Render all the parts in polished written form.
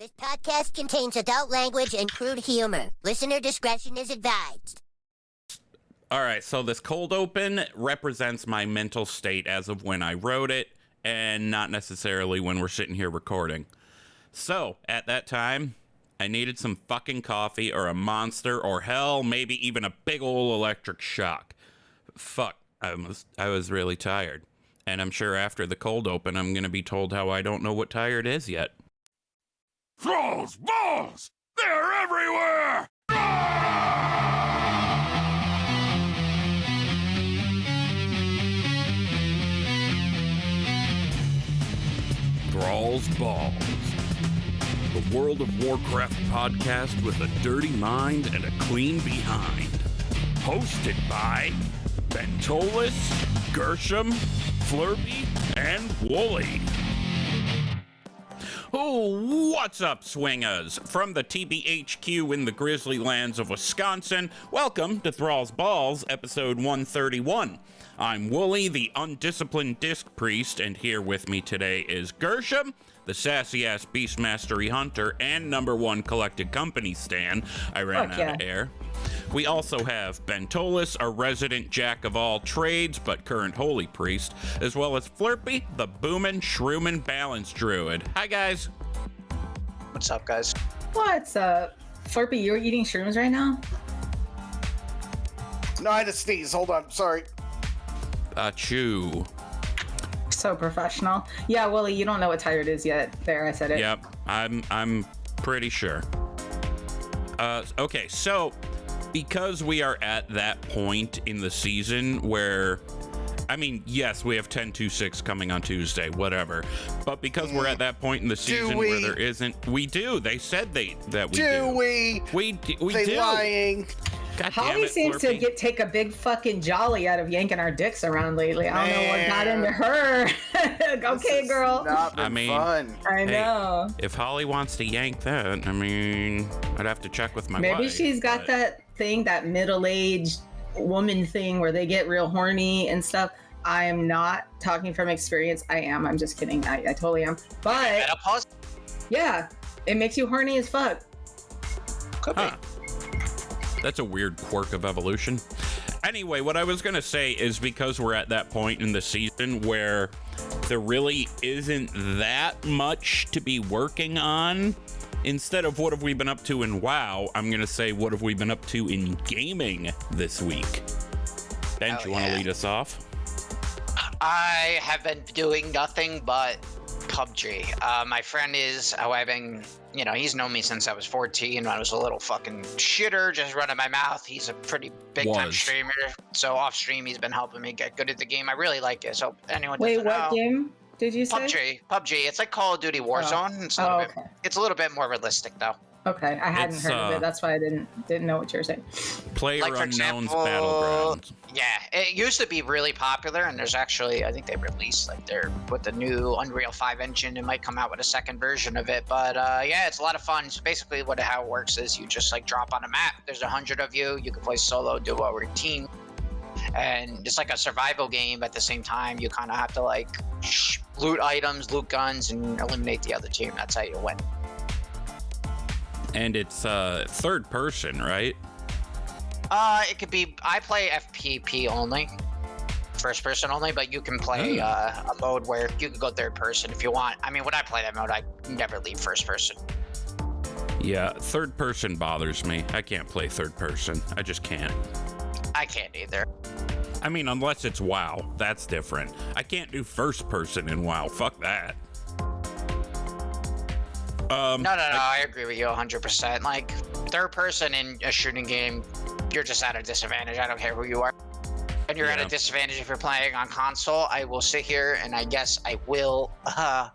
This podcast contains adult language and crude humor. Listener discretion is advised. All right, so this cold open represents my mental state as of when I wrote it, and not necessarily when we're sitting here recording. So, at that time, I needed some fucking coffee or a monster or hell, maybe even a big ol' electric shock. Fuck, I was really tired. And I'm sure after the cold open, I'm gonna be told how I don't know what tired is yet. Thrall's balls! They're everywhere! Thrall's Balls, the World of Warcraft podcast with a dirty mind and a clean behind. Hosted by Bentolas, Gershom, Flerpy, and Wooly. Oh, what's up, swingaz? From the TBHQ in the grizzly lands of Wisconsin, welcome to Thrall's Balls, episode 131. I'm Wooly, the undisciplined disc priest, and here with me today is Gershom, the sassy-ass beastmastery hunter and #1 collected company stan. I ran out of air. We also have Bentolas, a resident jack of all trades but current holy priest, as well as Flerpy, the boomin' shroomin' balance druid. Hi, guys. What's up, guys? What's up? Flerpy, you're eating shrooms right now? No, I had to sneeze. Hold on. Sorry. Chew. So professional. Yeah, Willie, you don't know what tired is yet. There, I said it. Yep, I'm pretty sure. Okay, so because we are at that point in the season where, I mean, yes, we have 10-2-6 coming on Tuesday, whatever. But because we're at that point in the season where there isn't, we do. They said that we do. We do. Lying. God Holly seems Flerpy. to take a big fucking jolly out of yanking our dicks around lately. I don't know what got into her. Okay, girl. Not been fun. I know. Hey, if Holly wants to yank that, I mean, I'd have to check with my wife. Maybe she's got that thing, that middle-aged woman thing where they get real horny and stuff. I am not talking from experience. I am. I'm just kidding. I totally am. But yeah, it makes you horny as fuck. Could be. That's a weird quirk of evolution. Anyway, what I was going to say is because we're at that point in the season where there really isn't that much to be working on, instead of what have we been up to in WoW, I'm going to say what have we been up to in gaming this week. Ben, you want to lead us off? I have been doing nothing but PUBG. My friend is, he's known me since I was 14 when I was a little fucking shitter, just running my mouth. He's a pretty big time streamer. So off stream, he's been helping me get good at the game. I really like it. So anyone doesn't know. What game did you say? PUBG. It's like Call of Duty Warzone. It's a little bit more realistic though. Okay, I hadn't heard of it. That's why I didn't know what you were saying. PlayerUnknown's Battlegrounds. Yeah, it used to be really popular, and there's actually, I think they released with the new Unreal 5 engine, it might come out with a second version of it. But yeah, it's a lot of fun. So basically, how it works is you just drop on a map. There's 100 of you. You can play solo, duo, or team, and it's like a survival game. At the same time, you kind of have to loot items, loot guns, and eliminate the other team. That's how you win. And it's third person, right? It could be. I play FPP only, first person only, but you can play a mode where you can go third person if you want. I mean, when I play that mode, I never leave first person. Yeah, third person bothers me. I can't play third person. I just can't. I can't either. I mean, unless it's WoW, that's different. I can't do first person in WoW. Fuck that. No, I agree with you 100%. Third person in a shooting game, you're just at a disadvantage. I don't care who you are. And you're at a disadvantage if you're playing on console. I will sit here and I guess I will die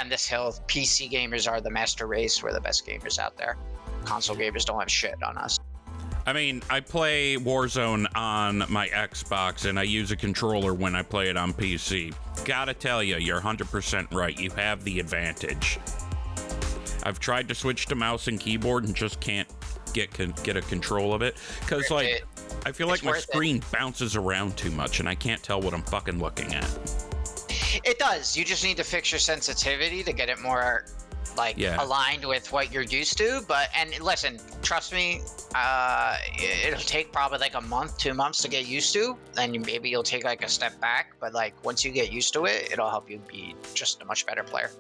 on this hill. PC gamers are the master race. We're the best gamers out there. Console gamers don't have shit on us. I mean, I play Warzone on my Xbox, and I use a controller when I play it on PC. Gotta tell you, you're 100% right. You have the advantage. I've tried to switch to mouse and keyboard and just can't get a control of it. Because, I feel like my screen bounces around too much, and I can't tell what I'm fucking looking at. It does. You just need to fix your sensitivity to get it more like aligned with what you're used to. But and listen, trust me, it'll take probably like a month, 2 months to get used to. Then maybe you'll take like a step back. But like once you get used to it, it'll help you be just a much better player.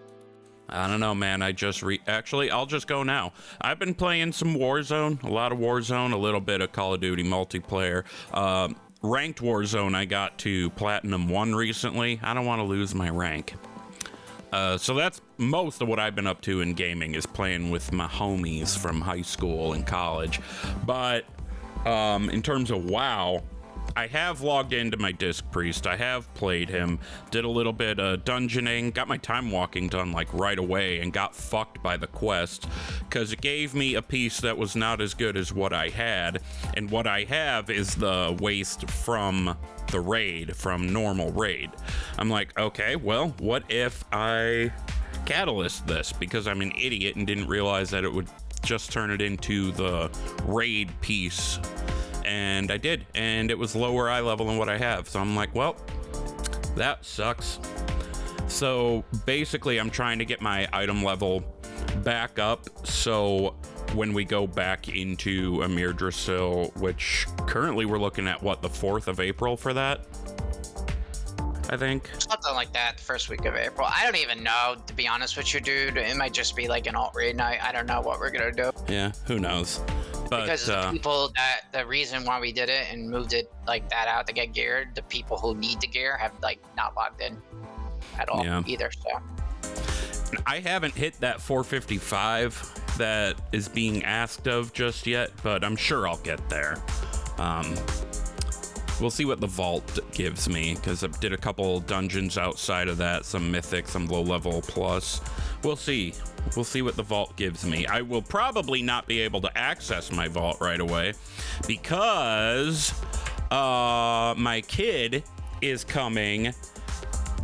I don't know, man. Actually, I'll just go now. I've been playing some Warzone, a lot of Warzone, a little bit of Call of Duty multiplayer. Ranked Warzone, I got to Platinum 1 recently. I don't want to lose my rank. So that's most of what I've been up to in gaming, is playing with my homies from high school and college. But in terms of WoW, I have logged into my Disc Priest. I have played him, did a little bit of dungeoning, got my time walking done like right away, and got fucked by the quest because it gave me a piece that was not as good as what I had. And what I have is the waste from the raid, from normal raid. I'm like, okay, well, what if I catalyst this? Because I'm an idiot and didn't realize that it would just turn it into the raid piece. And I did, and it was lower eye level than what I have. So I'm like, well, that sucks. So basically, I'm trying to get my item level back up. So when we go back into Amirdrassil, which currently we're looking at, what, the 4th of April for that? I think. Something like that, the first week of April. I don't even know, to be honest with you, dude. It might just be like an alt raid night. I don't know what we're going to do. Yeah, who knows? But, because the people the reason why we did it and moved it like that out to get geared, the people who need the gear have like not logged in at all either. So I haven't hit that 455 that is being asked of just yet, but I'm sure I'll get there. We'll see what the vault gives me, because I did a couple dungeons outside of that, some mythic, some low level plus. We'll see. We'll see what the vault gives me. I will probably not be able to access my vault right away because my kid is coming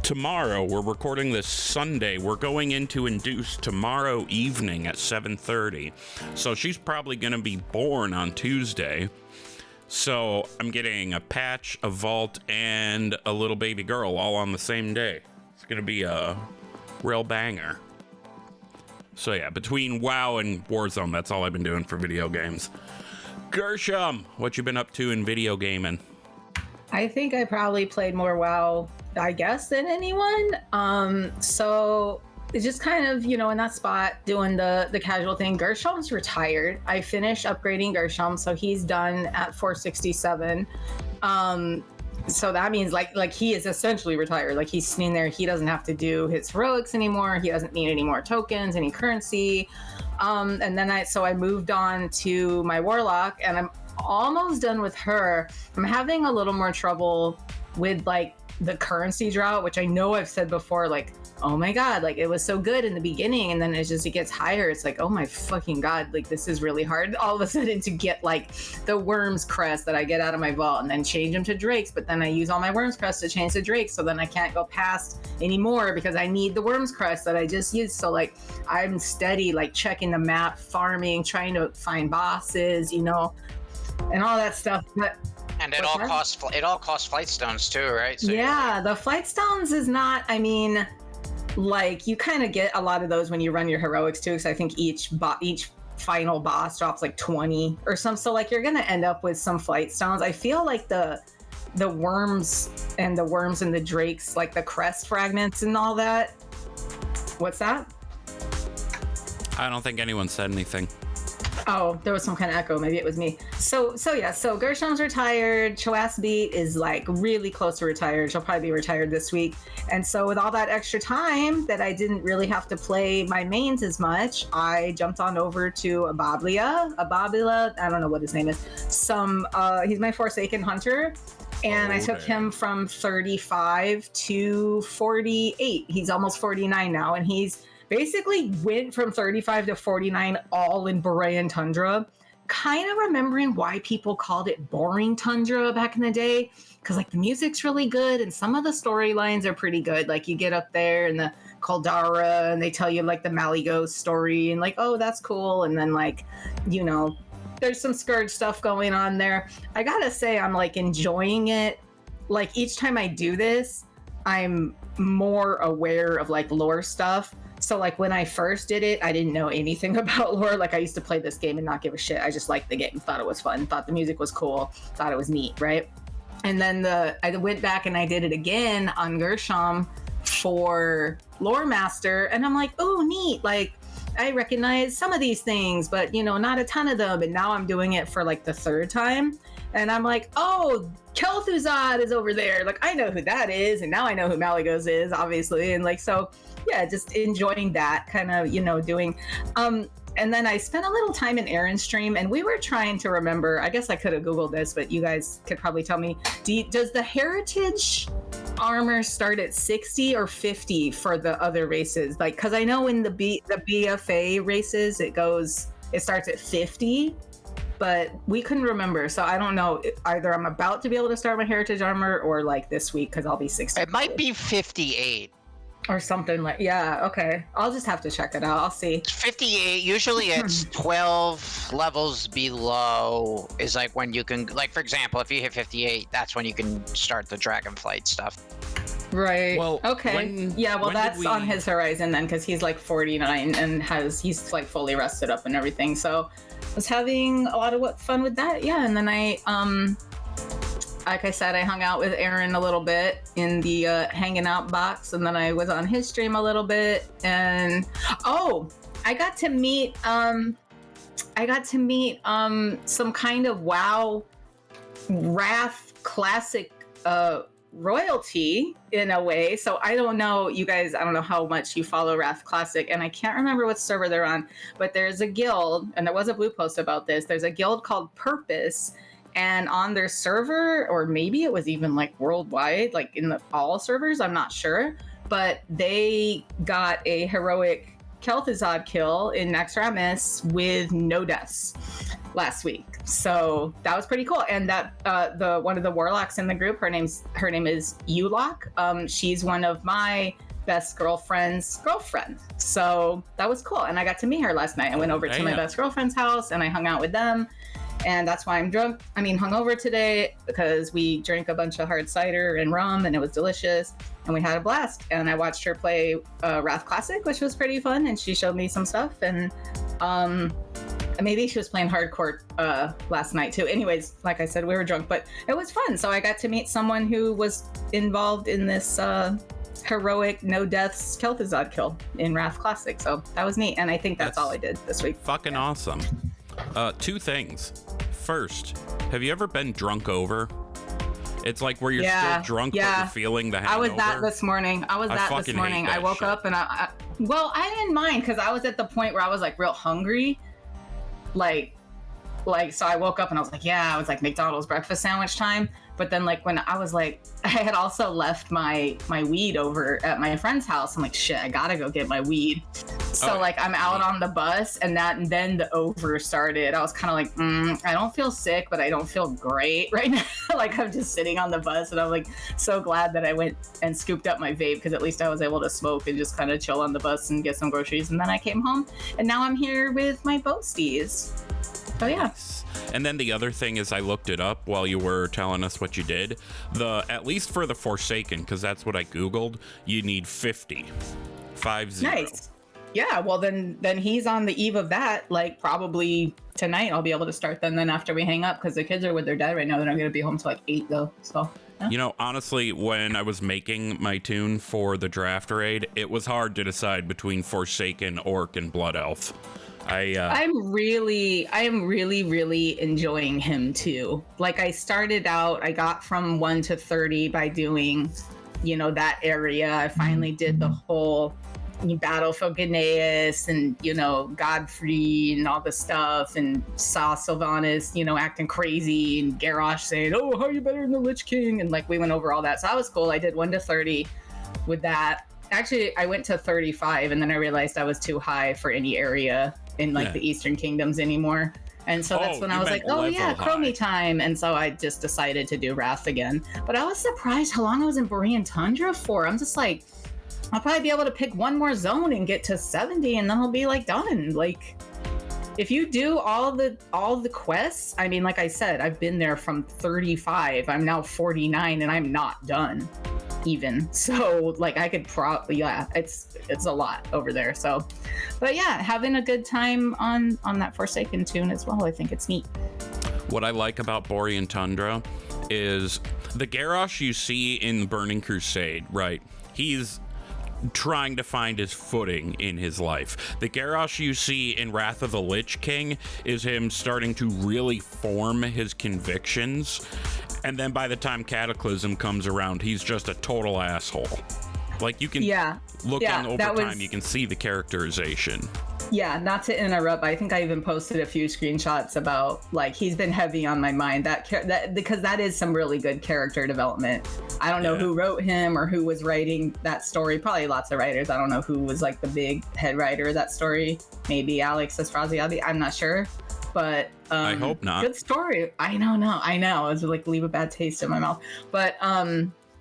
tomorrow. We're recording this Sunday. We're going into Induce tomorrow evening at 7:30. So she's probably going to be born on Tuesday. So I'm getting a patch, a vault, and a little baby girl all on the same day. It's going to be a real banger. So yeah, between WoW and Warzone, that's all I've been doing for video games. Gershom, what you been up to in video gaming? I think I probably played more WoW, I guess, than anyone. So it's just kind of, you know, in that spot doing the casual thing. Gershom's retired. I finished upgrading Gershom, so he's done at 467. So that means like he is essentially retired. Like he's sitting there, he doesn't have to do his heroics anymore. He doesn't need any more tokens, any currency. And then I moved on to my warlock, and I'm almost done with her. I'm having a little more trouble with like the currency drought, which I know I've said before, like, oh my god, like it was so good in the beginning, and then it gets higher. It's like, oh my fucking god, like this is really hard all of a sudden to get like the worms crest that I get out of my vault and then change them to drakes, but then I use all my worms crest to change to drakes, so then I can't go past anymore because I need the worms crest that I just used. So like I'm steady like checking the map, farming, trying to find bosses, you know, and all that stuff. But and it all costs flight stones too, right? So yeah, the flight stones is not, I mean, like you kind of get a lot of those when you run your heroics too, because I think each final boss drops like 20 or something. So like you're gonna end up with some flight stones. I feel like the worms and the drakes, like the crest fragments and all that. What's that? I don't think anyone said anything. Oh, there was some kind of echo. Maybe it was me. So Gershom's retired. Choasbeat is like really close to retired. She'll probably be retired this week. And so with all that extra time that I didn't really have to play my mains as much, I jumped on over to Ababila. I don't know what his name is. He's my Forsaken Hunter. And I took him from 35 to 48. He's almost 49 now. And he's basically went from 35 to 49 all in Borean Tundra. Kind of remembering why people called it boring Tundra back in the day. Because like the music's really good and some of the storylines are pretty good. Like you get up there in the Caldara and they tell you like the Maligos story and like, oh, that's cool. And then like, you know, there's some Scourge stuff going on there. I gotta say, I'm like enjoying it. Like each time I do this, I'm more aware of like lore stuff. So like when I first did it, I didn't know anything about lore. Like I used to play this game and not give a shit. I just liked the game, thought it was fun, thought the music was cool, thought it was neat, right? And then I went back and I did it again on Gershom for Lore Master, and I'm like, oh, neat. Like I recognize some of these things, but you know, not a ton of them. And now I'm doing it for like the third time, and I'm like, oh, Kel'Thuzad is over there. Like I know who that is, and now I know who Malygos is, obviously, and like so. Yeah, just enjoying that kind of, you know, doing. And then I spent a little time in Aaron's stream, and we were trying to remember. I guess I could have Googled this, but you guys could probably tell me. Does the heritage armor start at 60 or 50 for the other races? Like, because I know in the BFA races, it starts at 50, but we couldn't remember. So I don't know. Either I'm about to be able to start my heritage armor, or like this week because I'll be 60. It might be 58. Or something like, yeah, okay. I'll just have to check it out. I'll see. 58, usually it's 12 levels below is like when you can, like for example, if you hit 58, that's when you can start the Dragonflight stuff. Right. Well, okay. Well, that's on his horizon then, because he's like 49 and he's like fully rested up and everything. So I was having a lot of fun with that. Yeah. And then like I said, I hung out with Aaron a little bit in the hanging out box, and then I was on his stream a little bit, and I got to meet some kind of WoW Wrath Classic royalty in a way. So I don't know, you guys, I don't know how much you follow Wrath Classic, and I can't remember what server they're on, but there's a guild, and there was a blue post about this. There's a guild called Purpose. And on their server, or maybe it was even like worldwide, like in all servers, I'm not sure, but they got a heroic Kel'Thuzad kill in Naxxramas with no deaths last week. So that was pretty cool. And that the one of the warlocks in the group, her name is Ulock. She's one of my best girlfriend's girlfriend. So that was cool. And I got to meet her last night. I went over to my best girlfriend's house and I hung out with them. And that's why I'm hungover today, because we drank a bunch of hard cider and rum, and it was delicious, and we had a blast. And I watched her play Wrath Classic, which was pretty fun, and she showed me some stuff, and maybe she was playing hardcore last night too. Anyways, like I said, we were drunk, but it was fun. So I got to meet someone who was involved in this heroic no deaths Kel'Thuzad kill in Wrath Classic. So that was neat, and I think that's all I did this week. Fucking awesome. Two things. First, have you ever been Drunkover? It's like where you're still drunk, but you're feeling the hangover. I was that this morning. I woke up and I didn't mind, because I was at the point where I was like real hungry. So I woke up and I was like, I was like McDonald's breakfast sandwich time. But then like when I was like, I had also left my weed over at my friend's house. I'm like, shit, I gotta go get my weed. So like I'm out on the bus, and then the over started. I was kind of like, I don't feel sick, but I don't feel great right now. Like I'm just sitting on the bus, and I'm like so glad that I went and scooped up my vape, because at least I was able to smoke and just kind of chill on the bus and get some groceries. And then I came home, and now I'm here with my boasties. So yeah. And then the other thing is, I looked it up while you were telling us what you did. At least for the Forsaken, because that's what I Googled, you need 50. 50. Nice. Yeah, well then he's on the eve of that. Like probably tonight I'll be able to start then after we hang up, because the kids are with their dad right now. They're not going to be home till like 8 though. So yeah. You know, honestly, when I was making my tune for the draft raid, it was hard to decide between Forsaken, Orc, and Blood Elf. I am really enjoying him too. Like I started out, I got from 1 to 30 by doing, that area. I finally did the whole battle for Ganaeus and, Godfrey and all the stuff, and saw Sylvanas, acting crazy, and Garrosh saying, oh, how are you better than the Lich King? And like we went over all that. So that was cool. I did 1 to 30 with that. Actually, I went to 35, and then I realized I was too high for any area in the Eastern Kingdoms anymore. And so that's when I was like, oh yeah, Chromie time. And so I just decided to do Wrath again. But I was surprised how long I was in Borean Tundra for. I'm just like, I'll probably be able to pick one more zone and get to 70, and then I'll be like done. Like, if you do all the quests, I mean, like I said, I've been there from 35. I'm now 49, and I'm not done. even. So like I could it's a lot over there. So, but yeah, having a good time on that Forsaken tune as well. I think it's neat. What I like about Borean Tundra is the Garrosh you see in Burning Crusade, right? He's trying to find his footing in his life. The Garrosh you see in Wrath of the Lich King is him starting to really form his convictions. And then by the time Cataclysm comes around, he's just a total asshole. Like you can looking over time, you can see the characterization. Yeah, not to interrupt, I think I even posted a few screenshots about like he's been heavy on my mind that because that is some really good character development. I don't know who wrote him or who was writing that story. Probably lots of writers. I don't know who was like the big head writer of that story. Maybe Alex Esfraziadi. I'm not sure, but I hope not. Good story. I know. It was like leave a bad taste in my mouth, but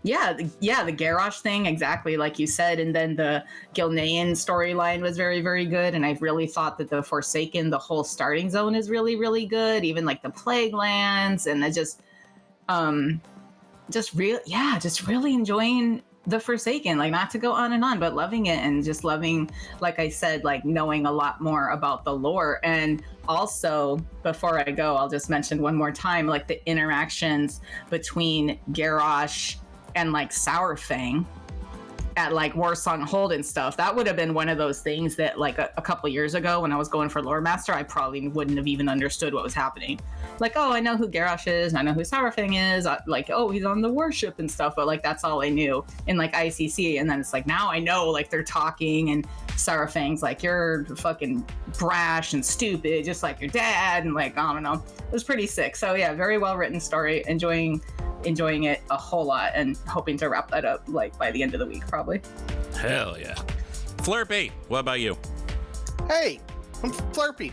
Yeah, the Garrosh thing, exactly like you said, and then the Gilnean storyline was very, very good, and I really thought that the Forsaken, the whole starting zone is really, really good, even like the Plague Lands, and I just really enjoying the Forsaken, like not to go on and on, but loving it and just loving, like I said, like knowing a lot more about the lore. And also, before I go, I'll just mention one more time, like the interactions between Garrosh and like Sourfang at like Warsong Hold and stuff. That would have been one of those things that like a couple years ago when I was going for Lore Master, I probably wouldn't have even understood what was happening. Like, oh, I know who Garrosh is, and I know who Sourfang is, like, oh, he's on the warship and stuff, but like that's all I knew in like ICC. And then it's like now I know, like they're talking and Sourfang's like, you're fucking brash and stupid just like your dad, and like I don't know, it was pretty sick. So yeah, very well written story, enjoying it a whole lot, and hoping to wrap that up like by the end of the week probably. Hell yeah. Flerpy, what about you? Hey, I'm Flerpy.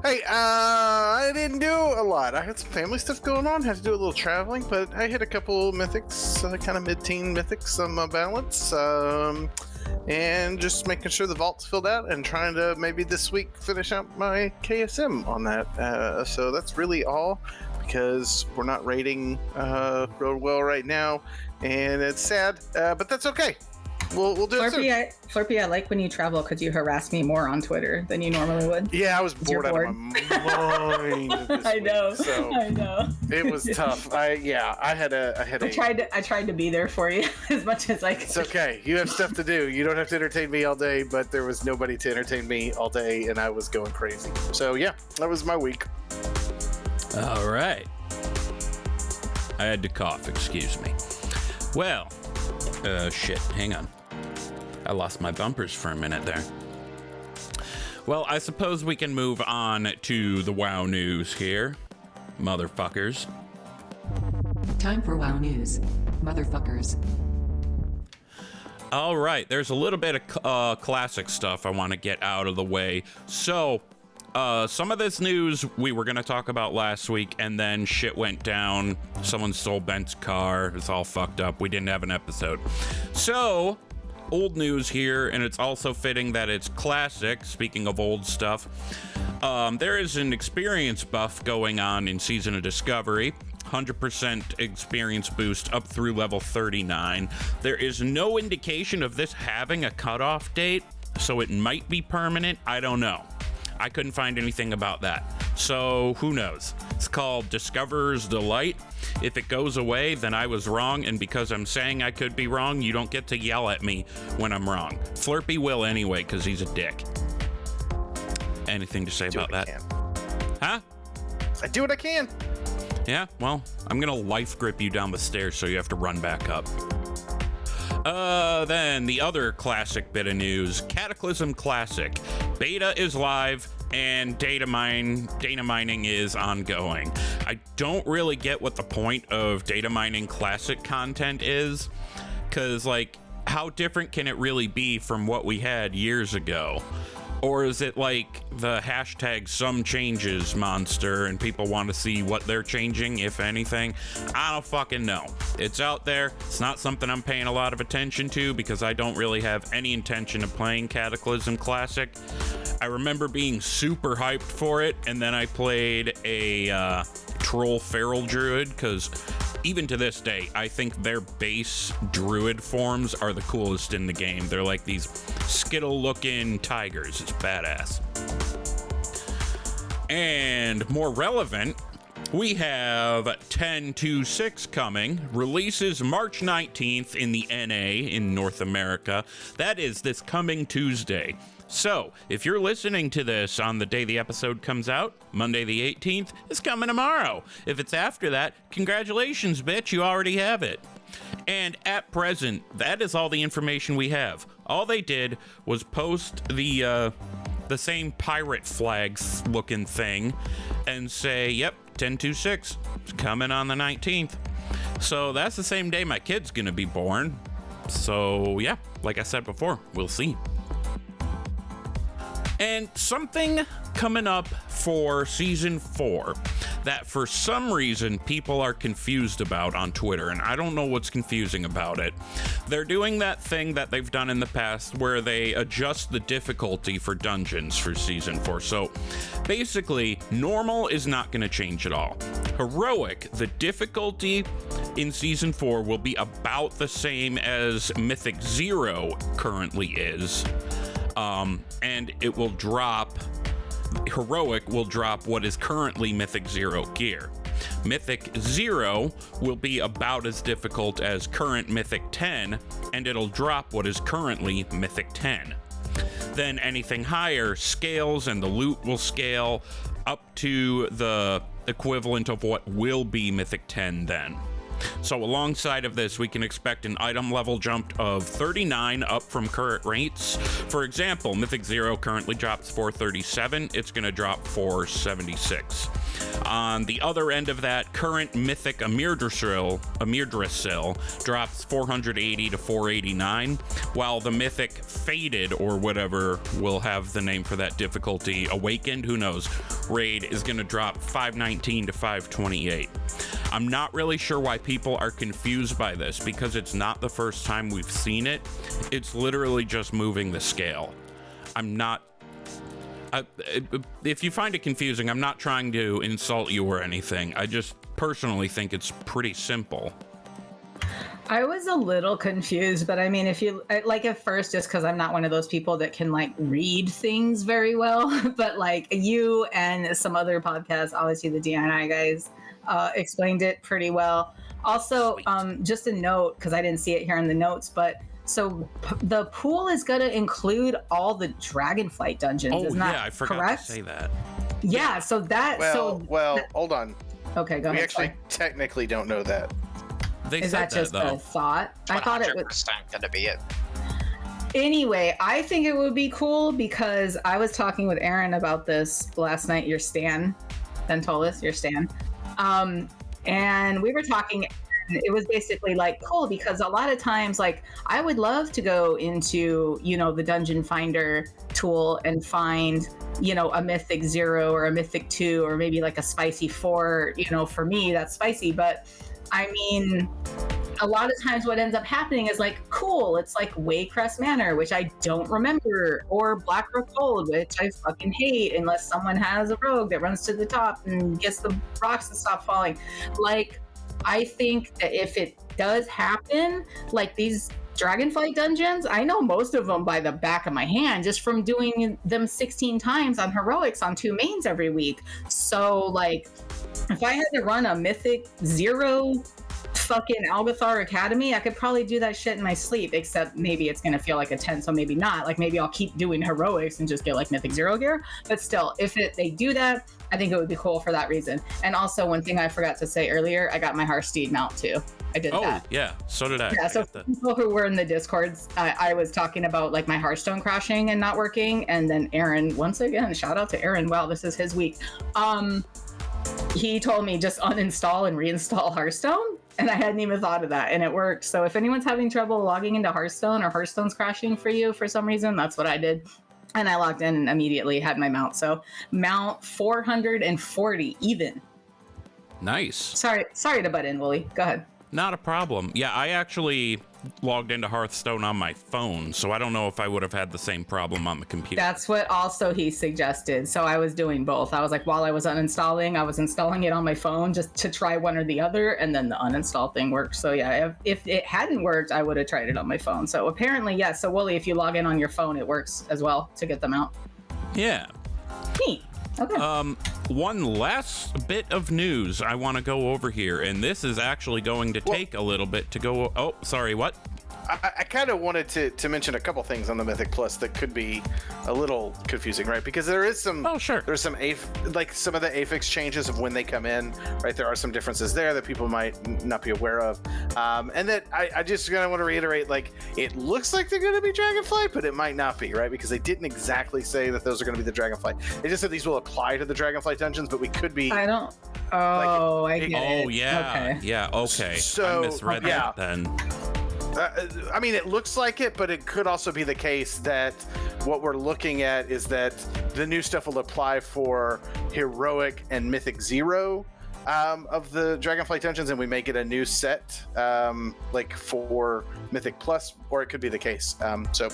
Hey, I didn't do a lot. I had some family stuff going on, had to do a little traveling, but I hit a couple mythics, kind of mid-teen mythics on my balance, and just making sure the vault's filled out and trying to maybe this week finish out my KSM on that. So that's really all, because we're not rating real well right now, and it's sad, but that's okay. We'll do it soon. Flerpy, I like when you travel because you harass me more on Twitter than you normally would. Yeah, I was bored out of my mind. I know. So I know. It was tough. I tried to be there for you as much as I could. It's okay. You have stuff to do. You don't have to entertain me all day, but there was nobody to entertain me all day, and I was going crazy. So yeah, that was my week. All right. I had to cough, excuse me. Well, shit, hang on. I lost my bumpers for a minute there. Well, I suppose we can move on to the WoW news here, motherfuckers. Time for WoW news, motherfuckers. All right, there's a little bit of classic stuff I want to get out of the way. So, some of this news we were going to talk about last week, and then shit went down. Someone stole Bent's car. It's all fucked up. We didn't have an episode. So, old news here, and it's also fitting that it's classic. Speaking of old stuff, there is an experience buff going on in Season of Discovery. 100% experience boost up through level 39. There is no indication of this having a cutoff date, so it might be permanent. I don't know. I couldn't find anything about that. So who knows? It's called Discoverer's Delight. If it goes away, then I was wrong, and because I'm saying I could be wrong, you don't get to yell at me when I'm wrong. Flerpy will anyway, because he's a dick. Anything to say about that? Huh? I do what I can. Yeah, well, I'm gonna life grip you down the stairs so you have to run back up. Then the other classic bit of news, Cataclysm Classic. Beta is live and data mining is ongoing. I don't really get what the point of data mining classic content is, because like, how different can it really be from what we had years ago? Or is it like the hashtag some changes monster and people want to see what they're changing, if anything? I don't fucking know. It's out there. It's not something I'm paying a lot of attention to because I don't really have any intention of playing Cataclysm Classic. I remember being super hyped for it, and then I played a Troll Feral Druid because even to this day, I think their base druid forms are the coolest in the game. They're like these skittle-looking tigers. It's badass. And more relevant, we have 10.2.6 coming. Releases March 19th in the NA in North America. That is this coming Tuesday. So, if you're listening to this on the day the episode comes out, Monday the 18th, it's coming tomorrow. If it's after that, congratulations, bitch, you already have it. And at present, that is all the information we have. All they did was post the same pirate flags looking thing and say, yep, 10.2.6, it's coming on the 19th. So that's the same day my kid's gonna be born. So yeah, like I said before, we'll see. And something coming up for Season 4 that for some reason people are confused about on Twitter, and I don't know what's confusing about it. They're doing that thing that they've done in the past where they adjust the difficulty for dungeons for Season 4. So basically, normal is not going to change at all. Heroic, the difficulty in Season 4 will be about the same as Mythic 0 currently is. And it will drop, Heroic will drop what is currently Mythic 0 gear. Mythic 0 will be about as difficult as current Mythic 10, and it'll drop what is currently Mythic 10. Then anything higher scales, and the loot will scale up to the equivalent of what will be Mythic 10 then. So alongside of this, we can expect an item level jump of 39 up from current rates. For example, Mythic 0 currently drops 437. It's going to drop 476. On the other end of that, current Mythic Amirdrassil drops 480 to 489, while the Mythic Faded, or whatever will have the name for that difficulty, Awakened, who knows, raid is going to drop 519 to 528. I'm not really sure why people are confused by this, because it's not the first time we've seen it. It's literally just moving the scale. If you find it confusing, I'm not trying to insult you or anything. I just personally think it's pretty simple. I was a little confused, but I mean, if you like at first, just because I'm not one of those people that can like read things very well, but like you and some other podcasts, obviously the DNI guys, explained it pretty well. Also, just a note, because I didn't see it here in the notes, but so the pool is going to include all the Dragonflight dungeons. Oh, isn't that yeah, I forgot correct? to say that. Yeah, so that... Well, hold on. Okay, go ahead. We actually technically don't know that. They is said that just though. a thought? I thought it was 100% gonna be it. Anyway, I think it would be cool because I was talking with Aaron about this last night. Your Stan, Bentolas, your Stan, and we were talking. And it was basically like cool because a lot of times, like I would love to go into the Dungeon Finder tool and find a Mythic 0 or a Mythic 2 or maybe like a Spicy 4. For me that's spicy, but I mean, a lot of times what ends up happening is like, cool, it's like Waycrest Manor, which I don't remember, or Blackrock Gold, which I fucking hate unless someone has a rogue that runs to the top and gets the rocks to stop falling. Like, I think that if it does happen, like these Dragonflight dungeons, I know most of them by the back of my hand just from doing them 16 times on heroics on 2 mains every week. So like, if I had to run a Mythic 0 fucking Algathar Academy, I could probably do that shit in my sleep, except maybe it's gonna feel like a 10, so maybe not. Like maybe I'll keep doing heroics and just get like Mythic 0 gear. But still, if they do that, I think it would be cool for that reason. And also, one thing I forgot to say earlier, I got my Hearthsteed mount too. I did that. Oh, yeah, so did I. Yeah, so people who were in the Discords, I was talking about like my Hearthstone crashing and not working, and then Aaron, once again, shout out to Aaron. Wow, this is his week. He told me just uninstall and reinstall Hearthstone, and I hadn't even thought of that, and it worked. So if anyone's having trouble logging into Hearthstone or Hearthstone's crashing for you for some reason, that's what I did. And I logged in and immediately had my mount. So mount 440 even. Nice. Sorry to butt in, Wooly. Go ahead. Not a problem. Yeah, I actually logged into Hearthstone on my phone, so I don't know if I would have had the same problem on the computer. That's what also he suggested. So I was doing both. I was like, while I was uninstalling, I was installing it on my phone just to try one or the other, and then the uninstall thing worked. So yeah, if it hadn't worked, I would have tried it on my phone. So apparently, yes. So Wooly, if you log in on your phone, it works as well to get them out. Yeah. Neat. Okay. One last bit of news I want to go over here, and this is actually going to take a little bit to go. Oh, sorry, what? I kind of wanted to mention a couple things on the Mythic Plus that could be a little confusing, right? Because there is some, there's some some of the affix changes of when they come in, right? There are some differences there that people might not be aware of, and that I just kind of want to reiterate, like, it looks like they're going to be Dragonflight, but it might not be, right? Because they didn't exactly say that those are going to be the Dragonflight. They just said these will apply to the Dragonflight dungeons, but we could be. I don't. Oh, I get it. Oh yeah, okay. Yeah, okay. So I misread that then. I mean, it looks like it, but it could also be the case that what we're looking at is that the new stuff will apply for Heroic and Mythic 0 of the Dragonflight dungeons, and we may get a new set like for Mythic Plus, or it could be the case. So,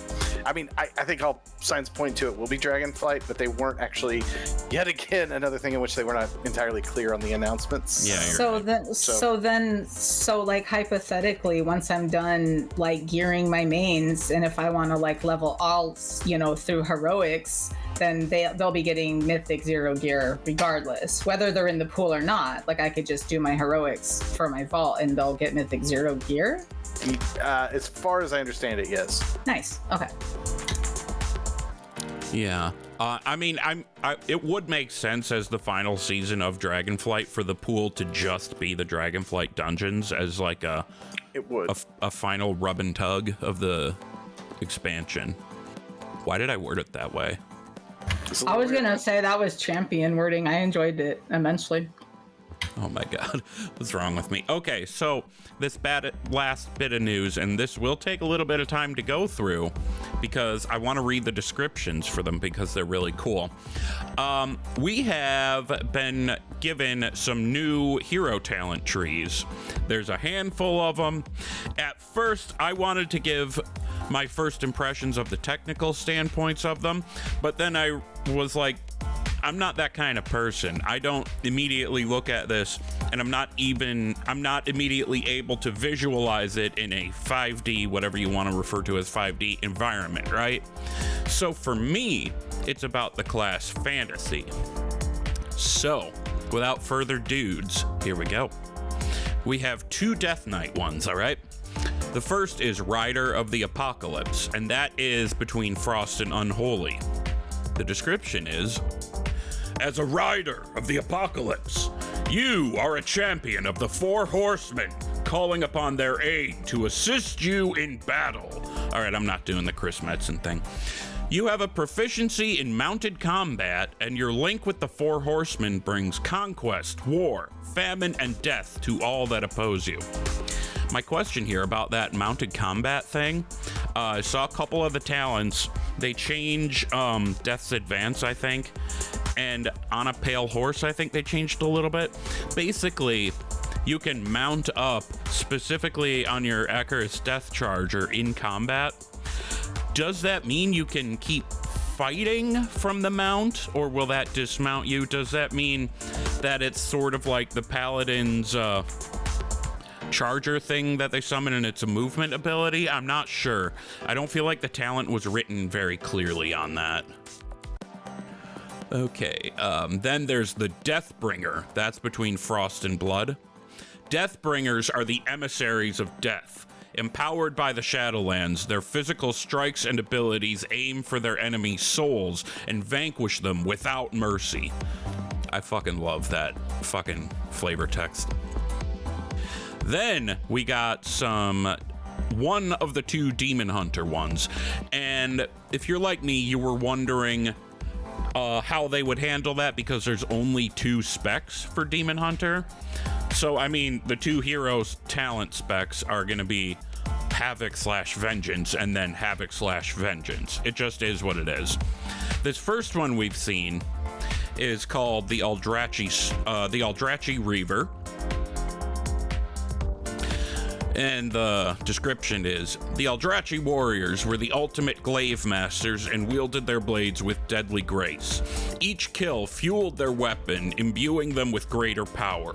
I mean, I think all signs point to it will be Dragonflight, but they weren't actually, yet again, another thing in which they were not entirely clear on the announcements. Yeah. So like hypothetically, once I'm done like gearing my mains, and if I want to like level alts, through heroics, then they'll be getting Mythic 0 gear regardless, whether they're in the pool or not. Like I could just do my heroics for my vault, and they'll get Mythic 0 gear. As far as I understand it, yes. Nice. Okay. Yeah. I mean, it would make sense as the final season of Dragonflight for the pool to just be the Dragonflight dungeons as like a final rub and tug of the expansion. Why did I word it that way? I was going to say that was champion wording. I enjoyed it immensely. Oh my god, what's wrong with me? Okay, so this last bit of news, and this will take a little bit of time to go through because I want to read the descriptions for them because they're really cool. We have been given some new hero talent trees. There's a handful of them. At first, I wanted to give my first impressions of the technical standpoints of them, but then I was like, I'm not that kind of person. I don't immediately look at this, and I'm not immediately able to visualize it in a 5D, whatever you want to refer to as 5D environment, right? So for me, it's about the class fantasy. So, without further dudes, here we go. We have 2 Death Knight ones, all right? The first is Rider of the Apocalypse, and that is between Frost and Unholy. The description is, as a rider of the apocalypse, you are a champion of the 4 horsemen, calling upon their aid to assist you in battle. All right, I'm not doing the Chris Metzen thing. You have a proficiency in mounted combat, and your link with the 4 horsemen brings conquest, war, famine, and death to all that oppose you. My question here about that mounted combat thing, I saw a couple of the talents. They change Death's Advance, I think, and on a pale horse, I think they changed a little bit. Basically, you can mount up specifically on your Aggra's Death Charger in combat. Does that mean you can keep fighting from the mount, or will that dismount you? Does that mean that it's sort of like the Paladin's charger thing that they summon and it's a movement ability? I'm not sure. I don't feel like the talent was written very clearly on that. Okay, then there's the Deathbringer. That's between Frost and Blood. Deathbringers are the emissaries of death. Empowered by the Shadowlands, their physical strikes and abilities aim for their enemies' souls and vanquish them without mercy. I fucking love that fucking flavor text. Then we got one of the 2 Demon Hunter ones. And if you're like me, you were wondering how they would handle that because there's only 2 specs for Demon Hunter. So, I mean, the 2 heroes' talent specs are going to be Havoc/Vengeance and then Havoc/Vengeance. It just is what it is. This first one we've seen is called the Eldrachi Reaver. And the description is, the Eldrachi warriors were the ultimate glaive masters and wielded their blades with deadly grace. Each kill fueled their weapon, imbuing them with greater power.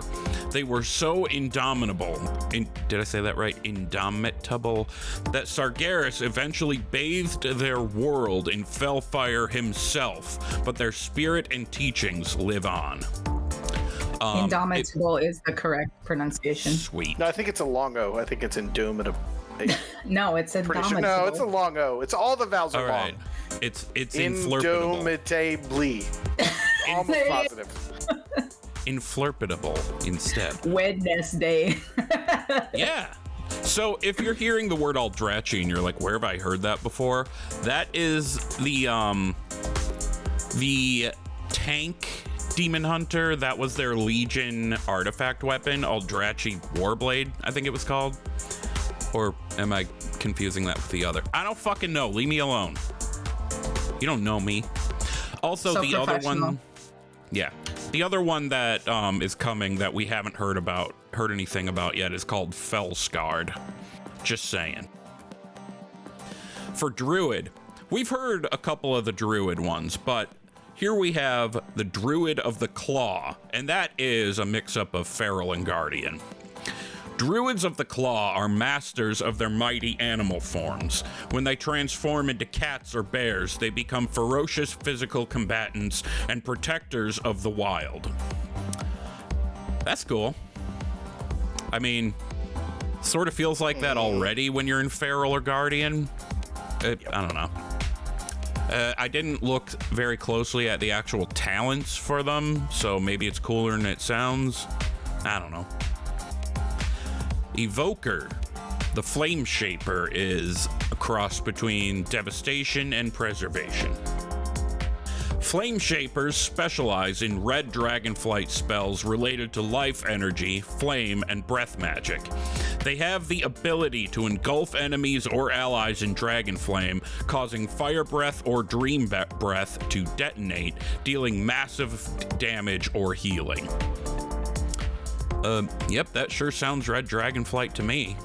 They were so indomitable, did I say that right? Indomitable, that Sargeras eventually bathed their world in Fellfire himself, but their spirit and teachings live on. Indomitable is the correct pronunciation. Sweet. No, I think it's a long O. I think it's Indomitable. No, it's Indomitable. Sure. No, it's a long O. It's all the vowels are all right. long. It's inflerpitable. Indomitably. Almost positive. Inflerpitable instead. Wednesday. Yeah. So if you're hearing the word Eldrachi and you're like, where have I heard that before? That is the tank demon hunter. That was their Legion artifact weapon, Eldrachi Warblade, I think it was called. Or am I confusing that with the other? I don't fucking know. Leave me alone. You don't know me. Also, So the other one. professional. Yeah. The other one that is coming that we haven't heard anything about yet is called Fellscarred. Just saying. For Druid, we've heard a couple of the Druid ones, but here we have the Druid of the Claw, and that is a mix-up of Feral and Guardian. Druids of the Claw are masters of their mighty animal forms. When they transform into cats or bears, they become ferocious physical combatants and protectors of the wild. That's cool. I mean, sort of feels like that already when you're in Feral or Guardian. I don't know. I didn't look very closely at the actual talents for them, so maybe it's cooler than it sounds. I don't know. Evoker, the Flame Shaper, is a cross between Devastation and Preservation. Flame Shapers specialize in red dragonflight spells related to life energy, flame, and breath magic. They have the ability to engulf enemies or allies in dragonflame, causing fire breath or dream breath to detonate, dealing massive damage or healing. Yep, that sure sounds red dragonflight to me.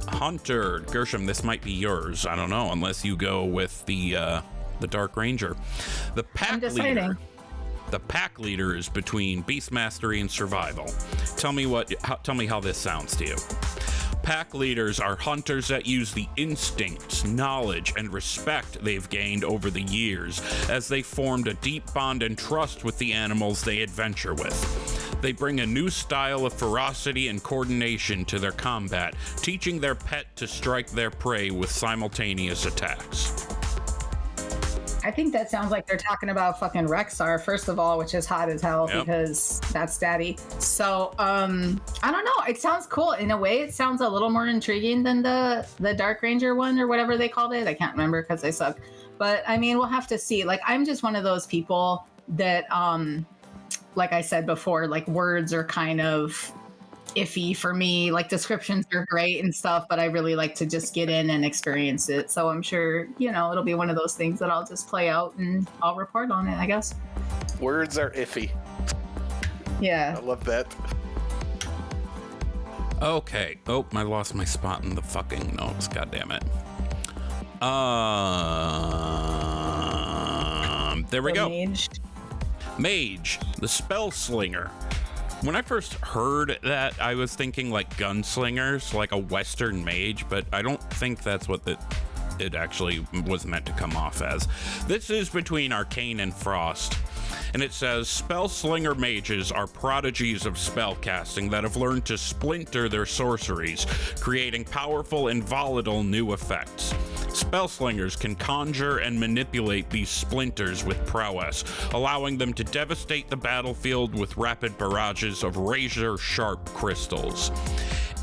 Hunter, Gershom, this might be yours. I don't know, unless you go with the Dark Ranger. The pack leader. The pack leader is between beast mastery and survival. Tell me how this sounds to you. Pack leaders are hunters that use the instincts, knowledge, and respect they've gained over the years as they formed a deep bond and trust with the animals they adventure with. They bring a new style of ferocity and coordination to their combat, teaching their pet to strike their prey with simultaneous attacks. I think that sounds like they're talking about fucking Rexar, first of all, which is hot as hell because that's daddy. So, I don't know. It sounds cool. In a way, it sounds a little more intriguing than the Dark Ranger one or whatever they called it. I can't remember because they suck. But, I mean, we'll have to see. Like, I'm just one of those people that, like I said before, like, words are kind of iffy for me. Like, descriptions are great and stuff, but I really like to just get in and experience it. So I'm sure, it'll be one of those things that I'll just play out and I'll report on it, I guess. Words are iffy. Yeah. I love that. Okay. Oh, I lost my spot in the fucking notes. God damn it. There we go. Mage, the spell slinger. When I first heard that, I was thinking like gunslingers, like a Western mage, but I don't think that's what it actually was meant to come off as. This is between Arcane and Frost, and it says, spell slinger mages are prodigies of spellcasting that have learned to splinter their sorceries, creating powerful and volatile new effects. Spellslingers can conjure and manipulate these splinters with prowess, allowing them to devastate the battlefield with rapid barrages of razor-sharp crystals.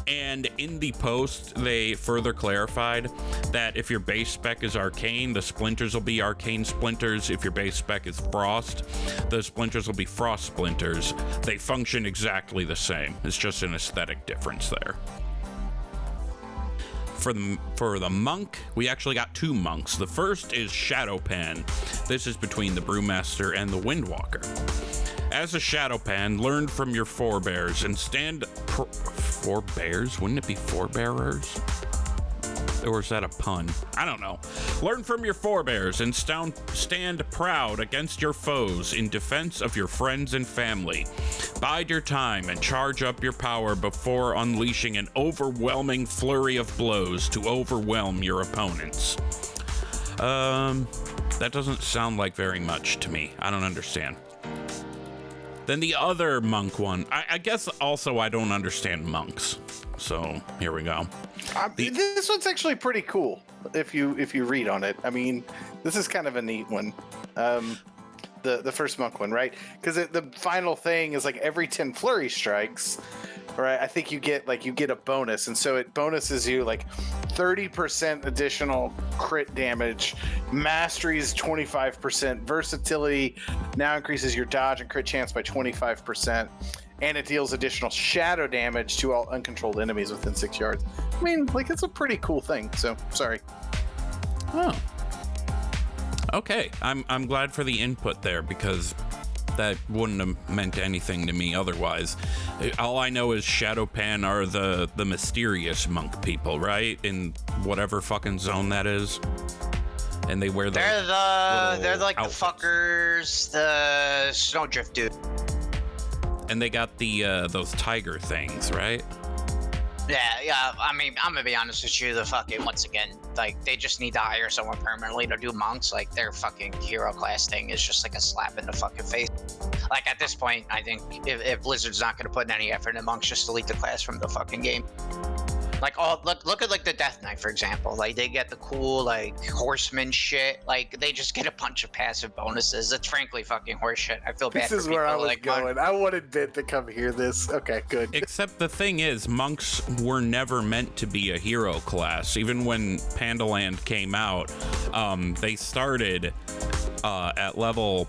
And in the post, they further clarified that if your base spec is Arcane, the splinters will be Arcane splinters. If your base spec is Frost, the splinters will be Frost splinters. They function exactly the same. It's just an aesthetic difference there. For the monk, we actually got two monks. The first is Shadowpan. This is between the Brewmaster and the Windwalker. As a Shadowpan, learn from your forebears and stand... Forebears? Wouldn't it be forebearers? Or is that a pun? I don't know. Learn from your forebears and stand proud against your foes in defense of your friends and family. Bide your time and charge up your power before unleashing an overwhelming flurry of blows to overwhelm your opponents. That doesn't sound like very much to me. I don't understand. Then the other monk one, I guess also I don't understand monks. So here we go. This one's actually pretty cool if you read on it. I mean, this is kind of a neat one. The first monk one, right? Because the final thing is like every 10 flurry strikes, right? I think you get a bonus, and so it bonuses you like 30% additional crit damage, masteries 25%, versatility now increases your dodge and crit chance by 25%. And it deals additional shadow damage to all uncontrolled enemies within 6 yards. I mean, like, it's a pretty cool thing, so sorry. Oh. Okay, I'm glad for the input there, because that wouldn't have meant anything to me otherwise. All I know is Shadowpan are the mysterious monk people, right? In whatever fucking zone that is. And they wear they're like outfits. The fuckers, the Snowdrift dude. And they got the those tiger things, right? Yeah. I mean, I'm gonna be honest with you. The fucking once again, like they just need to hire someone permanently to do monks. Like their fucking hero class thing is just like a slap in the fucking face. Like at this point, I think if Blizzard's not gonna put any effort in monks, just delete the class from the fucking game. Like, look at like the Death Knight, for example. Like they get the cool like horseman shit. Like they just get a bunch of passive bonuses. It's frankly fucking horseshit. I feel bad. This is where I was going. I wanted Bit to come hear this. Okay, good. Except the thing is, monks were never meant to be a hero class. Even when Pandaland came out, they started at level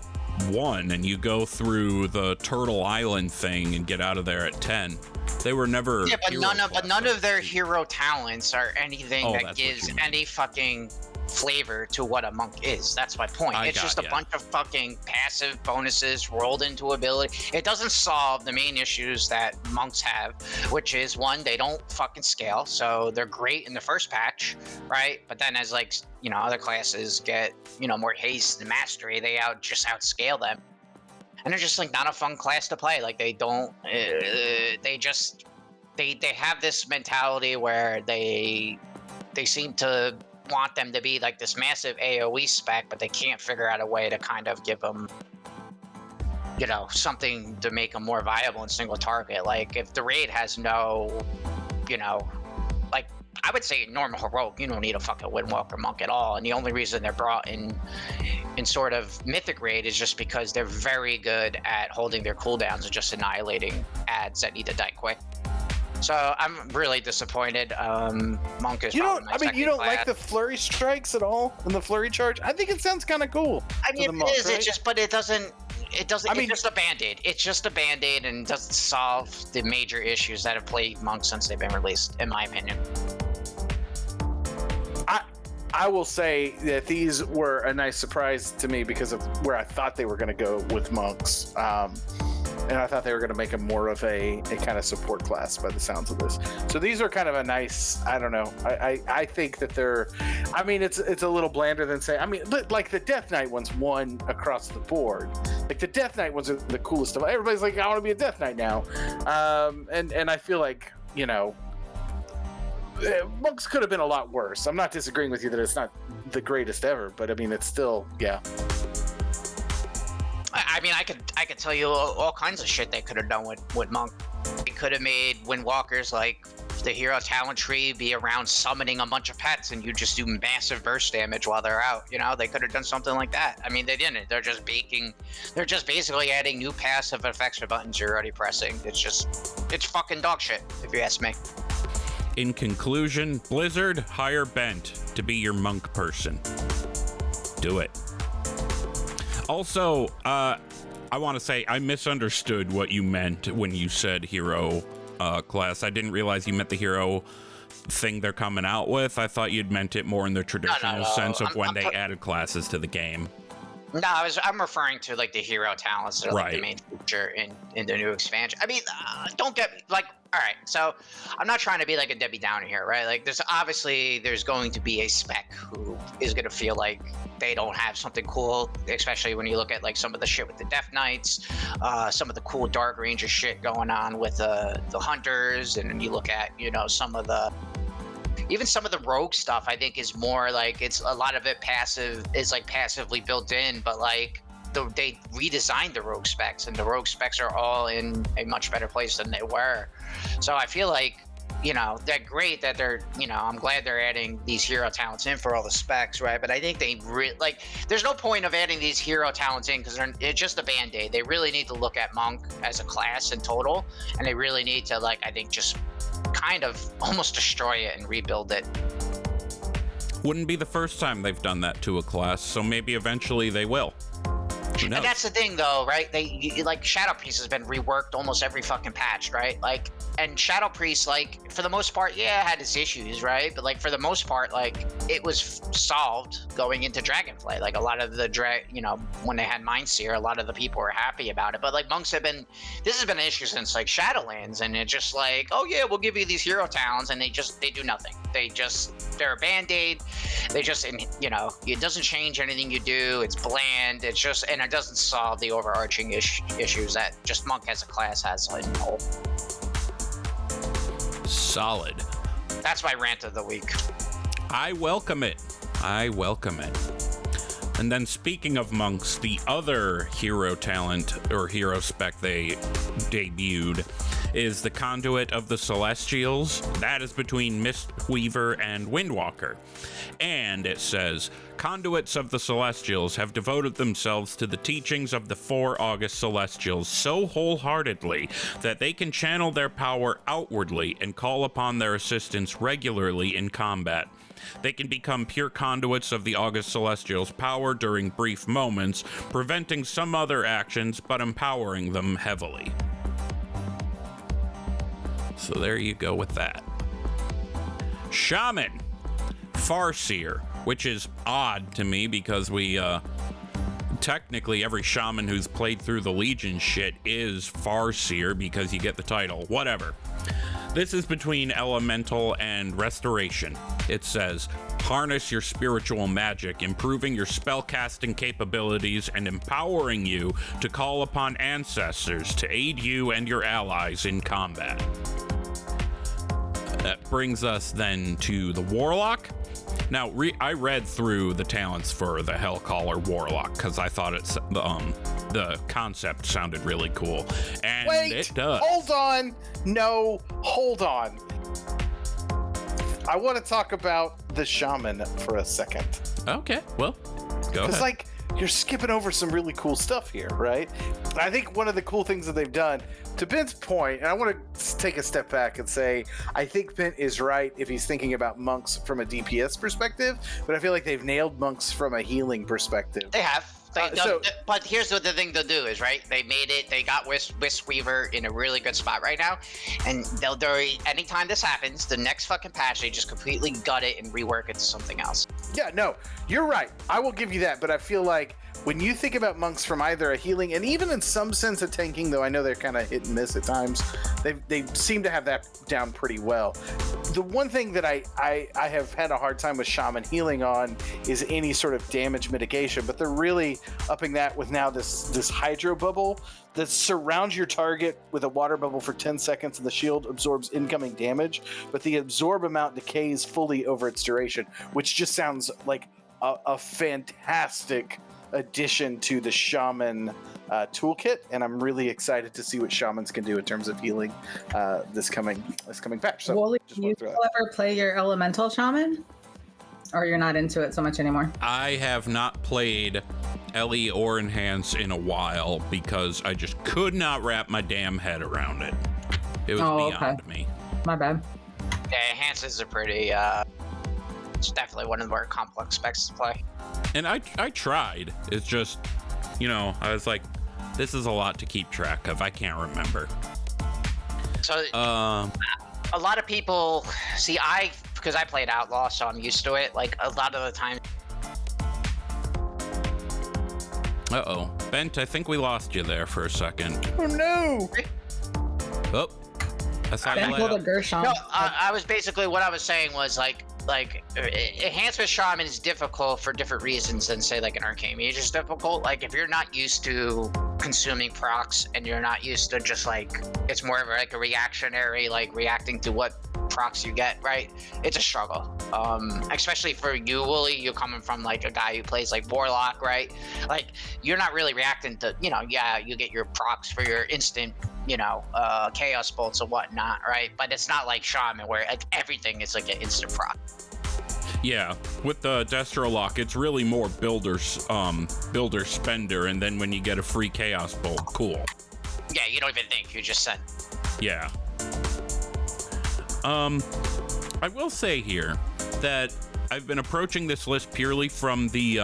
1, and you go through the Turtle Island thing and get out of there at 10. They were never. Yeah, but none of their hero talents are anything that gives any fucking flavor to what a monk is. That's my point. It's just a bunch of fucking passive bonuses rolled into ability. It doesn't solve the main issues that monks have, which is one, they don't fucking scale, so they're great in the first patch, right? But then as like other classes get more haste and mastery, they outscale them. And they're just like not a fun class to play. Like they don't, they have this mentality where they seem to want them to be like this massive AoE spec, but they can't figure out a way to kind of give them, something to make them more viable in single target. Like if the raid has no, like I would say normal heroic, you don't need a fucking Windwalker monk at all. And the only reason they're brought in sort of mythic raid is just because they're very good at holding their cooldowns and just annihilating ads that need to die quick. So I'm really disappointed. Monk is you don't like the flurry strikes at all and the flurry charge? I think it sounds kind of cool. I mean, it is. Right? But it doesn't. I mean, it's just a band-aid. It's just a band-aid and doesn't solve the major issues that have plagued monks since they've been released, in my opinion. I will say that these were a nice surprise to me because of where I thought they were going to go with monks. And I thought they were going to make them more of a kind of support class by the sounds of this. So these are kind of a nice, I don't know. I think that they're, I mean, it's a little blander than say, I mean, but like the Death Knight ones won across the board. Like the Death Knight ones are the coolest stuff. Everybody's like, I want to be a Death Knight now. And I feel like, monks could have been a lot worse. I'm not disagreeing with you that it's not the greatest ever, but I mean, it's still, yeah. I mean, I could tell you all kinds of shit they could have done with monk. They could have made Windwalkers like the hero talent tree be around summoning a bunch of pets, and you just do massive burst damage while they're out. They could have done something like that. I mean, they didn't. They're just basically adding new passive effects or buttons you're already pressing. It's fucking dog shit, if you ask me. In conclusion, Blizzard, hire Bent to be your monk person. Do it. Also, I want to say I misunderstood what you meant when you said hero class. I didn't realize you meant the hero thing they're coming out with. I thought you'd meant it more in the traditional sense of when they added classes to the game. No, I'm referring to like the hero talents that are like the main feature in the new expansion. I mean, don't get me like. All right, so I'm not trying to be like a Debbie Downer here, right? Like, there's going to be a spec who is going to feel like they don't have something cool, especially when you look at like some of the shit with the Death Knights, some of the cool Dark Ranger shit going on with the Hunters, and then you look at some of the rogue stuff. I think is more like it's a lot of it passively built in, but like. They redesigned the rogue specs, and the rogue specs are all in a much better place than they were. So I feel like, they're great that they're, I'm glad they're adding these hero talents in for all the specs, right? But I think they there's no point of adding these hero talents in because it's just a band-aid. They really need to look at Monk as a class in total, and they really need to, I think just kind of almost destroy it and rebuild it. Wouldn't be the first time they've done that to a class, so maybe eventually they will. And that's the thing, though, right? Shadow Priest has been reworked almost every fucking patch, right? And Shadow Priest, for the most part, had its issues, right? But for the most part, it was solved going into Dragonflight. A lot of the when they had Mindseer, a lot of the people were happy about it. But monks this has been an issue since Shadowlands, and it's just oh yeah, we'll give you these hero talents, and they do nothing. They're a band-aid. It doesn't change anything you do. It's bland. It's just, and it doesn't solve the overarching issues that just Monk as a class has in whole. Solid. That's my rant of the week. I welcome it. And then speaking of monks, the other hero talent or hero spec they debuted is the Conduit of the Celestials. That is between Mistweaver and Windwalker. And it says, Conduits of the Celestials have devoted themselves to the teachings of the 4 August Celestials so wholeheartedly that they can channel their power outwardly and call upon their assistance regularly in combat. They can become pure conduits of the August Celestials' power during brief moments, preventing some other actions but empowering them heavily. So there you go with that. Shaman. Farseer, which is odd to me because we, technically every shaman who's played through the Legion shit is Farseer because you get the title. Whatever. This is between Elemental and Restoration. It says, harness your spiritual magic, improving your spellcasting capabilities and empowering you to call upon ancestors to aid you and your allies in combat. That brings us then to the Warlock. Now, I read through the talents for the Hellcaller Warlock because I thought the concept sounded really cool. And Wait, it does. Hold on. No, hold on. I want to talk about the Shaman for a second. Okay, well, go ahead. Because, you're skipping over some really cool stuff here, right? I think one of the cool things that they've done, to Ben's point, and I want to take a step back and say, I think Ben is right if he's thinking about monks from a DPS perspective, but I feel like they've nailed monks from a healing perspective. They have. But here's what the thing they'll do is, right? They made it. They got Mistweaver in a really good spot right now, and they'll anytime this happens, the next fucking patch, they just completely gut it and rework it to something else. Yeah, no, you're right. I will give you that, but I feel like when you think about monks from either a healing and even in some sense a tanking, though I know they're kind of hit and miss at times, they seem to have that down pretty well. The one thing that I have had a hard time with Shaman healing on is any sort of damage mitigation, but they're really upping that with now this hydro bubble that surrounds your target with a water bubble for 10 seconds, and the shield absorbs incoming damage, but the absorb amount decays fully over its duration, which just sounds like a fantastic addition to the Shaman toolkit, and I'm really excited to see what Shamans can do in terms of healing this coming patch. So, Wooly, do you ever play your Elemental Shaman? Or you're not into it so much anymore? I have not played Ellie or Enhance in a while because I just could not wrap my damn head around it. It was beyond me. My bad. Yeah, Enhance is a pretty, it's definitely one of the more complex specs to play. And I tried. It's just, I was like, this is a lot to keep track of. I can't remember. So, a lot of people, see, because I played Outlaw, so I'm used to it. A lot of the time, Uh-oh. Bent, I think we lost you there for a second. Oh no! Oh. That's how Ben pulled a Gershom. No, I was basically what I was saying was like enhancement shaman is difficult for different reasons than say like an arcane mage is difficult. Like if you're not used to consuming procs and you're not used to just like it's more of like a reactionary like reacting to what procs you get, right? It's a struggle. Especially for you, Wooly, you're coming from like a guy who plays like Warlock, right? Like you're not really reacting to, you know, yeah, you get your procs for your instant, you know, chaos bolts and whatnot, right? But it's not like Shaman where like everything is like an instant proc. Yeah, with the Destro Lock, it's really more builder spender, and then when you get a free chaos bolt, cool. Yeah, you don't even think, you just send. Yeah. I will say here that I've been approaching this list purely from the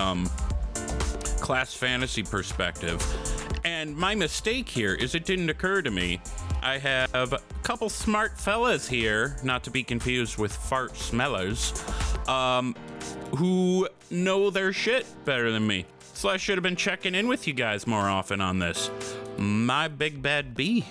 class fantasy perspective, and my mistake here is it didn't occur to me. I have a couple smart fellas here, not to be confused with fart smellers, who know their shit better than me. So I should have been checking in with you guys more often on this. My big bad bee.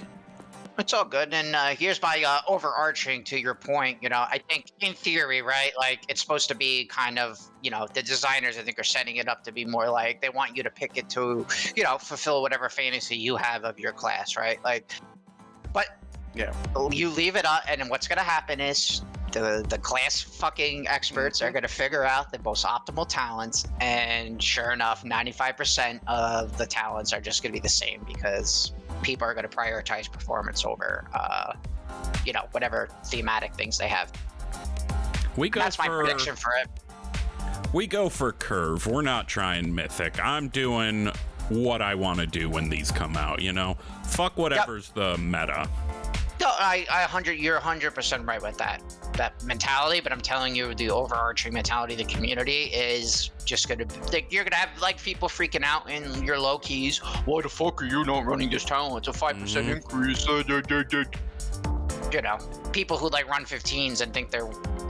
It's all good, and here's my overarching to your point. You know, I think in theory, right, like it's supposed to be kind of, you know, the designers I think are setting it up to be more like they want you to pick it to, you know, fulfill whatever fantasy you have of your class, right? Like, but Yeah. you leave it up, and then what's gonna happen is the class fucking experts are gonna figure out the most optimal talents, and sure enough, 95% of the talents are just gonna be the same because people are going to prioritize performance over, you know, whatever thematic things they have. That's my prediction for it. We go for curve. We're not trying mythic. I'm doing what I want to do when these come out, you know? Fuck whatever's the meta. No, you're 100% right with that mentality, but I'm telling you, the overarching mentality of the community is just gonna, like, you're gonna have like people freaking out in your low keys. Why the fuck are you not running this talent? It's a 5% increase. You know, people who like run 15s and think they're,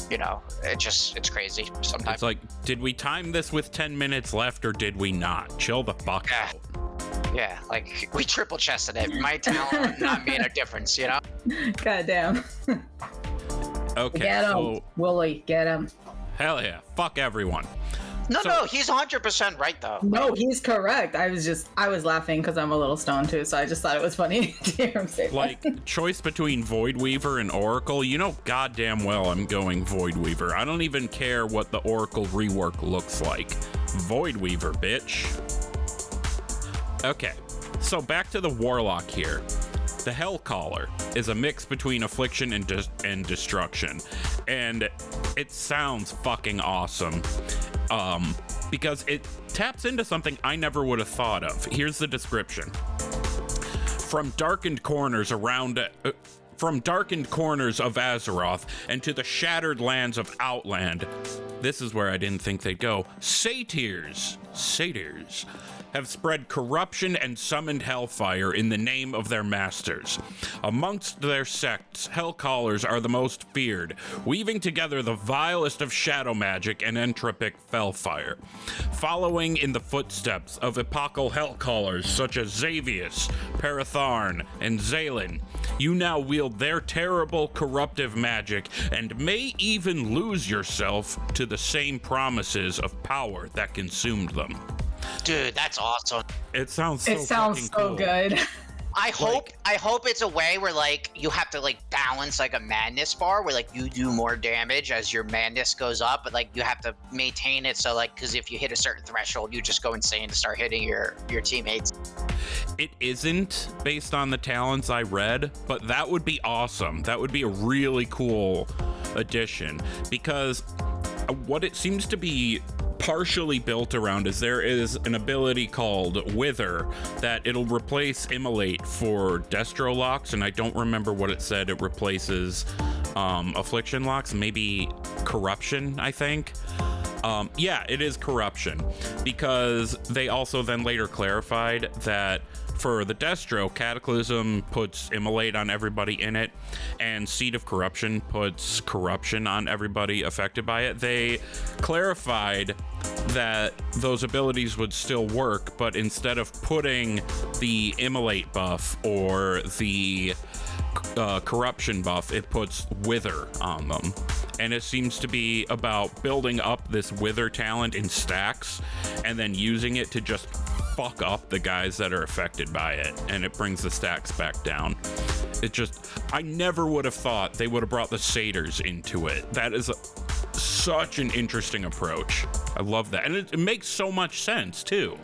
you know, it's crazy sometimes. It's like, did we time this with 10 minutes left or did we not? Chill the fuck out. Yeah, like we triple chested it. My talent not made a difference, you know? Goddamn. Okay, Get him, so Wooly, get him. hell yeah, fuck everyone. No, he's 100% right though. No, he's correct. I was laughing because I'm a little stoned too, so I just thought it was funny to hear him say Like, that. choice between Voidweaver and Oracle, you know goddamn well I'm going Voidweaver. I don't even care what the Oracle rework looks like. Voidweaver, bitch. Okay, so back to the Warlock here. The Hellcaller is a mix between Affliction and Destruction, and it sounds fucking awesome. Because it taps into something I never would have thought of. Here's the description. From darkened corners of Azeroth and to the shattered lands of Outland, this is where I didn't think they'd go. Satyrs have spread corruption and summoned hellfire in the name of their masters. Amongst their sects, Hellcallers are the most feared, weaving together the vilest of shadow magic and entropic fellfire. Following in the footsteps of epochal Hellcallers such as Xavius, Paratharn, and Zalen, you now wield their terrible corruptive magic and may even lose yourself to the same promises of power that consumed them. Dude, that's awesome. It sounds so It sounds so cool. good. I hope it's a way where like you have to like balance like a madness bar where like you do more damage as your madness goes up, but like you have to maintain it so like, because if you hit a certain threshold, you just go insane to start hitting your teammates. It isn't based on the talents I read, but that would be awesome. That would be a really cool addition, because what it seems to be partially built around is there is an ability called Wither that it'll replace Immolate for Destro locks, and I don't remember what it said. It replaces Affliction locks, maybe Corruption, I think. Yeah, it is corruption, because they also then later clarified that for the Destro, Cataclysm puts Immolate on everybody in it, and Seed of Corruption puts corruption on everybody affected by it. They clarified that those abilities would still work, but instead of putting the Immolate buff or the corruption buff, it puts Wither on them. And it seems to be about building up this Wither talent in stacks and then using it to just fuck up the guys that are affected by it, and it brings the stacks back down. I never would have thought they would have brought the satyrs into it. That is such an interesting approach. I love that, and it makes so much sense too.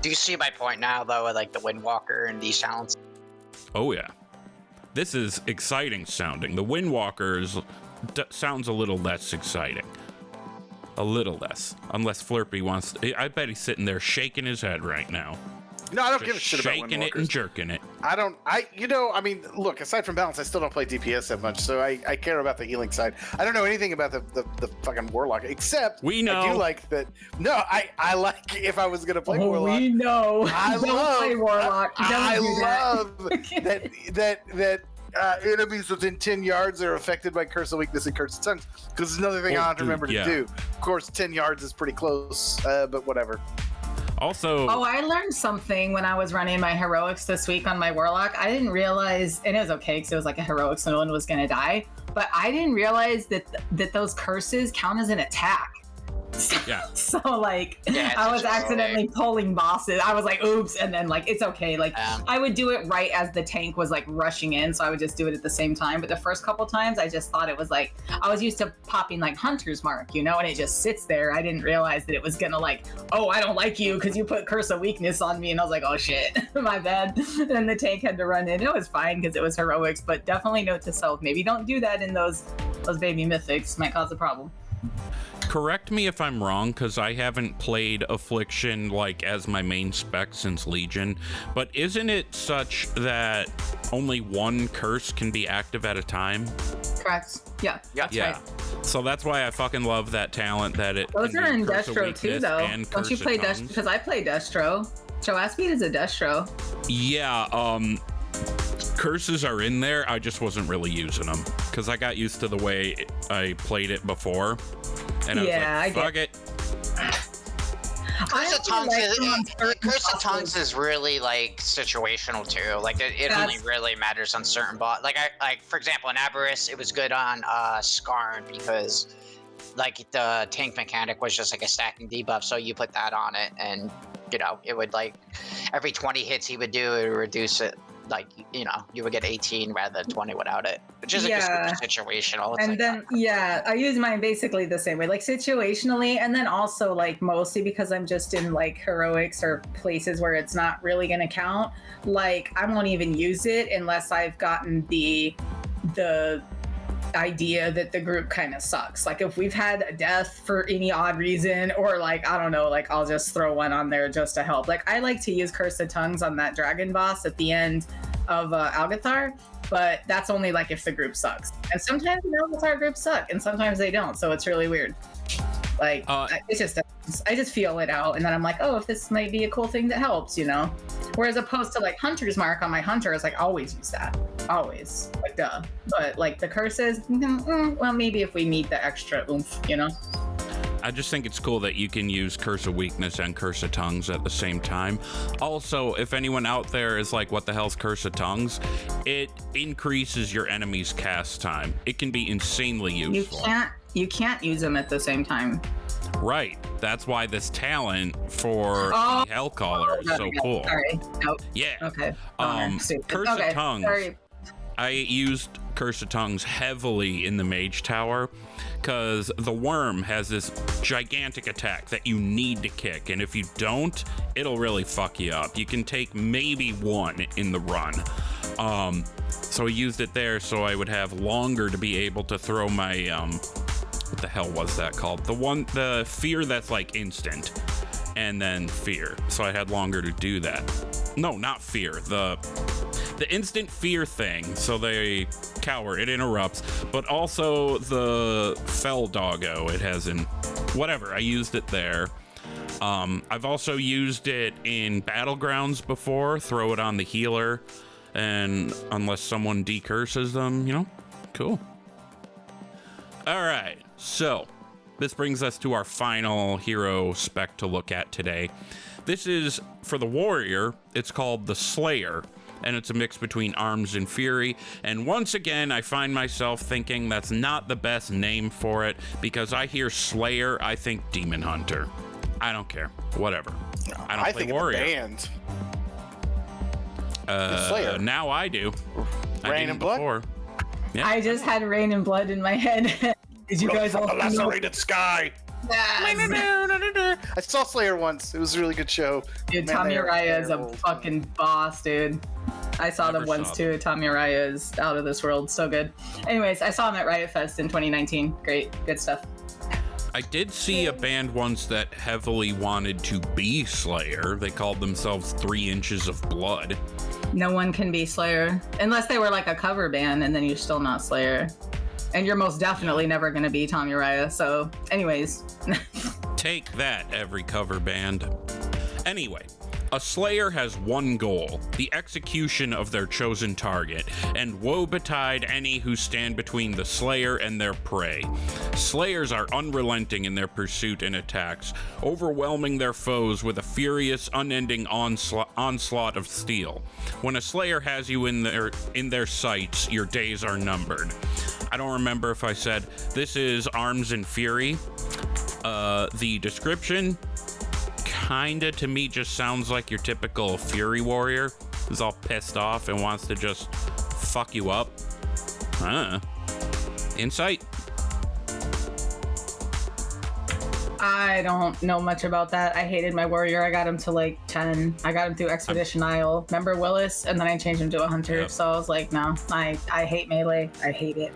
Do you see my point now, though, with like the Windwalker and these talents? Oh yeah, this is exciting sounding. The Windwalkers sounds a little less exciting. A little less, unless Flerpy wants to. I bet he's sitting there shaking his head right now. No, I don't Just give a shit about shaking it and jerking it. I mean, look, aside from balance, I still don't play DPS that much, so I care about the healing side. I don't know anything about the fucking Warlock, except we know. I do like that. No, I like, if I was going to play Warlock. We know. I Don't love, play Warlock. I Don't do love that enemies within 10 yards are affected by Curse of Weakness and Curse of Tongues, because it's another thing I have to remember to do. Of course, 10 yards is pretty close, but whatever. Also, I learned something when I was running my heroics this week on my Warlock. I didn't realize, and it was okay because it was like a heroic, so no one was going to die, but I didn't realize that those curses count as an attack. Yeah. So like, I was accidentally pulling bosses. I was like, oops, and then like, it's okay. Like, I would do it right as the tank was like rushing in, so I would just do it at the same time. But the first couple times, I just thought it was like, I was used to popping like Hunter's Mark, and it just sits there. I didn't realize that it was gonna like, oh, I don't like you because you put Curse of Weakness on me, and I was like, oh shit, my bad. And the tank had to run in. It was fine because it was heroics, but definitely note to self, maybe don't do that in those baby mythics. Might cause a problem. Correct me if I'm wrong, because I haven't played Affliction like as my main spec since Legion, but isn't it such that only one curse can be active at a time? Correct. Yeah. That's right. So that's why I fucking love that talent that it. Those are in Destro too, though. Don't you play Destro? Because I play Destro. Joaspid is a Destro. Yeah. Curses are in there. I just wasn't really using them because I got used to the way I played it before, and I was like, fuck it. Curse of Tongues is really like situational too. Like it only really matters on certain bots. Like for example, in Aberris, it was good on Skarn because like the tank mechanic was just like a stacking debuff. So you put that on it, and it would like every 20 hits he would do, it would reduce it. Like, you would get 18 rather than 20 without it, which is super situational. It's and then, I use mine basically the same way, like situationally, and then also like mostly because I'm just in like heroics or places where it's not really going to count. Like, I won't even use it unless I've gotten the idea that the group kind of sucks. Like if we've had a death for any odd reason, or like, I don't know, like I'll just throw one on there just to help. Like I like to use Curse of Tongues on that dragon boss at the end of Algathar, but that's only like if the group sucks. And sometimes the Algathar groups suck and sometimes they don't, so it's really weird. Like it's just, I just feel it out, and then I'm like, oh, if this might be a cool thing that helps, Whereas opposed to like Hunter's Mark on my Hunter, is like always use that, always, like duh. But like the curses, well, maybe if we need the extra oomph, I just think it's cool that you can use Curse of Weakness and Curse of Tongues at the same time. Also, if anyone out there is like, what the hell's Curse of Tongues? It increases your enemy's cast time. It can be insanely useful. You can't use them at the same time. Right. That's why this talent for the Hellcaller is so cool. Sorry. Nope. Yeah. Okay. Curse of Tongues. Sorry. I used Curse of Tongues heavily in the Mage Tower because the worm has this gigantic attack that you need to kick, and if you don't, it'll really fuck you up. You can take maybe one in the run. So I used it there so I would have longer to be able to throw my what the hell was that called? The fear that's like instant, and then fear. So I had longer to do that. No, not fear. The instant fear thing. So they cower. It interrupts. But also the fell doggo. It has an whatever. I used it there. I've also used it in Battlegrounds before. Throw it on the healer, and unless someone decurses them, you know, cool. All right, so this brings us to our final hero spec to look at today. This is for the warrior. It's called the Slayer, and it's a mix between Arms and Fury. And once again, I find myself thinking that's not the best name for it, because I hear Slayer, I think Demon Hunter. I don't care. Whatever. I don't play think warrior. It's banned. Slayer. Now I do. Rain and Blood? Before. Yeah. I just had Rain and Blood in my head. Did you guys all the lacerated sky? Yes. I saw Slayer once. It was a really good show. Dude, Man, Tommy they're Araya is a terrible. fucking boss, dude. I saw them Never once saw too. Tommy Araya is out of this world. So good. Anyways, I saw him at Riot Fest in 2019. Great. Good stuff. I did see a band once that heavily wanted to be Slayer. They called themselves 3 Inches of Blood. No one can be Slayer. Unless they were like a cover band, and then you're still not Slayer. And you're most definitely never going to be Tommy Araya. So, anyways. Take that, every cover band. Anyway, a Slayer has one goal, the execution of their chosen target, and woe betide any who stand between the Slayer and their prey. Slayers are unrelenting in their pursuit and attacks, overwhelming their foes with a furious, unending onslaught of steel. When a Slayer has you in their sights, your days are numbered. I don't remember if I said this is Arms and Fury. The description kinda to me just sounds like your typical Fury warrior who's all pissed off and wants to just fuck you up. Insight? I don't know much about that. I hated my warrior. I got him to like 10. I got him through Expedition Isle. Remember Willis? And then I changed him to a hunter. Yep. So I was like, no, I hate melee. I hate it.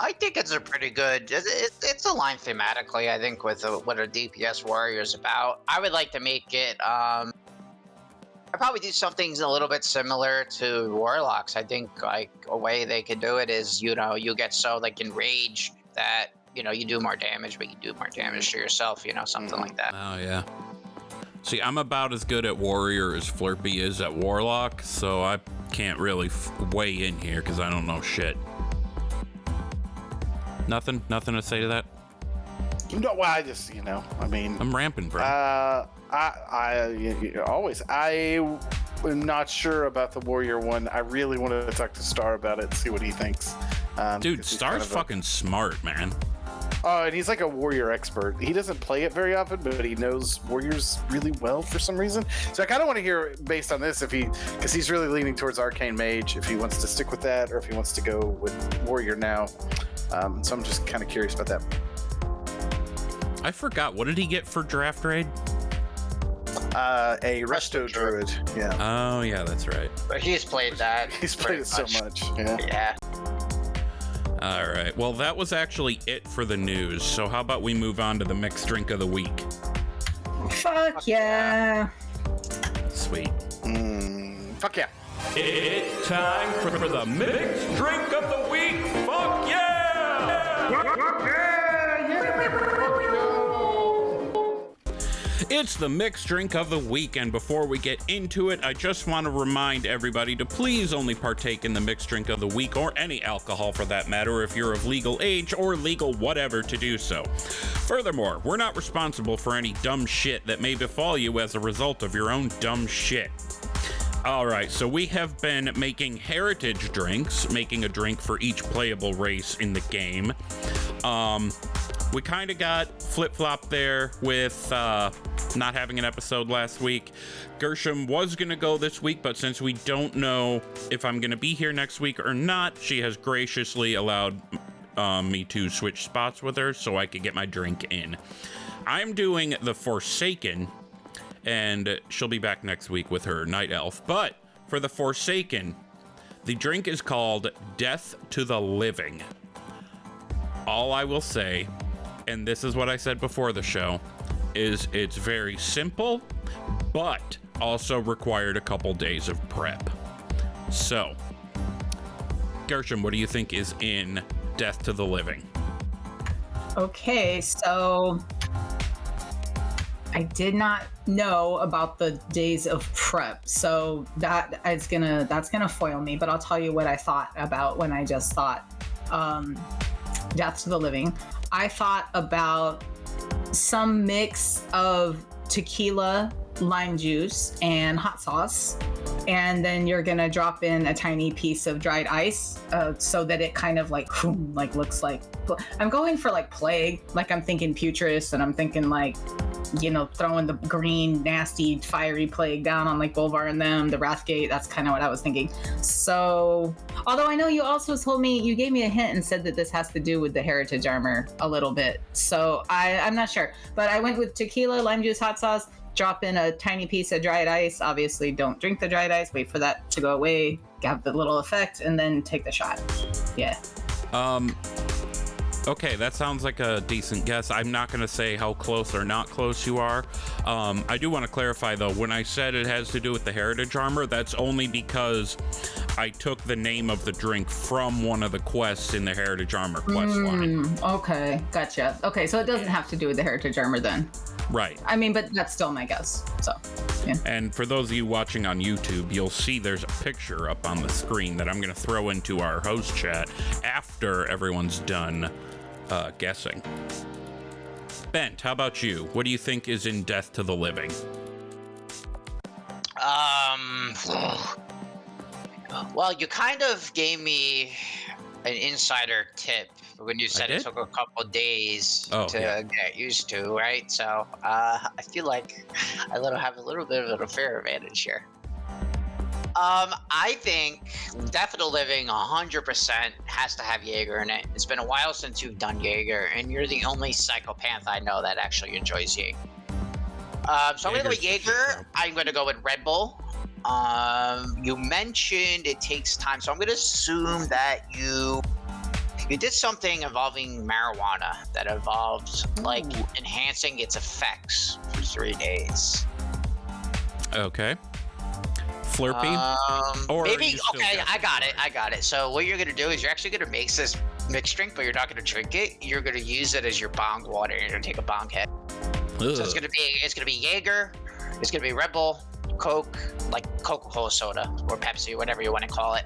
I think it's a pretty good. It's aligned thematically, I think, with what a DPS warrior is about. I would like to make it. I'd probably do something a little bit similar to warlocks. I think like a way they could do it is, you know, you get so like enraged that, you know, you do more damage, but you do more damage to yourself. You know, something like that. Oh yeah. See, I'm about as good at warrior as Flerpy is at warlock, so I can't really weigh in here because I don't know shit. Nothing to say to that? No, well, I just, you know, I mean, I'm ramping, bro. Always. I am not sure about the warrior one. I really wanted to talk to Star about it and see what he thinks. Dude, Star's fucking smart, man. Oh, and he's like a warrior expert. He doesn't play it very often, but he knows warriors really well for some reason. So I kind of want to hear, based on this, because he's really leaning towards Arcane Mage, if he wants to stick with that or if he wants to go with warrior now. So I'm just kind of curious about that. I forgot. What did he get for draft raid? A Resto Druid. Yeah. Oh, yeah, that's right. But he's played that. He's played it so much. Yeah. Yeah. All right. Well, that was actually it for the news. So how about we move on to the mixed drink of the week? Fuck yeah. Sweet. Fuck yeah. It's time for the mixed drink of the week. Fuck yeah! It's the mixed drink of the week, and before we get into it, I just want to remind everybody to please only partake in the mixed drink of the week, or any alcohol for that matter, if you're of legal age or legal whatever to do so. Furthermore, we're not responsible for any dumb shit that may befall you as a result of your own dumb shit. Alright, so we have been making heritage drinks, making a drink for each playable race in the game. We kind of got flip-flopped there with not having an episode last week. Gershom was going to go this week, but since we don't know if I'm going to be here next week or not, she has graciously allowed me to switch spots with her so I could get my drink in. I'm doing the Forsaken, and she'll be back next week with her Night Elf. But for the Forsaken, the drink is called Death to the Living. All I will say, and this is what I said before the show, is it's very simple, but also required a couple days of prep. So, Gershom, what do you think is in Death to the Living? Okay, so I did not know about the days of prep, so that's gonna foil me. But I'll tell you what I thought about when I just thought Death to the Living. I thought about some mix of tequila, lime juice, and hot sauce, and then you're gonna drop in a tiny piece of dried ice, so that it kind of like looks like. I'm going for like plague, like I'm thinking Putris, and I'm thinking like, throwing the green, nasty, fiery plague down on like Bolvar and them, the Wrathgate. That's kind of what I was thinking. So, although I know you also told me, you gave me a hint and said that this has to do with the heritage armor a little bit. So I'm not sure, but I went with tequila, lime juice, hot sauce, drop in a tiny piece of dried ice. Obviously, don't drink the dried ice. Wait for that to go away, have the little effect, and then take the shot. Yeah. Okay, that sounds like a decent guess. I'm not going to say how close or not close you are. I do want to clarify, though, when I said it has to do with the heritage armor, that's only because I took the name of the drink from one of the quests in the heritage armor quest line. Okay, gotcha. Okay, so it doesn't have to do with the heritage armor then. Right. I mean, but that's still my guess. So, yeah. And for those of you watching on YouTube, you'll see there's a picture up on the screen that I'm going to throw into our host chat after everyone's done guessing. Bent, how about you? What do you think is in Death to the Living? Well, you kind of gave me an insider tip when you said it took a couple days to get used to, right? So I feel like I have a little bit of an unfair advantage here. I think Death of the Living 100% has to have Jaeger in it. It's been a while since you've done Jaeger, and you're the only psychopath I know that actually enjoys Jaeger. So I'm going to go with Jaeger. I'm going to go with Red Bull. You mentioned it takes time, so I'm going to assume that you did something involving marijuana that involves like enhancing its effects for 3 days. Okay. Flerpy? Or maybe, okay, I got it. So what you're going to do is you're actually going to make this mixed drink, but you're not going to drink it. You're going to use it as your bong water. You're going to take a bong hit. Ugh. So it's going to be Jaeger, it's going to be Red Bull, Coke, like Coca-Cola soda or Pepsi, whatever you want to call it.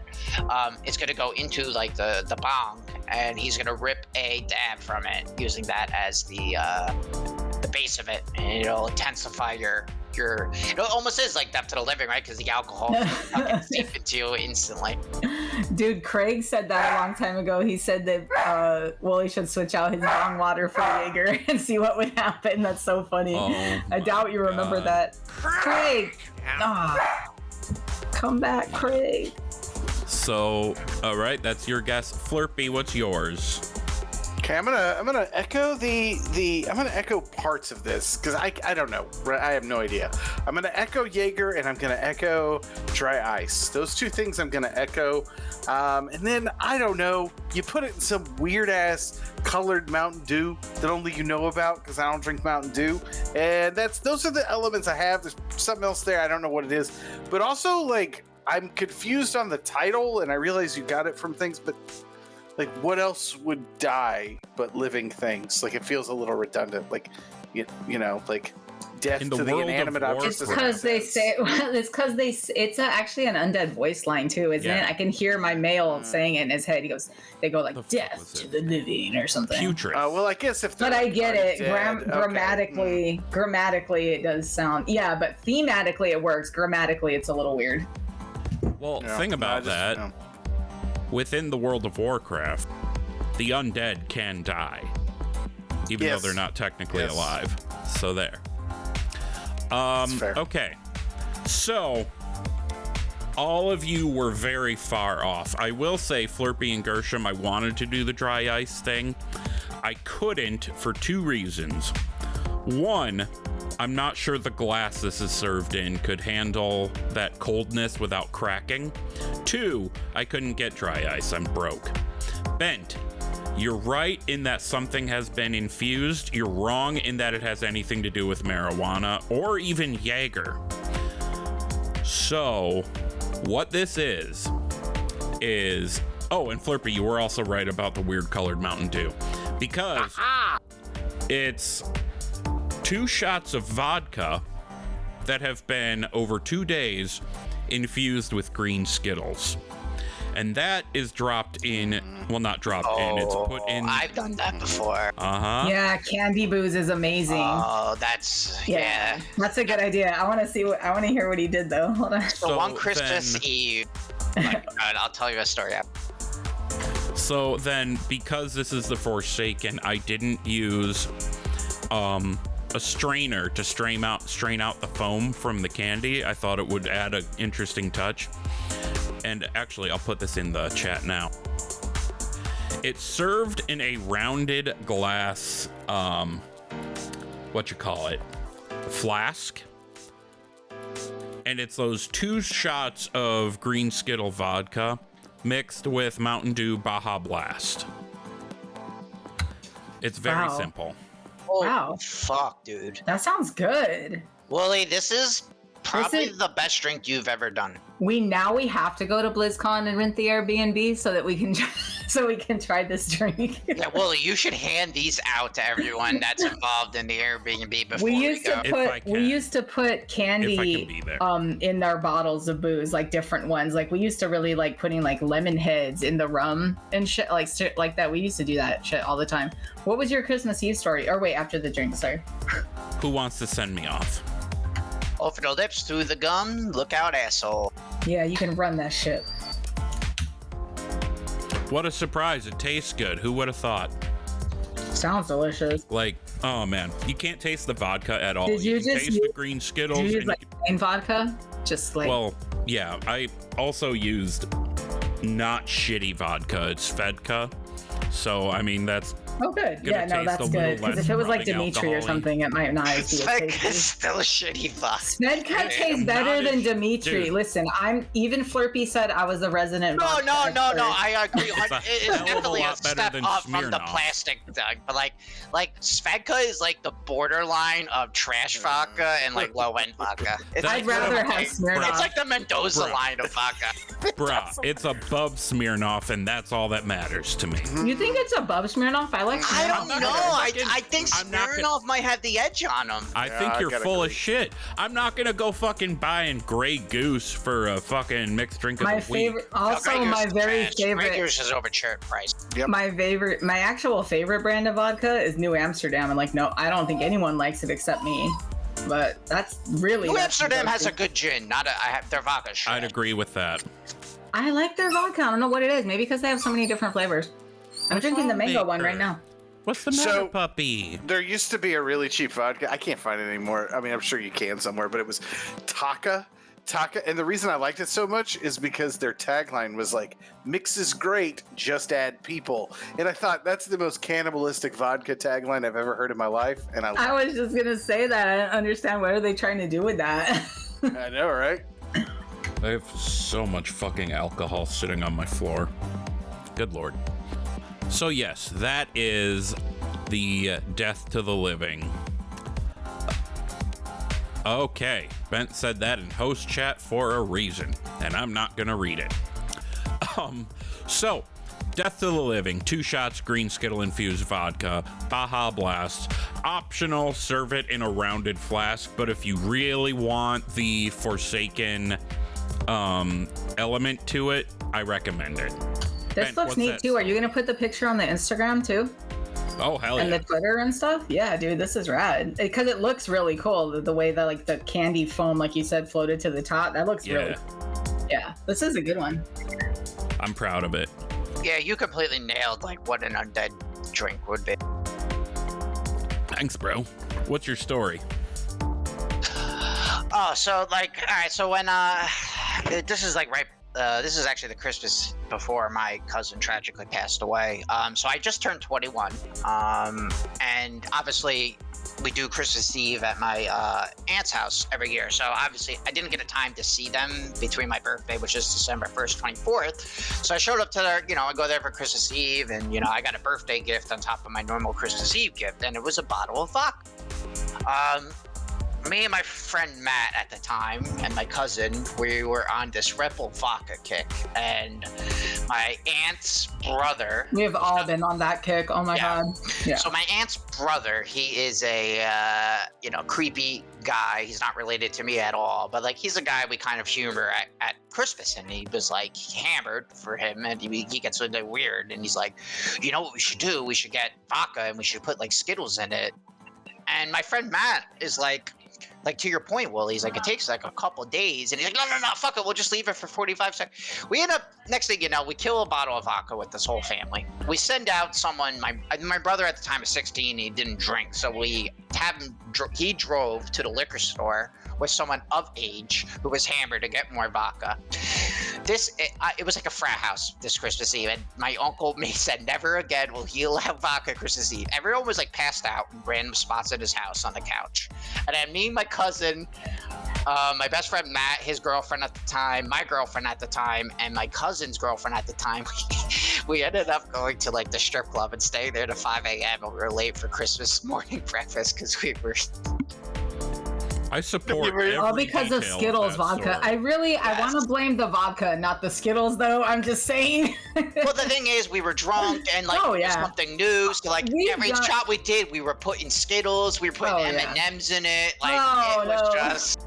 It's going to go into like the bong, and he's going to rip a dab from it, using that as the base of it, and it'll intensify your it almost is like Death to the Living, right? Because the alcohol can seep into you instantly. Dude, Craig said that a long time ago. He said that Wooly should switch out his bong water for Jaeger and see what would happen. That's so funny. I doubt you remember that. Craig! Come back, Craig. So, all right, that's your guess. Flerpy, what's yours? Okay, I'm gonna echo I'm gonna echo parts of this because I don't know. I have no idea. I'm gonna echo Jaeger and I'm gonna echo dry ice. Those two things I'm gonna echo. And then I don't know. You put it in some weird ass colored Mountain Dew that only you know about because I don't drink Mountain Dew. And those are the elements I have. There's something else there. I don't know what it is. But also like I'm confused on the title and I realize you got it from things, but like, what else would die but living things? Like, it feels a little redundant. Like, you know, like death to the inanimate objects. It's because they say, it's actually an undead voice line too, isn't it? I can hear my male saying it in his head. They go like, death to the living or something. Putrid. Well, I guess if. But I get it. Grammatically, it does sound. Yeah, but thematically, it works. Grammatically, it's a little weird. Well, think about that. Within the World of Warcraft, the undead can die, even though they're not technically alive. So there. Okay. So, all of you were very far off. I will say, Flerpy and Gershom, I wanted to do the dry ice thing. I couldn't for two reasons. One, I'm not sure the glass this is served in could handle that coldness without cracking. Two, I couldn't get dry ice. I'm broke. Bent, you're right in that something has been infused. You're wrong in that it has anything to do with marijuana or even Jaeger. So, what this is... Oh, and Flerpy, you were also right about the weird colored Mountain Dew. Because it's 2 shots of vodka that have been over 2 days infused with green skittles. And that is dropped in, well, not dropped in, it's put in. I've done that before. Uh-huh. Yeah, candy booze is amazing. Oh, that's, yeah. That's a good idea. I want to hear what he did though. Hold on. So one Christmas Eve, I'll tell you a story after. So then, because this is the Forsaken, I didn't use a strainer to strain out the foam from the candy. I thought it would add an interesting touch. And actually, I'll put this in the chat now. It's served in a rounded glass, flask. And it's those 2 shots of green Skittle vodka mixed with Mountain Dew Baja Blast. It's very simple. Wow. Fuck, dude. That sounds good. Wooly, this is probably the best drink you've ever done. We have to go to BlizzCon and rent the Airbnb so that we can try this drink. Yeah, Wooly, you should hand these out to everyone that's involved in the Airbnb before we used to put candy in our bottles of booze, like different ones. Like we used to really like putting like lemon heads in the rum and shit like that. We used to do that shit all the time. What was your Christmas Eve story? Or wait, after the drink, sorry. Who wants to send me off? Over the lips, through the gum, look out, asshole. Yeah, you can run that shit. What a surprise. It tastes good. Who would have thought? Sounds delicious. Like, oh man, you can't taste the vodka at all. Did you can taste the green Skittles. Did you use like plain vodka? Just like. Well, yeah, I also used not shitty vodka. It's Fedka. So, I mean, that's. Oh, good. Yeah, no, that's good. Because if it was like Dimitri or something, it might not be as tasty. It's still a shitty vodka. Svedka tastes better than Dimitri. Dude. Listen, even Flerpy said I was the resident. No, I agree. It's definitely a step up from the plastic, Doug. But like Svedka is like the borderline of trash vodka and like low-end vodka. I'd rather have Smirnoff. It's like the Mendoza line of vodka. Bruh, it's above Smirnoff, and that's all that matters to me. You think it's above Smirnoff? I don't know. I think Smirnoff might have the edge on him. I think you're full of shit. I'm not gonna go fucking buying Grey Goose for a fucking mixed drink of the week. My very favorite. Grey Goose is overpriced. Yep. My actual favorite brand of vodka is New Amsterdam, and like, no, I don't think anyone likes it except me. But that's really. New Amsterdam has a good gin. Their vodka. I'd agree with that. I like their vodka. I don't know what it is. Maybe because they have so many different flavors. I'm drinking the mango one right now. What's the matter, puppy? There used to be a really cheap vodka. I can't find it anymore. I mean, I'm sure you can somewhere, but it was Taka. And the reason I liked it so much is because their tagline was like, mix is great, just add people. And I thought that's the most cannibalistic vodka tagline I've ever heard in my life. And I was just going to say that. I don't understand. What are they trying to do with that? I know, right? I have so much fucking alcohol sitting on my floor. Good Lord. So yes, that is the Death to the Living. Okay, Bent said that in host chat for a reason, and I'm not gonna read it. So, Death to the Living, 2 shots green Skittle infused vodka, Baja Blast, optional, serve it in a rounded flask, but if you really want the Forsaken element to it, I recommend it. This looks neat too. Are you gonna put the picture on the Instagram too? Oh hell yeah! And the Twitter and stuff. Yeah, dude, this is rad. Because it looks really cool. The way that like the candy foam, like you said, floated to the top. That looks really cool. Yeah, this is a good one. I'm proud of it. Yeah, you completely nailed like what an undead drink would be. Thanks, bro. What's your story? Oh, so like, all right. So when this is like right. This is actually the Christmas before my cousin tragically passed away. So I just turned 21. And obviously we do Christmas Eve at my aunt's house every year. So obviously I didn't get a time to see them between my birthday, which is December 1st, 24th. So I showed up to their, I go there for Christmas Eve and, I got a birthday gift on top of my normal Christmas Eve gift. And it was a bottle of vodka. me and my friend Matt at the time and my cousin, we were on this Red Bull vodka kick, and my aunt's brother. We have all been on that kick. Oh my god. Yeah. So my aunt's brother, he is a creepy guy. He's not related to me at all, but like he's a guy we kind of humor at Christmas, and he was like hammered for him, and he gets really weird, and he's like, you know what we should do? We should get vodka and we should put like Skittles in it. And my friend Matt is like to your point, Will, he's like, it takes like a couple days, and he's like, no, fuck it, we'll just leave it for 45 seconds. We end up, next thing you know, we kill a bottle of vodka with this whole family. We send out someone, my brother at the time was 16, he didn't drink, so we have him, he drove to the liquor store with someone of age who was hammered to get more vodka. It was like a frat house this Christmas Eve, and my uncle said, never again will he allow vodka Christmas Eve. Everyone was like passed out in random spots at his house on the couch. And then me, my cousin, my best friend Matt, his girlfriend at the time, my girlfriend at the time, and my cousin's girlfriend at the time, we ended up going to like the strip club and staying there to 5 a.m. and we were late for Christmas morning breakfast because we were... I support all because of Skittles vodka. I want to blame the vodka, not the Skittles, though. I'm just saying. Well, the thing is, we were drunk and like it was something new. So like every shot we did, we were putting Skittles, we were putting M&Ms in it. Like it was just.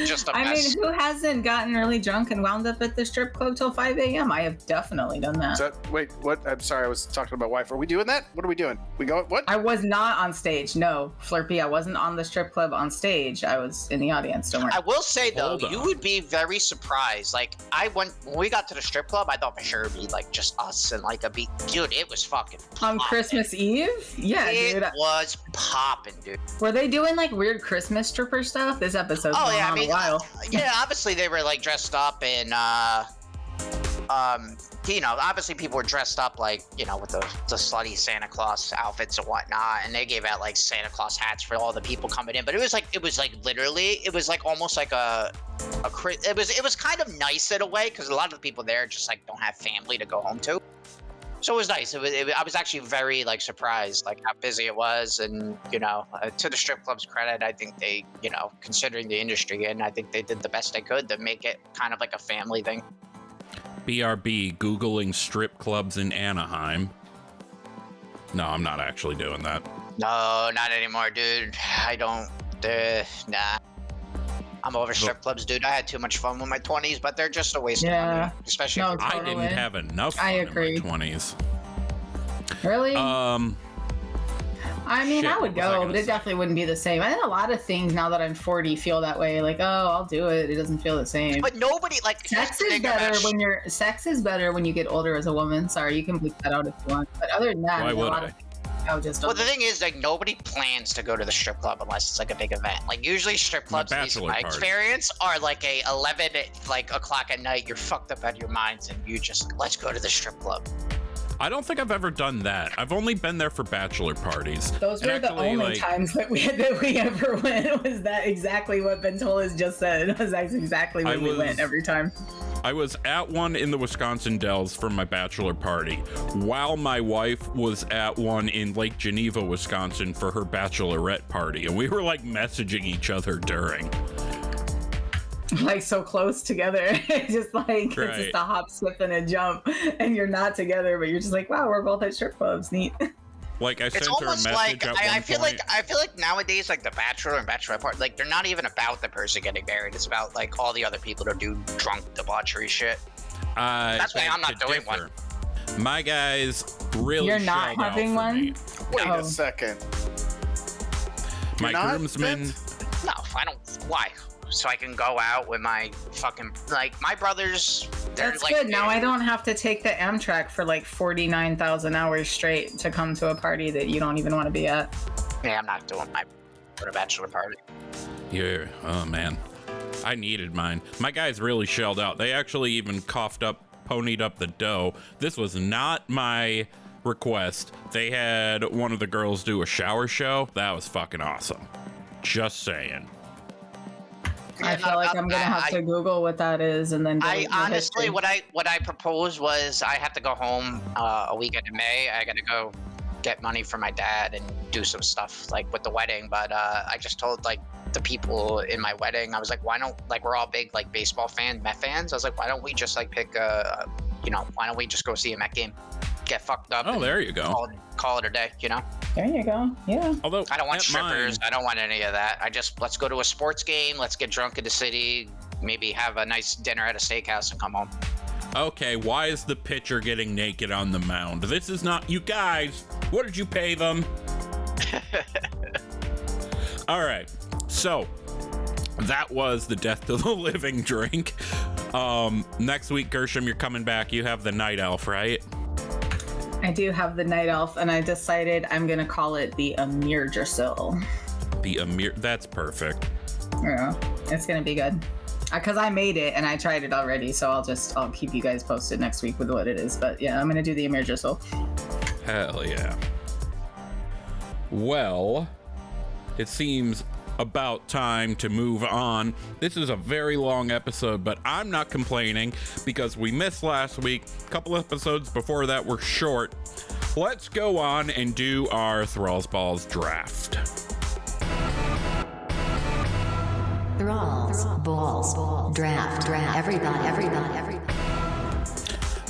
Just a mess. I mean, who hasn't gotten really drunk and wound up at the strip club till 5 a.m.? I have definitely done that. Wait, what? I'm sorry, I was talking to my wife. Are we doing that? What are we doing? We go, what? I was not on stage. No, Flerpy, I wasn't on the strip club on stage. I was in the audience. Don't worry. I will say, though, you would be very surprised. Like, when we got to the strip club, I thought for sure it'd be like just us and like a beat. Dude, it was fucking poppin'. On Christmas Eve? Yeah, dude. It was popping, dude. Were they doing like weird Christmas stripper stuff? This episode's going on a while. Yeah, obviously they were like dressed up in obviously people were dressed up like, with the slutty Santa Claus outfits and whatnot, and they gave out like Santa Claus hats for all the people coming in. But it was like almost like it was kind of nice in a way, because a lot of the people there just like don't have family to go home to. So it was nice. I was actually very like surprised like how busy it was, and to the strip club's credit, I think they, considering the industry, and I think they did the best they could to make it kind of like a family thing. BRB Googling strip clubs in Anaheim. No, I'm not actually doing that. No, not anymore, dude. I don't. Nah. I'm over strip clubs, dude. I had too much fun with my 20s, but they're just a waste of money, especially. No, I didn't have enough fun in my 20s. Really? I mean, I would go, but it definitely wouldn't be the same. I think a lot of things now that I'm 40 feel that way. Like, oh, I'll do it. It doesn't feel the same. But nobody like sex is better when you get older as a woman. Sorry, you can bleep that out if you want. But other than that, why would I? Well, the thing is, like, nobody plans to go to the strip club unless it's like a big event. Like, usually strip clubs, at least in my experience, are like a 11 o'clock at night. You're fucked up out of your minds, and you just let's go to the strip club. I don't think I've ever done that. I've only been there for bachelor parties. Those were the only times that we ever went. Was that exactly what Bentolas just said? That's exactly when we went every time. I was at one in the Wisconsin Dells for my bachelor party, while my wife was at one in Lake Geneva, Wisconsin for her bachelorette party, and we were like messaging each other during. Like so close together, just like it's just a hop, skip, and a jump, and you're not together, but you're just like, wow, we're both at strip clubs, neat. Like I sent her a message like, at I one feel point. like nowadays, like the bachelor and bachelorette party, like they're not even about the person getting married. It's about like all the other people that do drunk debauchery shit. That's why I'm not doing one. My guys really. You're not having one. Wait a second. My groomsmen. No, I don't. Why? So I can go out with my fucking my brothers. That's good. Now I don't have to take the Amtrak for like 49,000 hours straight to come to a party that you don't even want to be at. Yeah, I'm not doing my bachelor party. Yeah. Oh man, I needed mine. My guys really shelled out. They actually even ponied up the dough. This was not my request. They had one of the girls do a shower show. That was fucking awesome. Just saying. I feel like I'm gonna have to Google what that is, and then. I honestly, what I proposed was I have to go home a weekend in May. I gotta go get money for my dad and do some stuff like with the wedding. But I just told like the people in my wedding, I was like, why don't, like, we're all big like baseball Met fans. I was like, why don't we just like pick why don't we just go see a Met game, get fucked up? Oh, there you go. Call it a day, you know? There you go. Yeah. Although I don't want at strippers. mine- I don't want any of that. Let's go to a sports game. Let's get drunk in the city. Maybe have a nice dinner at a steakhouse and come home. Okay, why is the pitcher getting naked on the mound? This is not, you guys, what did you pay them? All right, so that was the Death to the Living drink. Next week, Gershom, you're coming back. You have the Night Elf, right? I do have the Night Elf, and I decided I'm going to call it the Amirdrassil. That's perfect. Yeah, it's going to be good. Because I made it, and I tried it already, so I'll keep you guys posted next week with what it is. But yeah, I'm going to do the Amirdrassil. Hell yeah. Well, it seems about time to move on. This is a very long episode, but I'm not complaining because we missed last week. A couple episodes before that were short. Let's go on and do our Thrall's Balls draft. Thralls, balls, draft, everybody.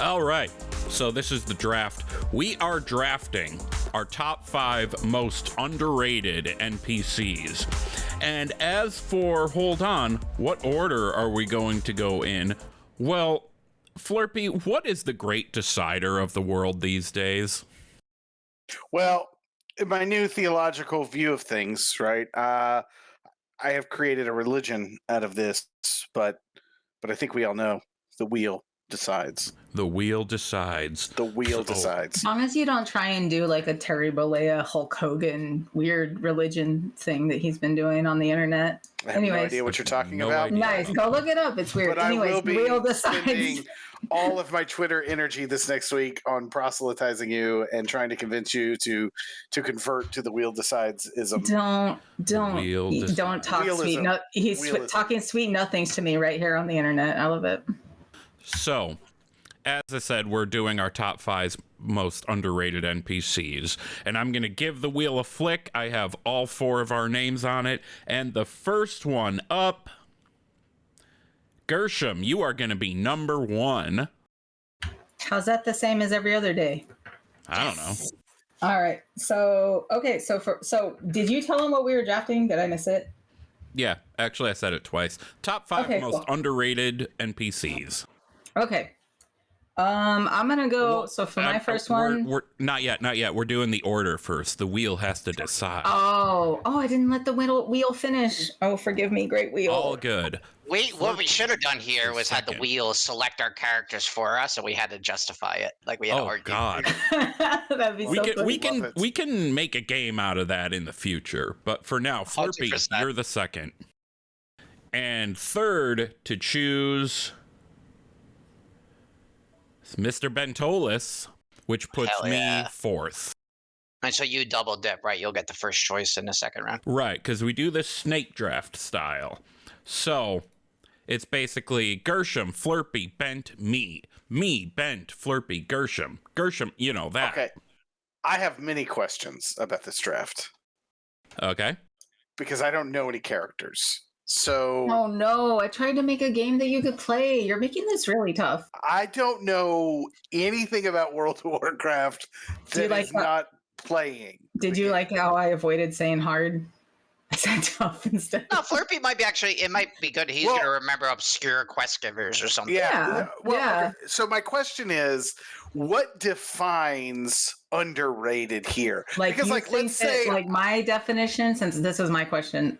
All right, so this is the draft. We are drafting our top 5 most underrated NPCs. And as for, hold on, what order are we going to go in? Well, Flerpy, what is the great decider of the world these days? Well, in my new theological view of things, right? I have created a religion out of this, but I think we all know the wheel decides. The wheel decides. The wheel decides. As long as you don't try and do like a Terry Bollea, Hulk Hogan weird religion thing that he's been doing on the internet. I have no Anyways. idea what you're talking No about. idea. Nice. Go look it up. It's weird. But Anyways, I will be wheel decides. spending all of my Twitter energy this next week on proselytizing you and trying to convince you to convert to the wheel decides ism. Don't talk Wheelism. sweet. No, he's Wheelism. talking sweet nothings to me right here on the internet. I love it. So, as I said, we're doing our top 5 most underrated NPCs, and I'm going to give the wheel a flick. I have all 4 of our names on it, and the first one up, Gershom, you are going to be number 1. How's that the same as every other day? I don't know. All right. So, okay. So did you tell him what we were drafting? Did I miss it? Yeah, actually, I said it twice. Top 5 Okay, most cool. underrated NPCs. Okay. I'm gonna go. So for my first one. We're not yet. We're doing the order first. The wheel has to decide. Oh, I didn't let the wheel finish. Oh, forgive me, great wheel. All good. What we should have done here was had the Second. wheel select our characters for us, and we had to justify it. Like we had to Oh argue. God. That'd be We so can funny. we can make a game out of that in the future. But for now, Flerpy, 100%. you're the second. And third to choose is Mr. Bentolas, which puts Hell yeah. me 4th. And so you double dip, right? You'll get the first choice in the second round. Right, because we do this snake draft style. So it's basically Gershom, Flerpy, Bent, me, Bent, Flerpy, Gershom. Gershom, you know that. Okay. I have many questions about this draft Okay. because I don't know any characters. So Oh no! I tried to make a game that you could play. You're making this really tough. I don't know anything about World of Warcraft Do you that like is that? not playing. Did you like how I avoided saying hard? I said tough instead. No, Flerpy might be it might be good. He's Well- going to remember obscure quest givers or something. Yeah, Well, yeah. okay, so my question is, what defines underrated here? Like because you like think let's say that, like my definition, since this was my question,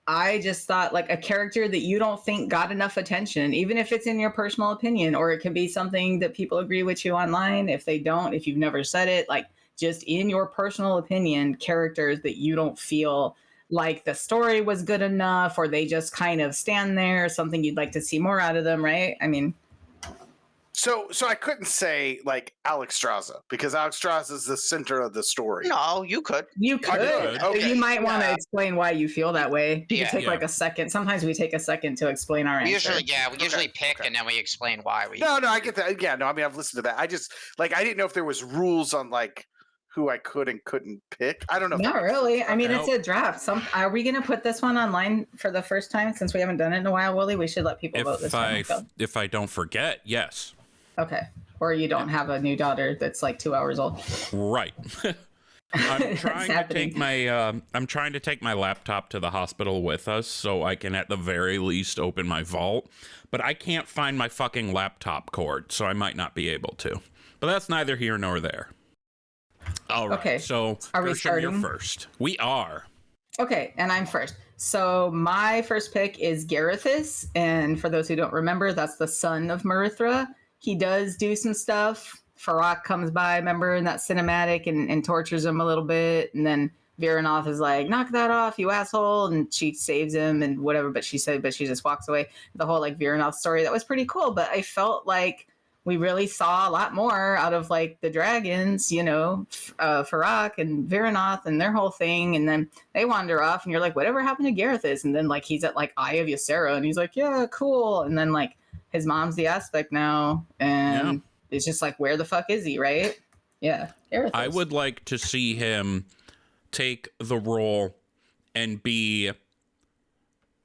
I just thought like a character that you don't think got enough attention, even if it's in your personal opinion, or it could be something that people agree with you online. If they don't, if you've never said it, like just in your personal opinion, characters that you don't feel like the story was good enough, or they just kind of stand there, something you'd like to see more out of them, right? I mean, so I couldn't say like Alexstrasza because Alexstrasza is the center of the story. No, you could. you could. could. Okay. You might want to Yeah. explain why you feel that way. You Yeah. could take like a second. Sometimes we take a second to explain our We answer. usually pick okay. and then we explain why we. No, I get that. Yeah, no, I mean I've listened to that. I just like I didn't know if there was rules on like who I could and couldn't pick. I don't know. Not really. I mean, Okay. it's a draft. Are we going to put this one online for the first time since we haven't done it in a while, Willie? We should let people vote this time. If I don't forget, yes. Okay. Or you don't have a new daughter that's like 2 hours old. Right. I'm trying to take my laptop to the hospital with us so I can at the very least open my vault, but I can't find my fucking laptop cord, so I might not be able to. But that's neither here nor there. All right. Okay. So are we Gershom, you're starting? first. We are. Okay, and I'm first. So my first pick is Gerithos, and for those who don't remember, that's the son of Merithra. He does do some stuff. Farrak comes by, remember, in that cinematic and tortures him a little bit. And then Verenoth is like, knock that off, you asshole. And she saves him and whatever. But she just walks away. The whole like Verenoth story, that was pretty cool. But I felt like we really saw a lot more out of like the dragons, you know, Farrak and Verenoth and their whole thing. And then they wander off and you're like, whatever happened to Gerithos? And then like he's at like Eye of Ysera and he's like, yeah, cool. And then like his mom's the aspect now. And it's just like, where the fuck is he, right? Yeah. Gerithos. I would like to see him take the role and be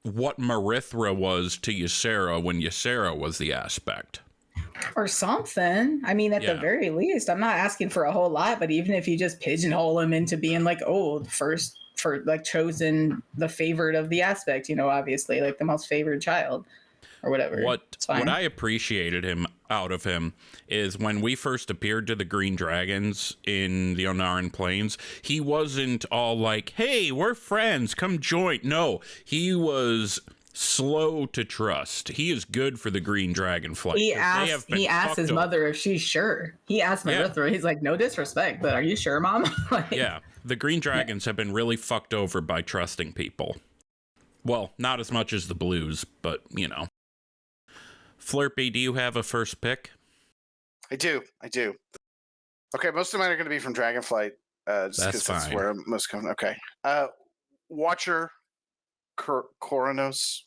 what Merithra was to Ysera when Ysera was the aspect. Or something. I mean, at the very least, I'm not asking for a whole lot, but even if you just pigeonhole him into being like, oh, first for like chosen the favorite of the aspect, you know, obviously like the most favored child or whatever. What I appreciated out of him is when we first appeared to the Green Dragons in the Onaran Plains, he wasn't all like, hey, we're friends, come join. No, he was slow to trust. He is good for the Green Dragon flight. He asked his mother if she's sure. He asked Merithra. He's like, no disrespect, but are you sure, Mom? Like, yeah, the Green Dragons have been really fucked over by trusting people. Well, not as much as the Blues, but you know. Flerpy, do you have a first pick? I do. Okay, most of mine are going to be from Dragonflight. Just because that's where I'm most coming. Okay. Watcher Koranos,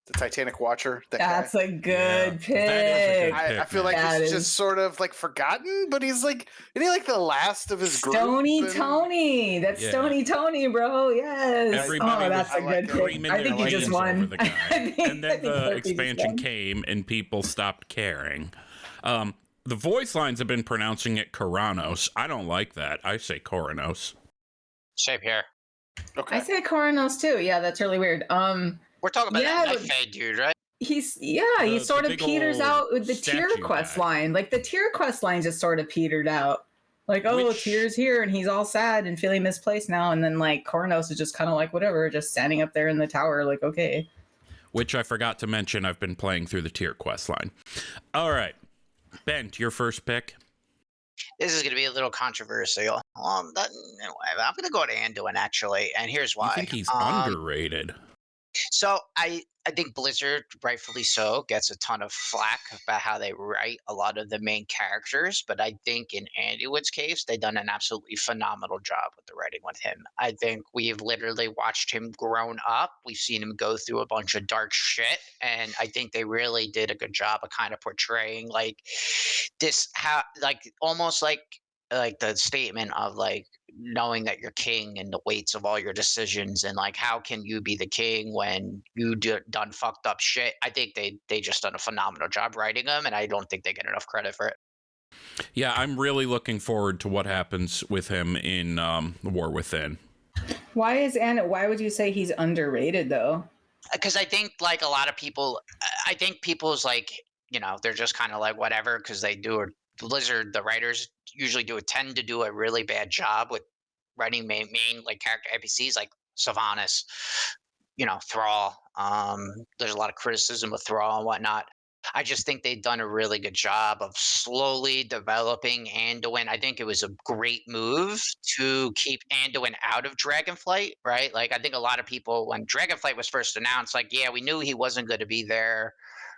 the Titanic Watcher. That's a good pick. I feel like he's just sort of like forgotten, but he's like, isn't he like the last of his group? Tony. That's Stony Tony, bro. Yes. Everybody that's a good pick. I think he just won. And then the expansion came and people stopped caring. The voice lines have been pronouncing it Koranos. I don't like that. I say Koranos. Same here. Okay. I say Koranos too. Yeah, that's really weird. We're talking about that Night Fae dude, right? He sort of peters out with the tier quest line. Like the tier quest line just sort of petered out. Like, Tyr's here and he's all sad and feeling misplaced now. And then like Koranos is just kind of like whatever, just standing up there in the tower, like, okay. Which I forgot to mention, I've been playing through the tier quest line. All right. Bent, your first pick. This is going to be a little controversial. I'm going to go to Anduin, actually, and here's why. I think he's underrated. So I think Blizzard, rightfully so, gets a ton of flack about how they write a lot of the main characters. But I think in Anduin's case, they've done an absolutely phenomenal job with the writing with him. I think we've literally watched him grown up. We've seen him go through a bunch of dark shit. And I think they really did a good job of kind of portraying like this, almost like the statement of like knowing that you're king and the weights of all your decisions and like how can you be the king when you done fucked up shit. I think they just done a phenomenal job writing them, and I don't think they get enough credit for it. Yeah, I'm really looking forward to what happens with him in War Within. Why would you say he's underrated though? Because I think like a lot of people, I think people's like, you know, they're just kind of like whatever because they do. Blizzard, the writers usually tend to do a really bad job with writing main like character NPCs like Sylvanas, you know, Thrall. There's a lot of criticism with Thrall and whatnot. I just think they've done a really good job of slowly developing Anduin. I think it was a great move to keep Anduin out of Dragonflight, right? Like I think a lot of people, when Dragonflight was first announced, like, yeah, we knew he wasn't going to be there,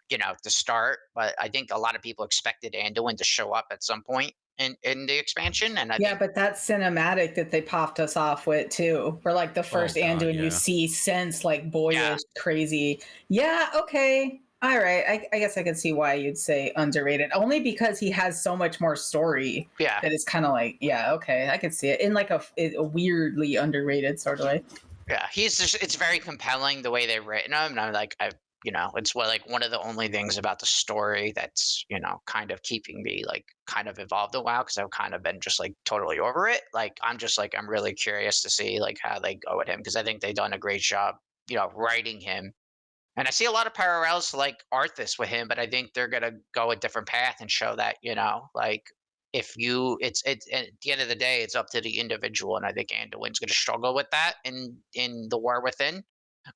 you know, to start, but I think a lot of people expected Anduin to show up at some point in the expansion. And but that cinematic that they popped us off with too, for like the first Anduin you see since like boyish crazy. Yeah, okay. All right, I guess I can see why you'd say underrated. Only because he has so much more story. Yeah. That it's kind of like, yeah, okay, I can see it in like a weirdly underrated sort of way. Yeah, it's very compelling the way they've written him, and I'm like, it's like one of the only things about the story that's, kind of keeping me like kind of involved a while, because I've kind of been just like totally over it. Like I'm just like I'm really curious to see like how they go with him, because I think they've done a great job, writing him. And I see a lot of parallels to like Arthas with him, but I think they're gonna go a different path and show that, like if you it's at the end of the day, it's up to the individual. And I think Anduin's gonna struggle with that in the War Within.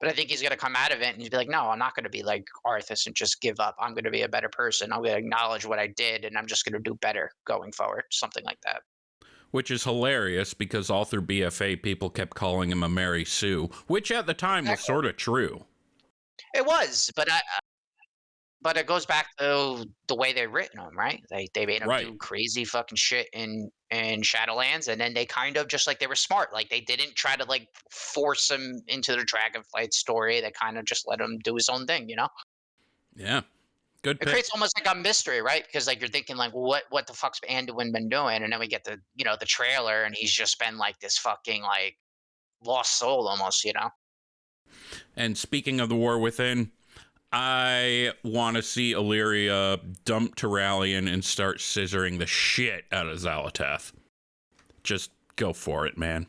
But I think he's gonna come out of it and he's be like, no, I'm not gonna be like Arthas and just give up. I'm gonna be a better person. I'm gonna acknowledge what I did and I'm just gonna do better going forward. Something like that. Which is hilarious because all through BFA people kept calling him a Mary Sue, which at the time was sort of true. It was, but it goes back to the way they written him, right? They made him do crazy fucking shit in Shadowlands, and then they kind of just like they were smart. Like they didn't try to like force him into the Dragonflight story. They kind of just let him do his own thing, Yeah. Good It pick. creates almost like a mystery, right? Because like you're thinking like, what the fuck's Anduin been doing? And then we get the the trailer, and he's just been like this fucking like lost soul almost, And speaking of the War Within, I want to see Illyria dump Tyrallion and start scissoring the shit out of Xal'atath. Just go for it, man.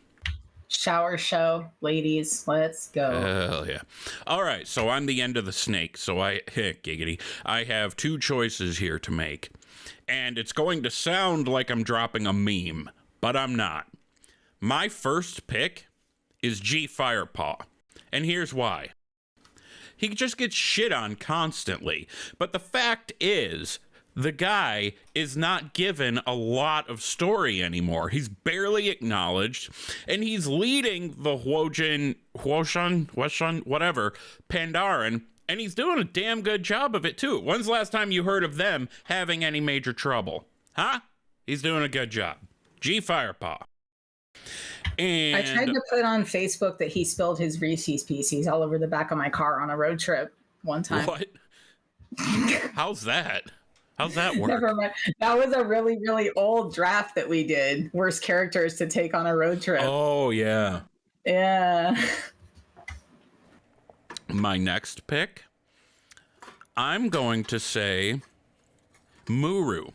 Shower show, ladies, let's go. Hell yeah. All right, so I'm the end of the snake, so giggity. I have two choices here to make. And it's going to sound like I'm dropping a meme, but I'm not. My first pick is G Firepaw. And here's why. He just gets shit on constantly. But the fact is, the guy is not given a lot of story anymore. He's barely acknowledged. And he's leading the Huoshan, whatever, Pandaren. And he's doing a damn good job of it, too. When's the last time you heard of them having any major trouble? Huh? He's doing a good job. G Firepaw. And I tried to put on Facebook that he spilled his Reese's Pieces all over the back of my car on a road trip one time. What? How's that? How's that work? Never mind. That was a really, really old draft that we did. Worst characters to take on a road trip. Oh, yeah. Yeah. My next pick, I'm going to say Muru.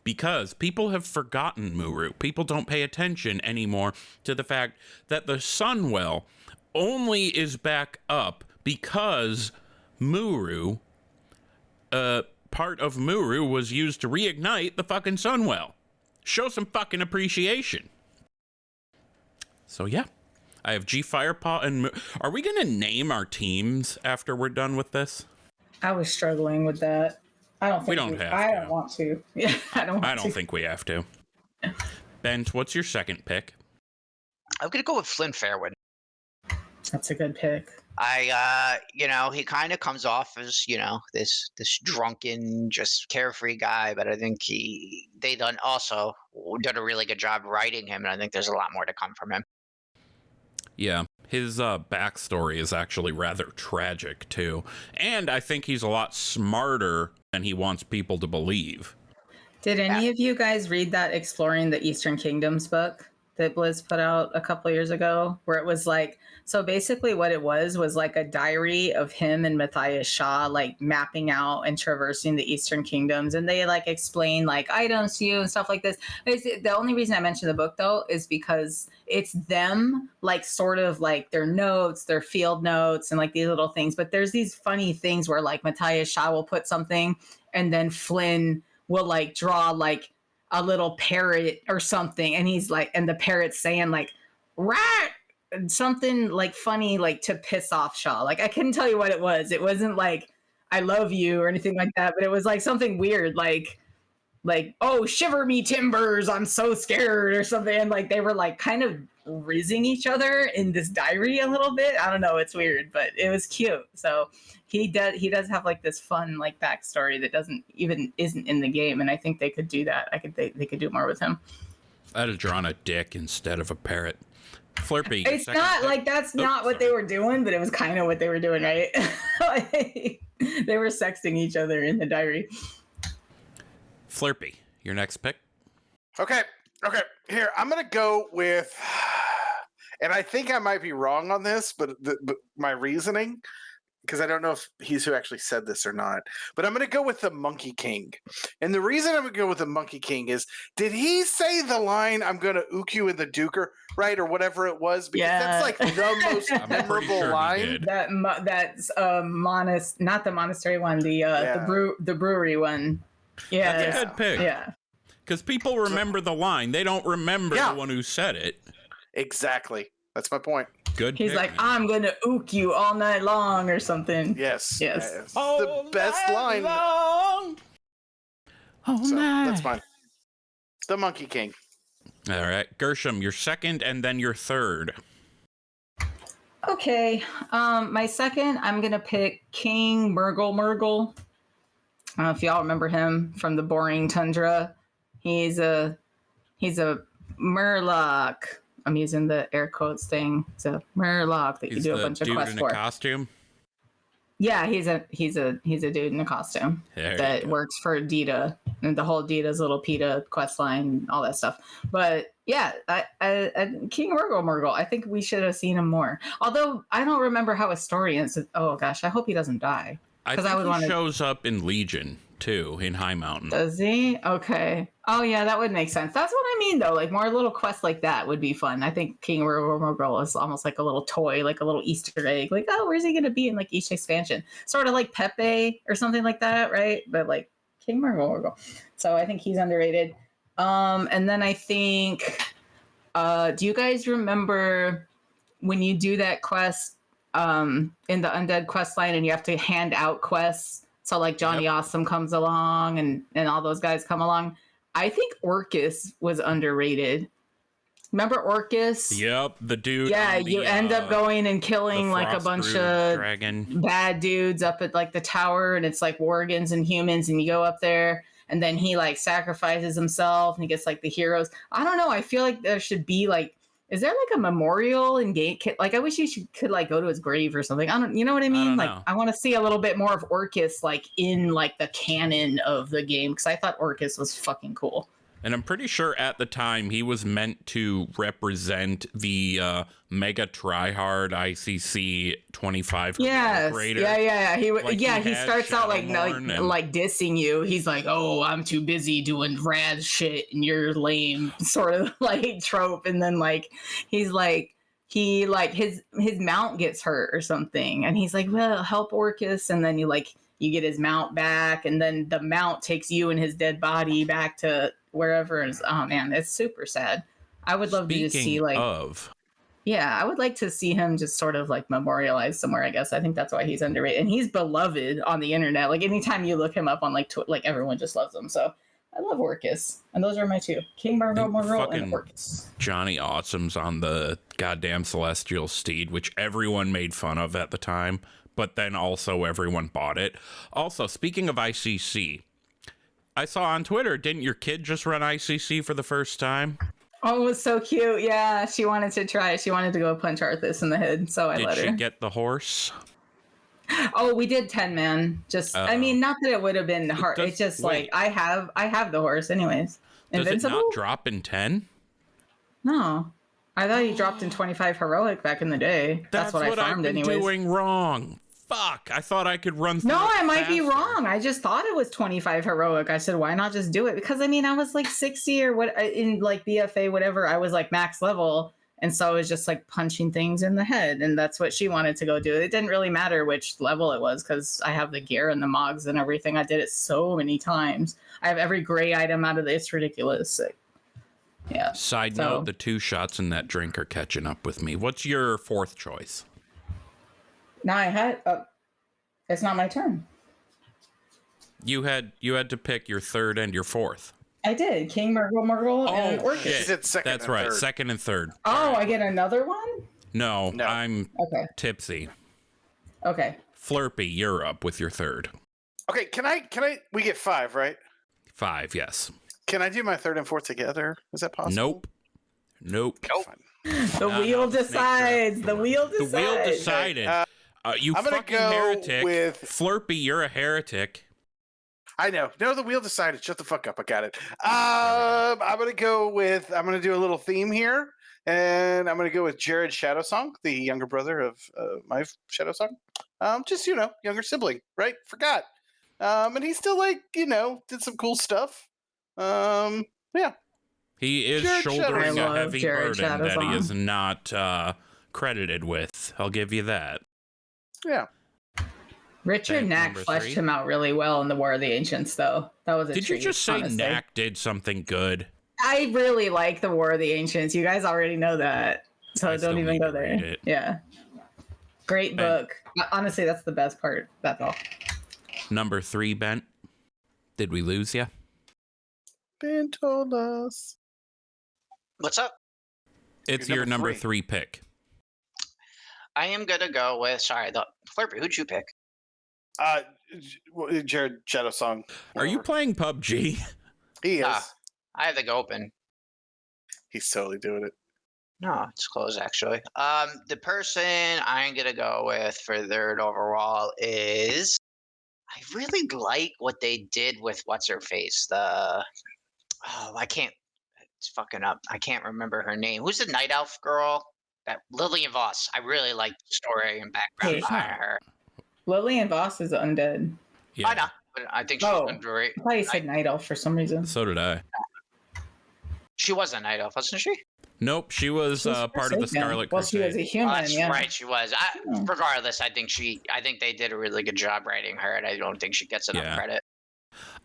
Because people have forgotten Muru. People don't pay attention anymore to the fact that the Sunwell only is back up because Muru, part of Muru was used to reignite the fucking Sunwell. Show some fucking appreciation. So yeah, I have G Firepaw and Muru. Are we going to name our teams after we're done with this? I was struggling with that. I don't think I don't want to. Yeah, I don't think we have to. Bent, what's your second pick? I'm gonna go with Flynn Fairwind. That's a good pick. He kind of comes off as, this drunken, just carefree guy, but I think they done a really good job writing him, and I think there's a lot more to come from him. Yeah, his backstory is actually rather tragic, too. And I think he's a lot smarter than he wants people to believe. Did any of you guys read that Exploring the Eastern Kingdoms book that Blizz put out a couple of years ago? Where it was like, so basically what it was like a diary of him and Matthias Shaw, like mapping out and traversing the Eastern Kingdoms. And they like explain like items to you and stuff like this. The only reason I mentioned the book though, is because it's them like sort of like their notes, their field notes and like these little things. But there's these funny things where like Matthias Shaw will put something and then Flynn will like draw like a little parrot or something. And he's like, and the parrot's saying like, rat. Something like funny, like to piss off Shaw. Like I couldn't tell you what it was. It wasn't like I love you or anything like that, but it was like something weird, like oh shiver me timbers, I'm so scared or something. And like they were like kind of rizzing each other in this diary a little bit. I don't know, it's weird, but it was cute. So he does have like this fun like backstory that isn't in the game, and I think they could do that. They could do more with him. I'd have drawn a dick instead of a parrot. Flerpy. It's not like that's not what they were doing, but it was kind of what they were doing, right? They were sexting each other in the diary. Flerpy, your next pick. Okay. Here, I'm gonna go with, and I think I might be wrong on this, but my reasoning, because I don't know if he's who actually said this or not, but I'm gonna go with the Monkey King. And the reason I'm gonna go with the Monkey King is, did he say the line "I'm gonna ook you in the duker," right, or whatever it was? Because that's like the most memorable sure line. That's not the monastery one, the brewery one. Yeah, That's a good pick. Yeah. Because people remember the line. They don't remember the one who said it. Exactly. That's my point. Good He's pick, like, man. I'm going to ook you all night long or something. Yes. Yes. The best line. Long. So, that's mine. The Monkey King. All right. Gershom, your second and then your third. Okay. My second, I'm going to pick King Mrglmrgl. I don't know if y'all remember him from the Boring Tundra. He's a Murloc. I'm using the air quotes thing. It's a Murloc that you do a bunch of quests for. He's the dude in a costume? Yeah, he's a dude in a costume that works for Dita and the whole Dita's little PETA quest line, all that stuff. But yeah, King Mrglmrgl, I think we should have seen him more. Although I don't remember how his story ends. Oh gosh, I hope he doesn't die. I think he shows up in Legion too, in High Mountain. Does he? Okay. Oh yeah, that would make sense. That's what I mean though. Like more little quests like that would be fun. I think King Mrglmrgl is almost like a little toy, like a little Easter egg. Like, oh, where's he gonna be in like each expansion? Sort of like Pepe or something like that, right? But like King Mrglmrgl. So I think he's underrated. And then I think do you guys remember when you do that quest in the Undead quest line and you have to hand out quests? So like Johnny Awesome comes along and all those guys come along. I think Orcus was underrated. Remember Orcus? Yep, the dude. Yeah, you end up going and killing like a bunch of bad dudes up at like the tower, and it's like Worgans and humans, and you go up there and then he like sacrifices himself and he gets like the heroes. I don't know. I feel like there should be like, is there like a memorial in Gate? Like, I wish you could like go to his grave or something. You know what I mean? Like, I want to see a little bit more of Orcus, like in like the canon of the game, because I thought Orcus was fucking cool. And I'm pretty sure at the time he was meant to represent the mega tryhard ICC 25 grader. Yeah. He starts out like dissing you. He's like, "Oh, I'm too busy doing rad shit, and you're lame," sort of like trope. And then like he's like his mount gets hurt or something, and he's like, "Well, help Orcus," and then you get his mount back, and then the mount takes you and his dead body back to wherever. Oh man, it's super sad. I would love to just see I would like to see him just sort of like memorialized somewhere. I guess I think that's why he's underrated, and he's beloved on the internet. Like anytime you look him up on like everyone just loves him. So I love Orcus, and those are my two: King Mrglmrgl and Orcus. Johnny Awesome's on the goddamn celestial steed, which everyone made fun of at the time, but then also everyone bought it. Also, speaking of ICC, I saw on Twitter, didn't your kid just run ICC for the first time? Oh, it was so cute. Yeah, she wanted to try it. She wanted to go punch Arthas in the head, so I let her. Did she get the horse? Oh, we did 10-man. Just, I mean, not that it would have been hard. It's just like, I have the horse anyways. Does it not drop in 10? No. I thought he dropped in 25 heroic back in the day. That's what I farmed anyways. I've been doing wrong. Fuck, I thought I could run through it I might faster. be wrong. I just thought it was 25 heroic. I said, why not just do it? Because I mean, I was like 60 or what in like BFA, whatever. I was like max level. And so I was just like punching things in the head. And that's what she wanted to go do. It didn't really matter which level it was because I have the gear and the mogs and everything. I did it so many times. I have every gray item out of it. It's ridiculous. Yeah. Side note, the 2 shots in that drink are catching up with me. What's your fourth choice? No, I had. It's not my turn. You had to pick your third and your fourth. I did. King Mrglmrgl and Orcus. She said second. That's and right. Third. Second and third. Oh, I get another one? No. I'm tipsy. Okay. Flerpy, you're up with your third. Okay. Can I? We get 5, right? 5, yes. Can I do my third and fourth together? Is that possible? Nope. The wheel decides. The wheel decides. The wheel decided. You I'm gonna fucking go heretic. with- Flerpy, you're a heretic. I know. No, the wheel decided. Shut the fuck up. I got it. I'm gonna do a little theme here, and I'm gonna go with Jarod Shadowsong, the younger brother of my Shadowsong. Just younger sibling, right? Forgot. And he still did some cool stuff. Yeah. He is Jarod shouldering Shadowsong. a heavy Jarod burden that he Shadowsong. is not credited with. I'll give you that. Yeah. Richard Thank Knack number fleshed 3. him out really well in the War of the Ancients, though. That was a Did you treat, just say honestly. Knack did something good? I really like the War of the Ancients. You guys already know that, so I still don't even need go to read there. it. Yeah, great Ben. book. Honestly, that's the best part. That's all. Number 3, Bent. Did we lose you? Bentolas. What's up? It's You're your number number 3 pick. I am gonna go with Flerpy. Who'd you pick? Jarod Shadowsong. Are you playing PUBG? He is. I have the go open. He's totally doing it. No, it's closed actually. The person I'm gonna go with for third overall is I really like what they did with what's her face. It's fucking up. I can't remember her name. Who's the night elf girl? That Lillian Voss. I really like the story and background Hey. behind her. Lillian Voss is undead. Yeah. I know, but I think she's underrated. I thought you said Night Elf for some reason. So did I. She was a night elf, wasn't she? Nope, she was She was part of the Forsaken. Scarlet Well, she was a Crusade. human. That's Yeah. right, she was. Hmm. Regardless, I think they did a really good job writing her, and I don't think she gets enough Yeah. credit.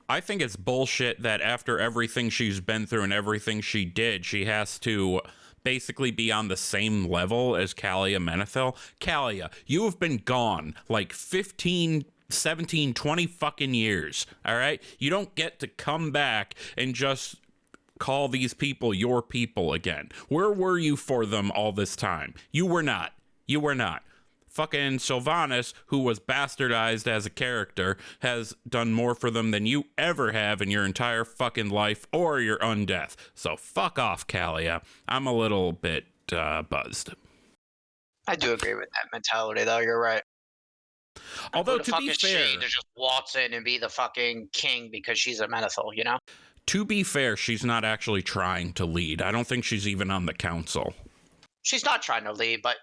I think it's bullshit that after everything she's been through and everything she did, she has to basically be on the same level as Kalia Menethil. Kalia, you have been gone like 15, 17, 20 fucking years, all right? You don't get to come back and just call these people your people again. Where were you for them all this time? You were not. You were not. Fucking Sylvanas, who was bastardized as a character, has done more for them than you ever have in your entire fucking life or your undeath. So fuck off, Kalia. I'm a little bit buzzed. I do agree with that mentality, though. You're right. Although, Who the to fuck be is fair, she to just waltz in and be the fucking king because she's a Menethil, you know? she's not actually trying to lead. I don't think she's even on the council. She's not trying to lead, but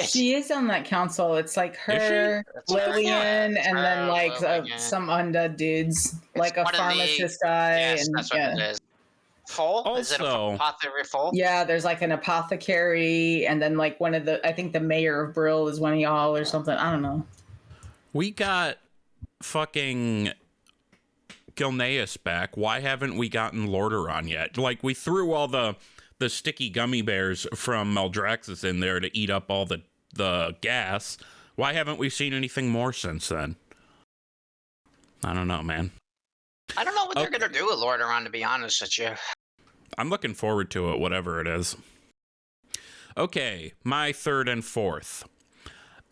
She is on that council. It's like her, That's what they're Lillian, for. and then like Lillian. some undead dudes, like a one of the- pharmacist guy. yes, and that's what yeah. it is. Full? Is it a Also- apothecary full? Yeah, there's like an apothecary, and then like one of the, I think the mayor of Brill is one of y'all or something. I don't know. We got fucking Gilneas back. Why haven't we gotten Lordaeron yet? Like, we threw all the sticky gummy bears from Maldraxxus in there to eat up all the gas. Why haven't we seen anything more since then? I don't know, man. I don't know what they're Okay. going to do with Lordaeron, to be honest with you. I'm looking forward to it, whatever it is. Okay, my third and fourth.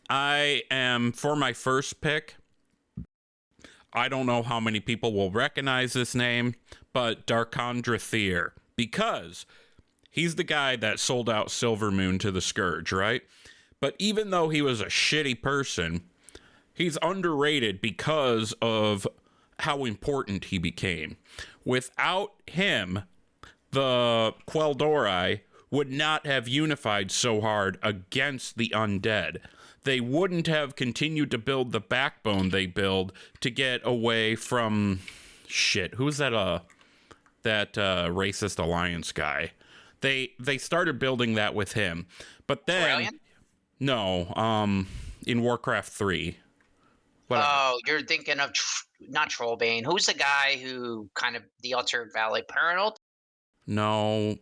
I am, for my first pick, I don't know how many people will recognize this name, but Dar'khan, because he's the guy that sold out Silvermoon to the Scourge, right? But even though he was a shitty person, he's underrated because of how important he became. Without him, the Quel'Dorei would not have unified so hard against the undead. They wouldn't have continued to build the backbone they build to get away from shit. Who's that racist alliance guy? They started building that with him. But then Aurelian? no, in Warcraft 3. Whatever. Oh, you're thinking of not Trollbane. Who's the guy who kind of the Altered Valley Paranoid? No,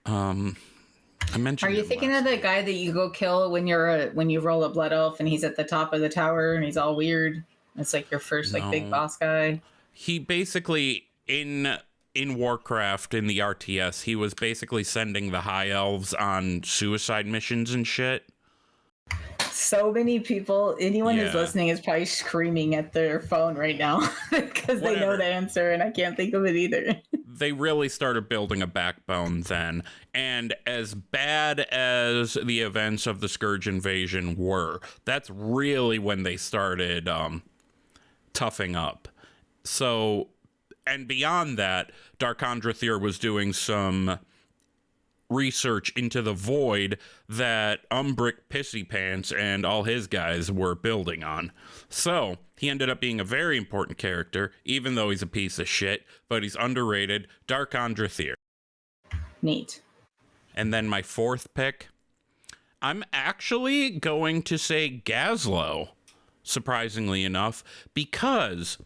I mentioned. Are you him thinking last of the week. guy that you go kill when you roll a blood elf and he's at the top of the tower and he's all weird? It's like your first like big No. boss guy. He basically in Warcraft in the RTS, he was basically sending the high elves on suicide missions and shit. So many people, anyone who's Yeah. listening is probably screaming at their phone right now because they know Whatever. the answer and I can't think of it either. they really started building a backbone then. And as bad as the events of the Scourge invasion were, that's really when they started toughing up. So, and beyond that, Dar'khan was doing some research into the void that Umbric Pissy Pants and all his guys were building on. So he ended up being a very important character, even though he's a piece of shit, but he's underrated. Dar'khan. Neat. And then my fourth pick, I'm actually going to say Gazlowe, surprisingly enough, because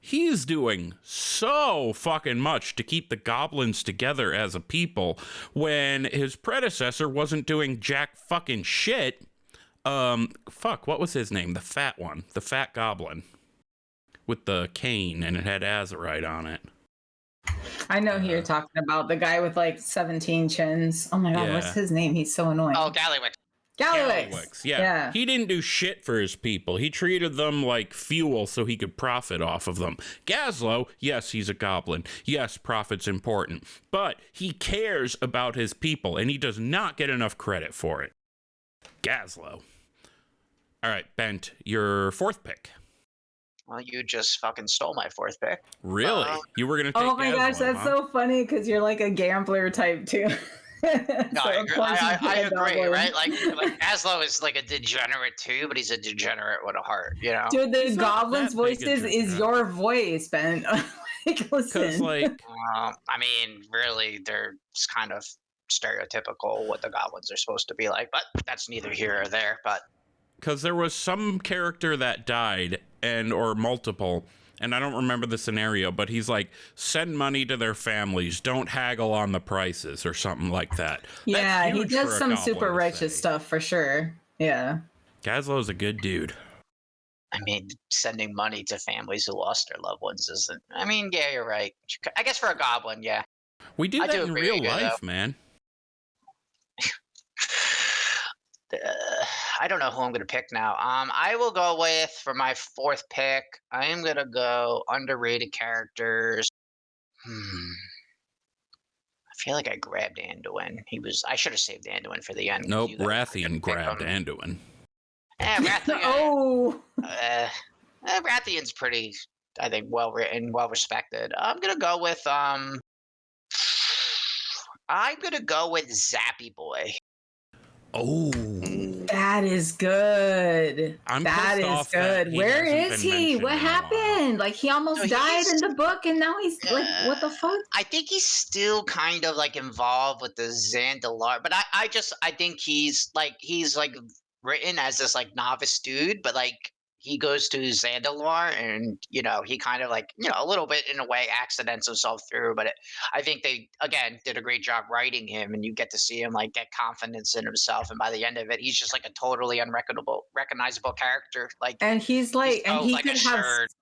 he's doing so fucking much to keep the goblins together as a people when his predecessor wasn't doing jack fucking shit. What was his name? The fat one. The fat goblin. With the cane, and it had azurite on it. I know who you're talking about. The guy with like 17 chins. Oh my god, what's his name? He's so annoying. Oh, Gallywix. Yeah. He didn't do shit for his people. He treated them like fuel so he could profit off of them. Gazlowe, yes, he's a goblin. Yes, profit's important. But he cares about his people, and he does not get enough credit for it. Gazlowe. All right, Bent, your fourth pick. Well, you just fucking stole my fourth pick. Really? You were going to take Oh my gosh, that's so funny because you're like a gambler type too. No, I agree, right? Like Gazlowe is like a degenerate too, but he's a degenerate with a heart, you know? Dude, the goblin's voices is your voice, Ben. Like, listen. I mean, really, they're kind of stereotypical what the goblins are supposed to be like, but that's neither here or there. But because there was some character that died, or multiple, and I don't remember the scenario, but he's like, send money to their families, don't haggle on the prices, or something like that. Yeah, he does some super righteous stuff for sure. Yeah. Gazlowe's a good dude. I mean, sending money to families who lost their loved ones isn't... I mean, yeah, you're right. I guess for a goblin, yeah. We do that in real life, man. I don't know who I'm going to pick now. I will go with, for my fourth pick, I am going to go underrated characters. I feel like I grabbed Anduin. I should have saved Anduin for the end. Nope, Rathian grabbed Anduin. Yeah, Rathian. Rathian's pretty, I think, well written, well respected. I'm going to go with Zappy Boy. Oh, that is good. That is good. Where is he? What happened? Like, he almost died in the book, and now he's like, what the fuck? I think he's still kind of like involved with the Zandalar, but I think he's like written as this like novice dude, but like he goes to Zandalar and, you know, he kind of like, you know, a little bit in a way accidents himself through, but I think they, again, did a great job writing him, and you get to see him like get confidence in himself. And by the end of it, he's just like a totally recognizable character. Like, and he's like, and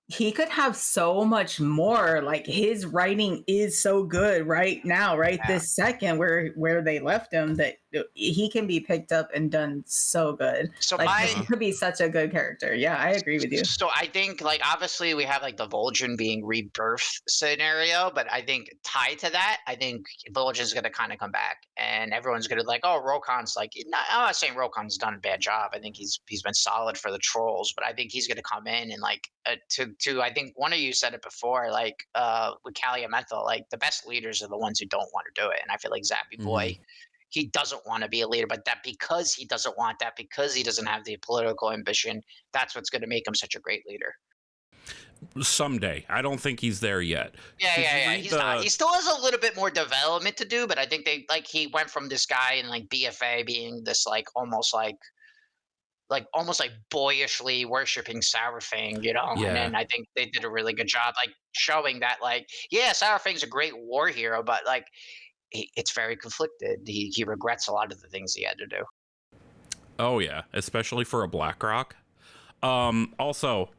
he could have so much more. Like, his writing is so good right now, this second where they left him, that he can be picked up and done so good. So like, he could be such a good character. Yeah, I agree with you. So I think, like, obviously we have like the Vol'jin being rebirth scenario, but I think tied to that, I think Vol'jin's going to kind of come back, and everyone's going to like, oh, Rokan's like, I'm not saying Rokan's done a bad job. I think he's been solid for the trolls, but I think he's going to come in and like to I think one of you said it before, like with Calumet, like the best leaders are the ones who don't want to do it, and I feel like Zappy Boy. He doesn't want to be a leader, but that because he doesn't want that, because he doesn't have the political ambition, that's what's going to make him such a great leader. Someday. I don't think he's there yet. Yeah. He's not. He still has a little bit more development to do, but I think he went from this guy in like BFA being this like almost like boyishly worshiping Sourfang, you know? Yeah. And then I think they did a really good job like showing that like, yeah, Sourfang's a great war hero, but like, it's very conflicted. He regrets a lot of the things he had to do. Oh yeah, especially for a Blackrock. Also,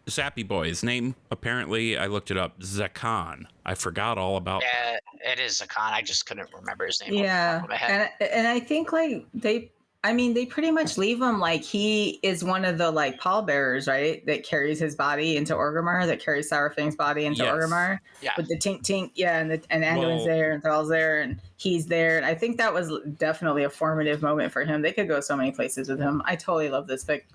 Zappy Boy, his name, apparently, I looked it up, Zakhan. I forgot all about that. It is Zakhan. I just couldn't remember his name. Yeah, and I think like I mean, they pretty much leave him like he is one of the like pallbearers, right? That carries his body into Mrglmrgl, that carries Sourfang's body into Mrglmrgl. Yeah. With the tink, yeah, and Anduin's there, and Thrall's there, and he's there. And I think that was definitely a formative moment for him. They could go so many places with him. I totally love this pick.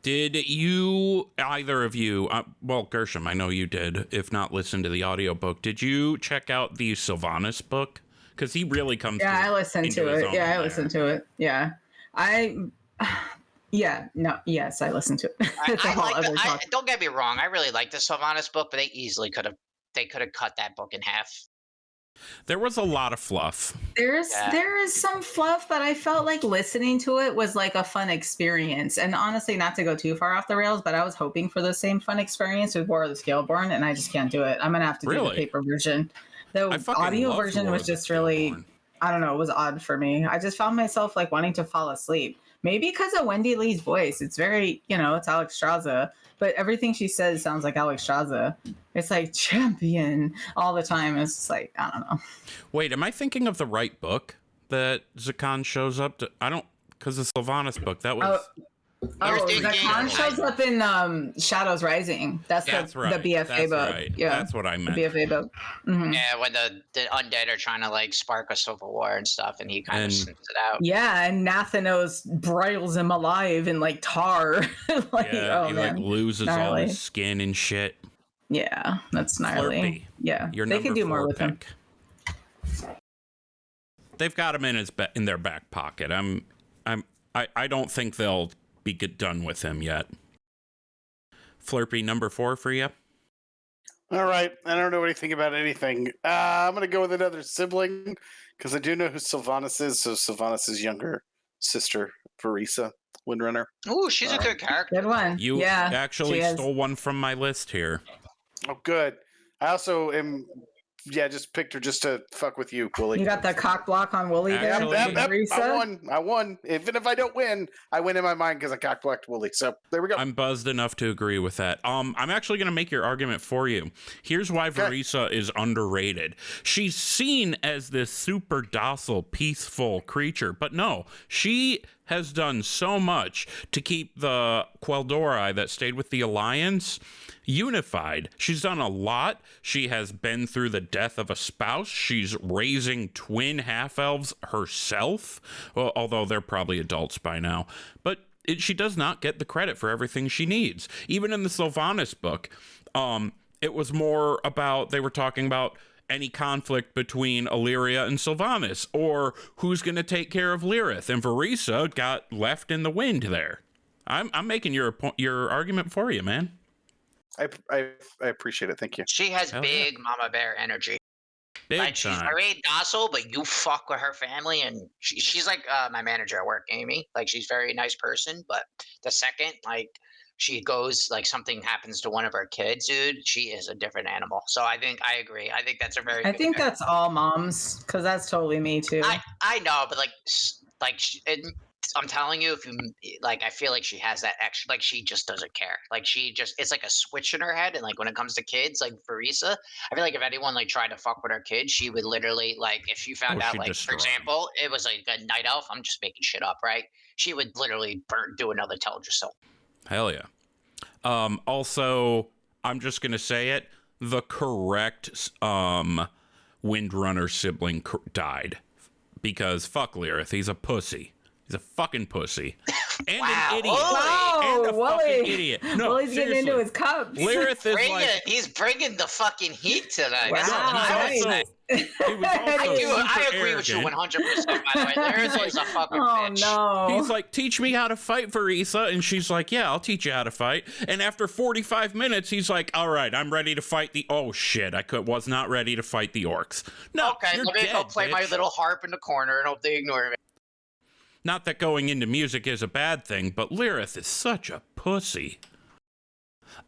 Did you, either of you, well, Gershom, I know you did, if not listen to the audiobook, did you check out the Sylvanas book? Because he really comes I listened to it. Yeah, I listened to it. Yeah. I listened to it. It's a whole other talk. Don't get me wrong, I really like the Sylvanas book, but they easily could have cut that book in half. There was a lot of fluff. There is some fluff, but I felt like listening to it was like a fun experience. And honestly, not to go too far off the rails, but I was hoping for the same fun experience with War of the Scaleborn, and I just can't do it. I'm gonna have to do the paper version. The audio version was just really, I don't know, it was odd for me. I just found myself like wanting to fall asleep. Maybe because of Wendy Lee's voice. It's very, it's Alex Straza, but everything she says sounds like Alex Straza. It's like champion all the time. It's just like, I don't know. Wait, am I thinking of the right book that Zakhan shows up to? I don't, because the Sylvanas book, that was... Zakhan shows up in Shadows Rising. That's right. The BFA book. Right. Yeah, that's what I meant. The BFA book. Mm-hmm. Yeah, when the undead are trying to like spark a civil war and stuff, and he kind of snips it out. Yeah, and Nathanos broils him alive in like tar. Like loses all his skin and shit. Yeah, that's gnarly. Flerpy. Yeah, they could do more with him. They've got him in their back pocket. I don't think they'll get done with him yet. Flerpy, number 4 for you. All right, I don't know anything about anything. I'm gonna go with another sibling because I do know who Sylvanas is. So Sylvanas' younger sister, Vereesa, Windrunner. Ooh, she's a good character. Good one. You actually stole one from my list here. Oh, good. I also am. Yeah, just picked her just to fuck with you, Wooly. You got the cock block on Wooly there? I won. Even if I don't win, I win in my mind because I cock blocked Wooly. So there we go. I'm buzzed enough to agree with that. I'm actually going to make your argument for you. Here's why Vereesa is underrated. She's seen as this super docile, peaceful creature, but no, she has done so much to keep the Quel'Dorei that stayed with the Alliance unified. She's done a lot. She has been through the death of a spouse. She's raising twin half-elves herself, well, although they're probably adults by now. But she does not get the credit for everything she needs. Even in the Sylvanas book, it was more about, they were talking about any conflict between Illyria and Sylvanas, or who's going to take care of Lyrith, and Vereesa got left in the wind there. I'm making your argument for you, man. I appreciate it. Thank you. She has big mama bear energy. She's very docile, but you fuck with her family, and she's like my manager at work, Amy. Like, she's a very nice person, but the second she goes, like, something happens to one of her kids, dude, she is a different animal. So I agree. I think that's a very. I think that's all moms, because that's totally me too. I know, but I'm telling you, if you I feel like she has that extra, she just doesn't care. It's like a switch in her head. And when it comes to kids, like Vereesa, I feel like if anyone tried to fuck with her kid, she would literally if you found out, for example, it was a night elf. I'm just making shit up, right? She would literally do another Teldrassil. Hell yeah. Also, I'm just gonna say it: the correct Windrunner sibling died because fuck Lyrith. He's a pussy. He's a fucking pussy. And an idiot. Wow, and a fucking idiot. No, Wooly's getting into his cups. Lyrith is he's bringing the fucking heat tonight. Wow. I agree with you 100%, by the way. Lyrith is a fucking bitch. No. He's like, teach me how to fight, Vereesa. And she's like, yeah, I'll teach you how to fight. And after 45 minutes, he's like, all right, I'm ready to fight oh shit, was not ready to fight the orcs. No, okay, let me go play my little harp in the corner and hope they ignore me. Not that going into music is a bad thing, but Lyrith is such a pussy.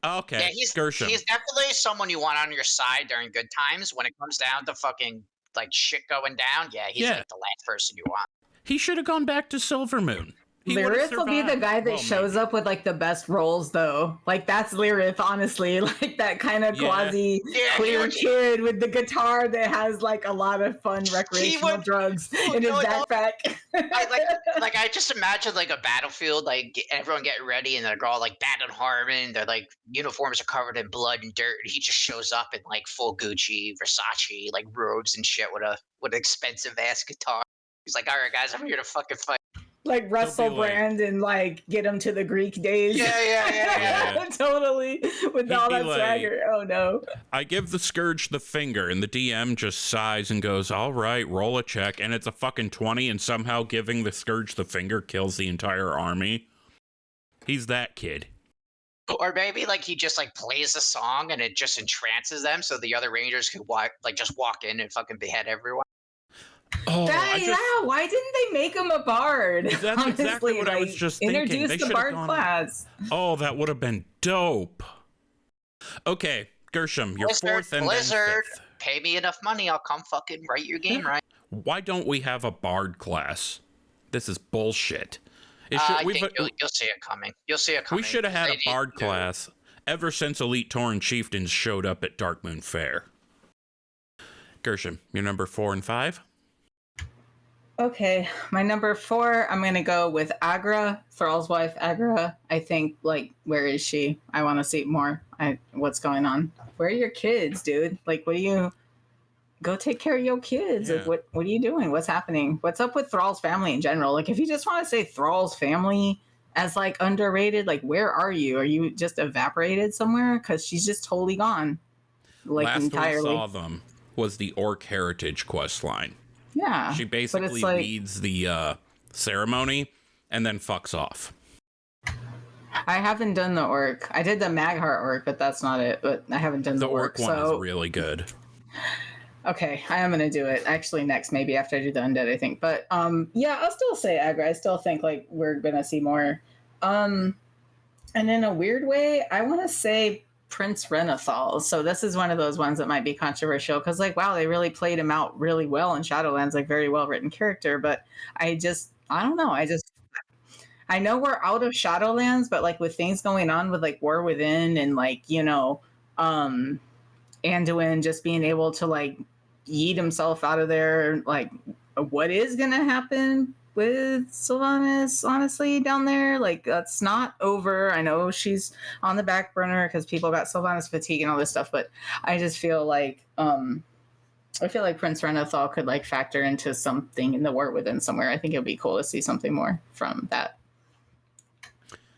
Okay, yeah, he's definitely someone you want on your side during good times. When it comes down to fucking shit going down, he's the last person you want. He should have gone back to Silvermoon. Lyrith will be the guy that shows up with like the best roles, though. Like that's Lyrith, honestly. Like that kind of quasi queer kid with the guitar that has like a lot of fun recreational drugs in his backpack. I just imagine like a battlefield, like everyone getting ready, and they're all like bad and Harmon. Their like uniforms are covered in blood and dirt, and he just shows up in like full Gucci, Versace, like robes and shit with an expensive ass guitar. He's like, all right, guys, I'm here to fucking fight. Like Russell Brand and like get him to the Greek days. Yeah. Totally. With all that swagger. Oh no. I give the Scourge the finger and the DM just sighs and goes, all right, roll a check. And it's a fucking 20 and somehow giving the Scourge the finger kills the entire army. He's that kid. Or maybe like he just like plays a song and it just entrances them so the other Rangers could just walk in and fucking behead everyone. Oh, why didn't they make him a bard? That's honestly, exactly what I was just thinking. Introduce the bard class. Oh, that would have been dope. Okay, Gershom, you're fourth and Blizzard, then fifth. Pay me enough money, I'll come fucking write your game right. Why don't we have a bard class? This is bullshit. I think you'll see it coming. You'll see it coming. We should have had a bard class ever since Elite Tauren Chieftains showed up at Darkmoon Fair. Gershom, you're number 4 and 5? Okay, my number 4, I'm gonna go with Aggra, Thrall's wife, Aggra. I think, like, where is she? I want to see more. What's going on? Where are your kids, dude? Like, what do you? Go take care of your kids. Yeah. Like, what are you doing? What's happening? What's up with Thrall's family in general? Like, if you just want to say Thrall's family as like underrated, like, where are you? Are you just evaporated somewhere? Because she's just totally gone. Like, Last entirely. we saw them was the Orc Heritage quest line. Yeah. She basically leads the ceremony and then fucks off. I haven't done the orc. I did the Magheart orc, but that's not it. But I haven't done the orc. One is really good. Okay, I am gonna do it actually next, maybe after I do the undead, I think. But yeah, I'll still say Aggra. I still think like we're gonna see more. And in a weird way, I want to say Prince Renethal. So this is one of those ones that might be controversial because, like, wow, they really played him out really well in Shadowlands, like very well written character. But I don't know. I know we're out of Shadowlands, but like with things going on with like War Within and like, you know, Anduin just being able to like yeet himself out of there, like what is gonna happen with Sylvanas, honestly, down there? Like, that's not over. I know she's on the back burner because people got Sylvanas fatigue and all this stuff, but I just feel like Prince Renethal could like factor into something in the War Within somewhere. I think it would be cool to see something more from that.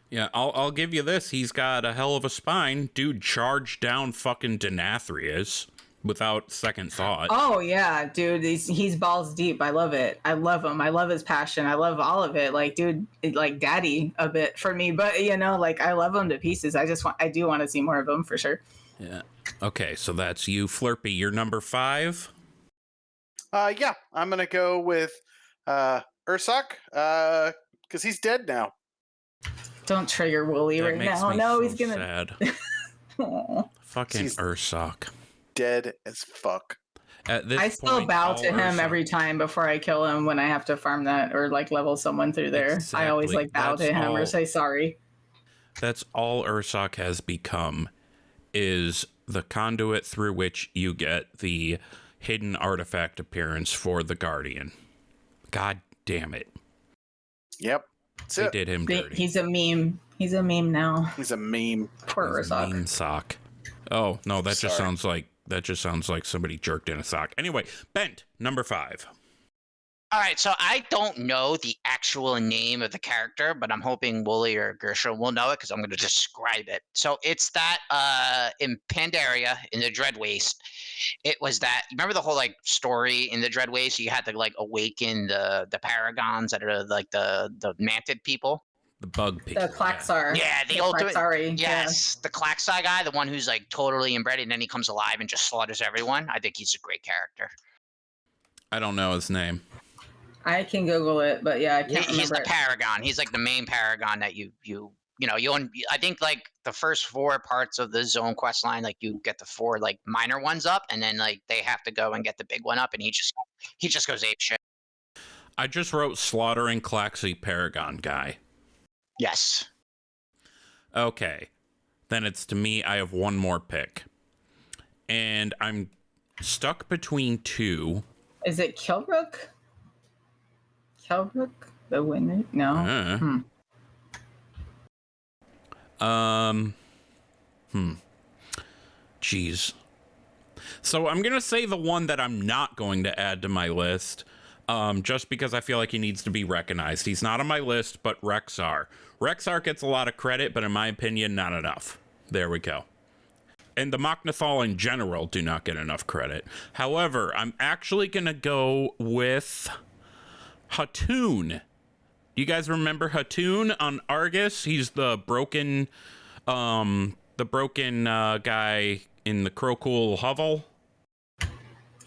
Yeah, I'll give you this. He's got a hell of a spine. Dude charged down fucking Denathrius without second thought. Oh, yeah, dude. He's balls deep. I love it. I love him. I love his passion. I love all of it. Like, dude, like daddy a bit for me. But, you know, like, I love him to pieces. I do want to see more of him for sure. Yeah. Okay, so that's you, Flerpy. You're number 5? Yeah, I'm going to go with Ursoc because he's dead now. Don't trigger Wooly right now. No, he's gonna. Sad. Fucking Ursoc. Dead as fuck. At this I still point, bow to him Ursoc. every time before I kill him when I have to farm that or like level someone through there. Exactly. I always like bow to him or say sorry. That's all Ursoc has become, is the conduit through which you get the hidden artifact appearance for the Guardian. God damn it. Yep. They did him dirty. He's a meme. He's a meme now. He's a meme. Poor Ursoc. Meme sock. Oh no, that just sounds like somebody jerked in a sock. Anyway, Bent, number 5. All right, so I don't know the actual name of the character, but I'm hoping Wooly or Gersho will know it because I'm going to describe it. So it's that in Pandaria, in the Dread Waste, it was that, remember the whole like story in the Dread Waste? You had to like awaken the Paragons that are like the manted people. The bug people. The Klaxar. Yeah, the ultimate. Klaxari. Yes, the Klaxar guy, the one who's like totally inbred and then he comes alive and just slaughters everyone. I think he's a great character. I don't know his name. I can Google it, but yeah, I can't remember. He's the Paragon. He's like the main Paragon that you I think like the first 4 parts of the zone quest line, like you get the 4 like minor ones up, and then like they have to go and get the big one up, and he just goes ape shit. I just wrote slaughtering Claxy Paragon guy. Yes. Okay. Then it's to me. I have one more pick. And I'm stuck between two. Is it Kilbrook? Kilbrook? The winner? No. Jeez. So I'm going to say the one that I'm not going to add to my list, just because I feel like he needs to be recognized. He's not on my list, but Rexxar. Rexxar gets a lot of credit, but in my opinion, not enough. There we go. And the Mrglmrgl in general do not get enough credit. However, I'm actually going to go with Hatoon. Do you guys remember Hatoon on Argus? He's the broken guy in the Crokul hovel.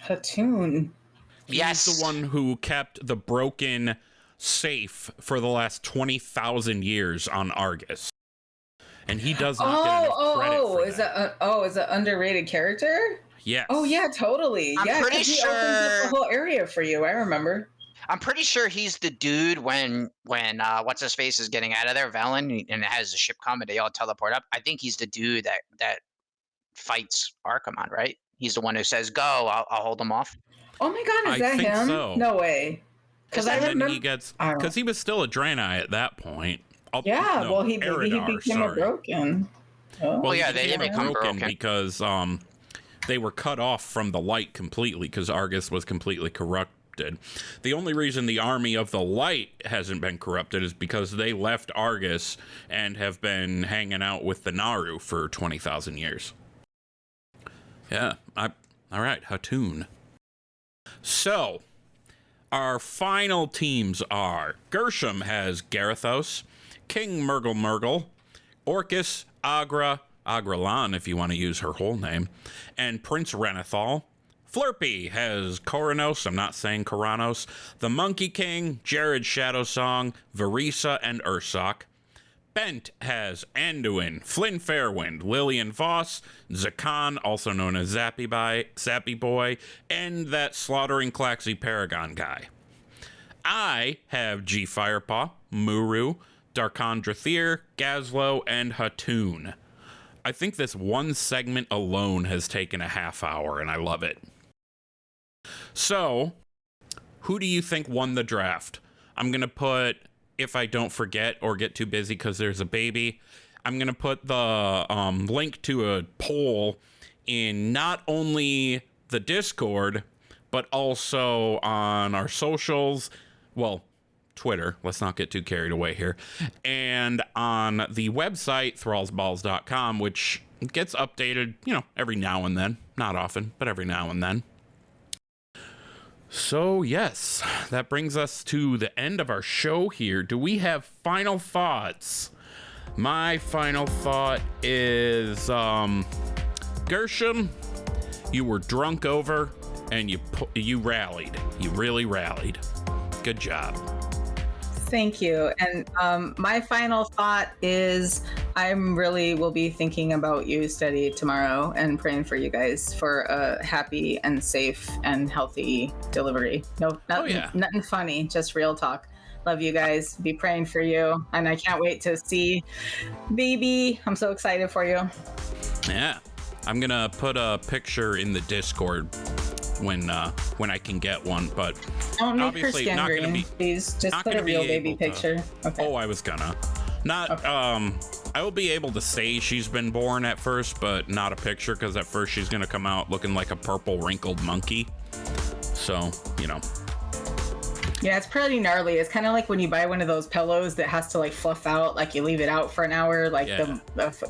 Hatoon. Yes. He's the one who kept the broken safe for the last 20,000 years on Argus. And he does not get enough credit for that. Is it underrated character? Yes. Oh yeah, totally. I'm pretty he sure opens up the whole area for you. I remember. I'm pretty sure he's the dude when what's his face is getting out of there, Velen, and it has the ship come and they all teleport up. I think he's the dude that fights Archimon, right? He's the one who says, "Go, I'll hold him off." Oh my God, is that think him? so. No way. Because I remember because he was still a Draenei at that point. He became a broken. Oh. Well, yeah, they did become broken because they were cut off from the light completely because Argus was completely corrupted. The only reason the Army of the Light hasn't been corrupted is because they left Argus and have been hanging out with the Naru for 20,000 years. Yeah, all right, Hatoon. So, our final teams are Gershom has Gerithos, King Mrglmrgl, Orcus, Aggra, Aggralan if you want to use her whole name, and Prince Renethal. Flerpy has Koranos, I'm not saying Koranos, the Monkey King, Jarod Shadowsong, Vereesa, and Ursoc. Bent has Anduin, Flynn Fairwind, Lillian Voss, Zakan, also known as Zappy Boy, and that slaughtering Claxy Paragon guy. I have G Firepaw, Muru, Dar'khan Drathir, Gazlo, and Hatoon. I think this one segment alone has taken a half hour, and I love it. So, who do you think won the draft? I'm going to put, if I don't forget or get too busy because there's a baby, I'm going to put the link to a poll in not only the Discord, but also on our socials. Well, Twitter, let's not get too carried away here, and on the website thrallsballs.com, which gets updated, every now and then, not often, but every now and then. So yes, that brings us to the end of our show here. Do we have final thoughts? My final thought is Gershom, you were drunk over and you rallied. You really rallied. Good job. Thank you. And my final thought is will be thinking about you steady tomorrow and praying for you guys for a happy and safe and healthy delivery. Nothing funny, just real talk. Love you guys. Be praying for you. And I can't wait to see baby. I'm so excited for you. Yeah. I'm going to put a picture in the Discord when I can get one, but don't make obviously her not skin going to green, be. Please just put a real baby picture. Okay. Oh, I was gonna. Not. Okay. I will be able to say she's been born at first, but not a picture because at first she's gonna come out looking like a purple wrinkled monkey. So Yeah, it's pretty gnarly. It's kind of like when you buy one of those pillows that has to like fluff out, like you leave it out for an hour, like a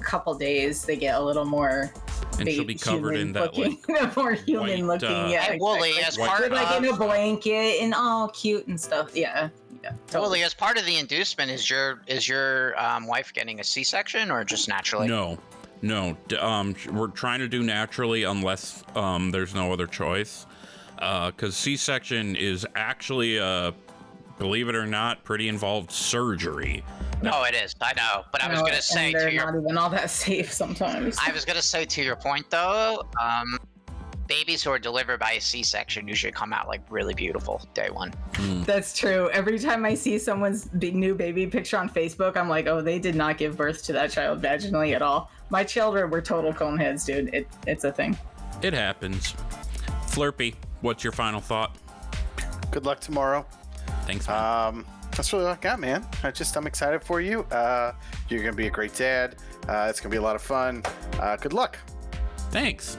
couple days, they get a little more. And she'll be covered in that looking, more human white, looking, yeah. Wooly, as part like in a blanket and all cute and stuff. Yeah. Totally. Wooly, as part of the inducement, is your wife getting a C-section or just naturally? No. We're trying to do naturally unless there's no other choice. Because C-section is actually, believe it or not, pretty involved surgery. No, it is. I know, but I was gonna say they're not even all that safe sometimes. I was gonna say to your point though, babies who are delivered by a C-section usually come out like really beautiful day one. That's true. Every time I see someone's new baby picture on Facebook, I'm like, oh, they did not give birth to that child vaginally at all. My children were total coneheads, dude. It's a thing. It happens. Flerpy, what's your final thought? Good luck tomorrow. Thanks, man. That's really all I got, man. I'm excited for you. You're gonna be a great dad. It's gonna be a lot of fun. Good luck. Thanks.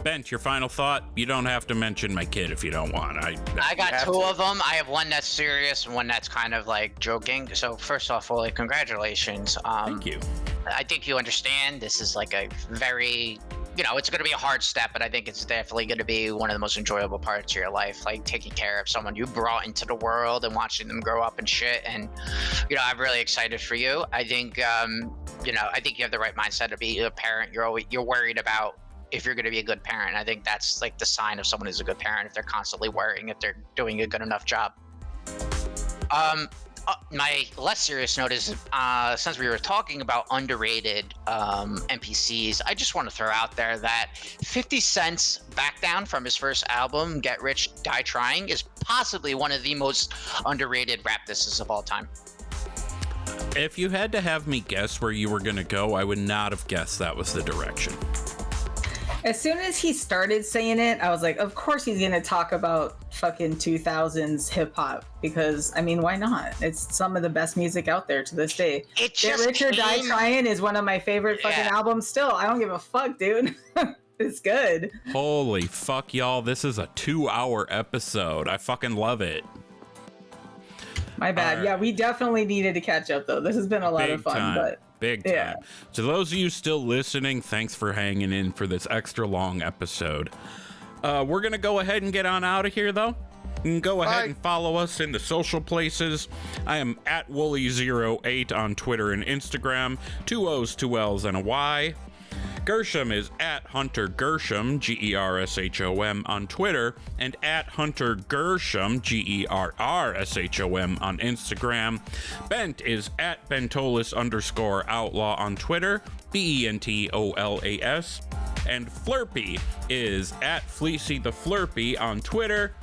Bent, your final thought? You don't have to mention my kid if you don't want. I got two of them. I have one that's serious and one that's kind of like joking. So first off, Wooly, congratulations. Thank you. I think you understand this is like a very, it's going to be a hard step, but I think it's definitely going to be one of the most enjoyable parts of your life, like taking care of someone you brought into the world and watching them grow up and shit. And, I'm really excited for you. I think, I think you have the right mindset to be a parent. You're worried about if you're going to be a good parent. I think that's like the sign of someone who's a good parent, if they're constantly worrying if they're doing a good enough job. My less serious note is, since we were talking about underrated NPCs, I just want to throw out there that 50 Cent's Back Down from his first album, Get Rich, Die Trying, is possibly one of the most underrated rap disses of all time. If you had to have me guess where you were going to go, I would not have guessed that was the direction. As soon as he started saying it, I was like, of course he's going to talk about fucking 2000s hip hop, because, why not? It's some of the best music out there to this day. Get Rich or Die Trying is one of my favorite fucking albums still. I don't give a fuck, dude. It's good. Holy fuck, y'all. This is a 2-hour episode. I fucking love it. My bad. Yeah, we definitely needed to catch up, though. This has been a lot of fun, but... Big time. Yeah. To those of you still listening, thanks for hanging in for this extra long episode. We're going to go ahead and get on out of here, though. You can go ahead and follow us in the social places. I am at Wooly08 on Twitter and Instagram. 2 O's, 2 L's, and a Y. Gershom is at Hunter Gershom, Gershom on Twitter, and at Hunter Gershom, Gerrshom on Instagram. Bent is at Bentolas_outlaw on Twitter, Bentolas. And Flerpy is at Fleecy the Flerpy on Twitter.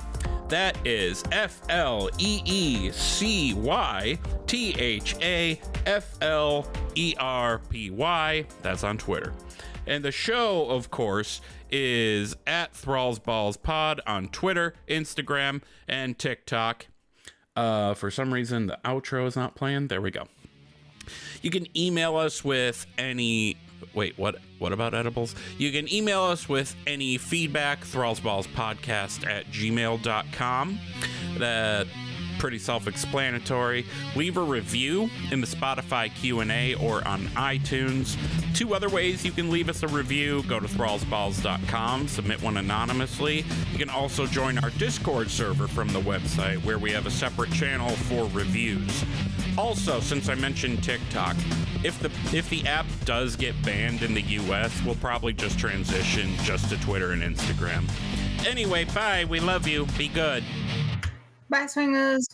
That is FleecyThaflerpy. That's on Twitter. And the show, of course, is at Thrall's Balls Pod on Twitter, Instagram, and TikTok. For some reason, the outro is not playing. There we go. You can email us with any... Wait, what about edibles? You can email us with any feedback, thrallsballspodcast@gmail.com. That pretty self-explanatory. Leave a review in the Spotify Q&A or on iTunes. 2 other ways you can leave us a review. Go to thrallsballs.com, submit one anonymously. You can also join our Discord server from the website, where we have a separate channel for reviews. Also, since I mentioned TikTok, if the app does get banned in the US, we'll probably just transition just to Twitter and Instagram. Anyway, bye. We love you. Be good. Bye, swingers.